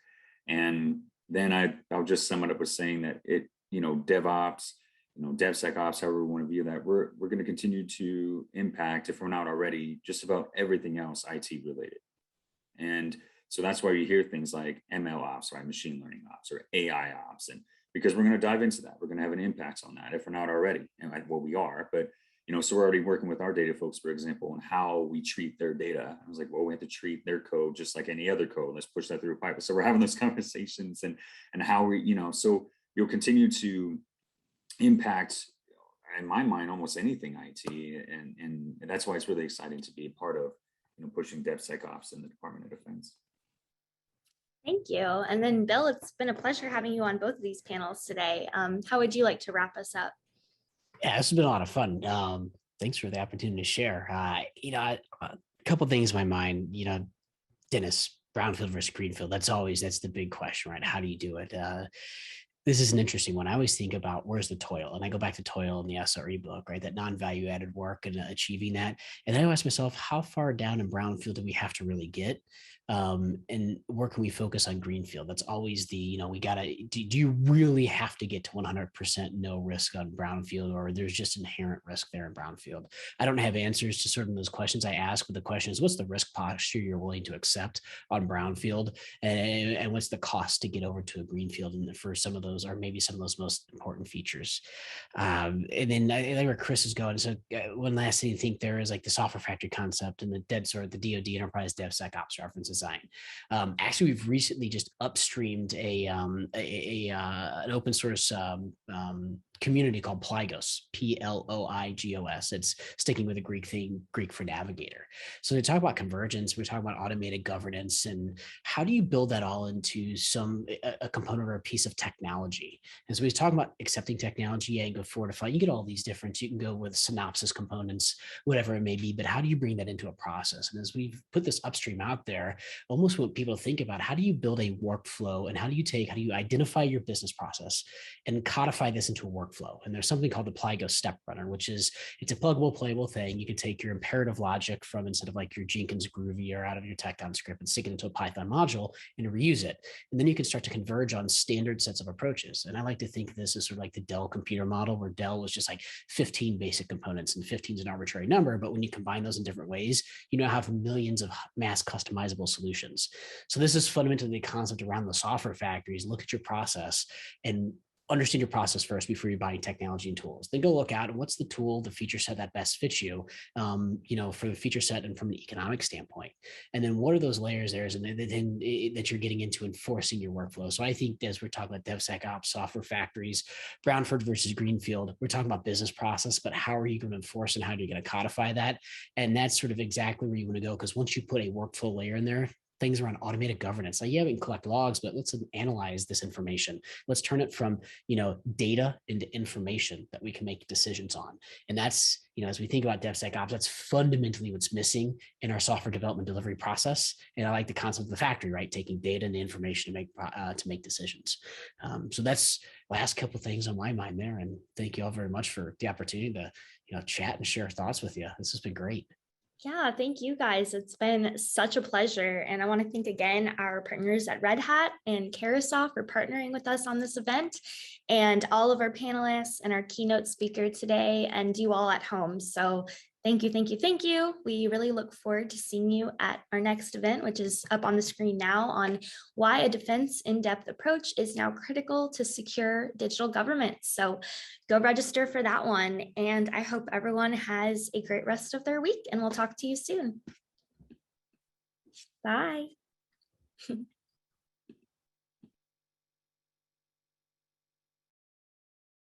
And then I'll just sum it up with saying that DevOps, DevSecOps, however we want to view that, we're going to continue to impact, if we're not already, just about everything else IT related. And so that's why you hear things like ML ops, right? Machine learning ops or AI ops. And because we're going to dive into that, we're going to have an impact on that if we're not already. And we are, but so we're already working with our data folks, for example, on how we treat their data. I was like, well, we have to treat their code just like any other code. Let's push that through a pipe. So we're having those conversations and how we, so you'll continue to impact, in my mind, almost anything IT. And that's why it's really exciting to be a part of, pushing DevSecOps in the Department of Defense. Thank you. And then Bill, it's been a pleasure having you on both of these panels today. How would you like to wrap us up? Yeah, this has been a lot of fun. Thanks for the opportunity to share. A couple of things in my mind, Dennis, brownfield versus greenfield, that's the big question, right? How do you do it? This is an interesting one. I always think about where's the toil, and I go back to toil in the SRE book, right? That non-value added work and achieving that. And then I ask myself, how far down in brownfield do we have to really get? And where can we focus on greenfield? That's always do you really have to get to 100% no risk on brownfield, or there's just inherent risk there in brownfield? I don't have answers to certain of those questions I ask, but the question is, what's the risk posture you're willing to accept on brownfield? And what's the cost to get over to a greenfield? And for some of those, or maybe some of those most important features. And then I think where Chris is going. So one last thing I think there is like the software factory concept and the the DoD Enterprise DevSecOps reference design. Actually, we've recently just upstreamed an open source community called Plygos, Ploigos. It's sticking with the Greek thing, Greek for navigator. So they talk about convergence, we're talking about automated governance, and how do you build that all into a component or a piece of technology? And so we talk about accepting technology, you can go fortify, you get all these different, you can go with synopsis components, whatever it may be, but how do you bring that into a process? And as we've put this upstream out there, almost what people think about, how do you build a workflow, and how do you identify your business process and codify this into a workflow? And there's something called the Plygos step runner, which is, it's a pluggable, playable thing. You can take your imperative logic from, instead of like your Jenkins Groovy or out of your Tecton script, and stick it into a Python module and reuse it. And then you can start to converge on standard sets of approaches. And I like to think of this as sort of like the Dell computer model, where Dell was just like 15 basic components, and 15 is an arbitrary number. But when you combine those in different ways, you now have millions of mass customizable solutions. So this is fundamentally the concept around the software factories. Look at your process and understand your process first before you're buying technology and tools. Then go look out and what's the tool, the feature set that best fits you, for the feature set and from an economic standpoint. And then what are those layers there, and then that you're getting into enforcing your workflow. So I think as we're talking about DevSecOps, software factories, brownfield versus greenfield, we're talking about business process, but how are you going to enforce and how are you going to codify that? And that's sort of exactly where you want to go, because once you put a workflow layer in there, things around automated governance. Like, yeah, we can collect logs, but let's analyze this information. Let's turn it from, data into information that we can make decisions on. And that's, as we think about DevSecOps, that's fundamentally what's missing in our software development delivery process. And I like the concept of the factory, right? Taking data and information to make decisions. So that's the last couple of things on my mind there. And thank you all very much for the opportunity to, chat and share thoughts with you. This has been great. Yeah, thank you guys. It's been such a pleasure. And I want to thank again our partners at Red Hat and Carousel for partnering with us on this event, and all of our panelists and our keynote speaker today, and you all at home. So thank you, thank you, thank you. We really look forward to seeing you at our next event, which is up on the screen now, on why a defense in-depth approach is now critical to secure digital government. So go register for that one. And I hope everyone has a great rest of their week, and we'll talk to you soon. Bye.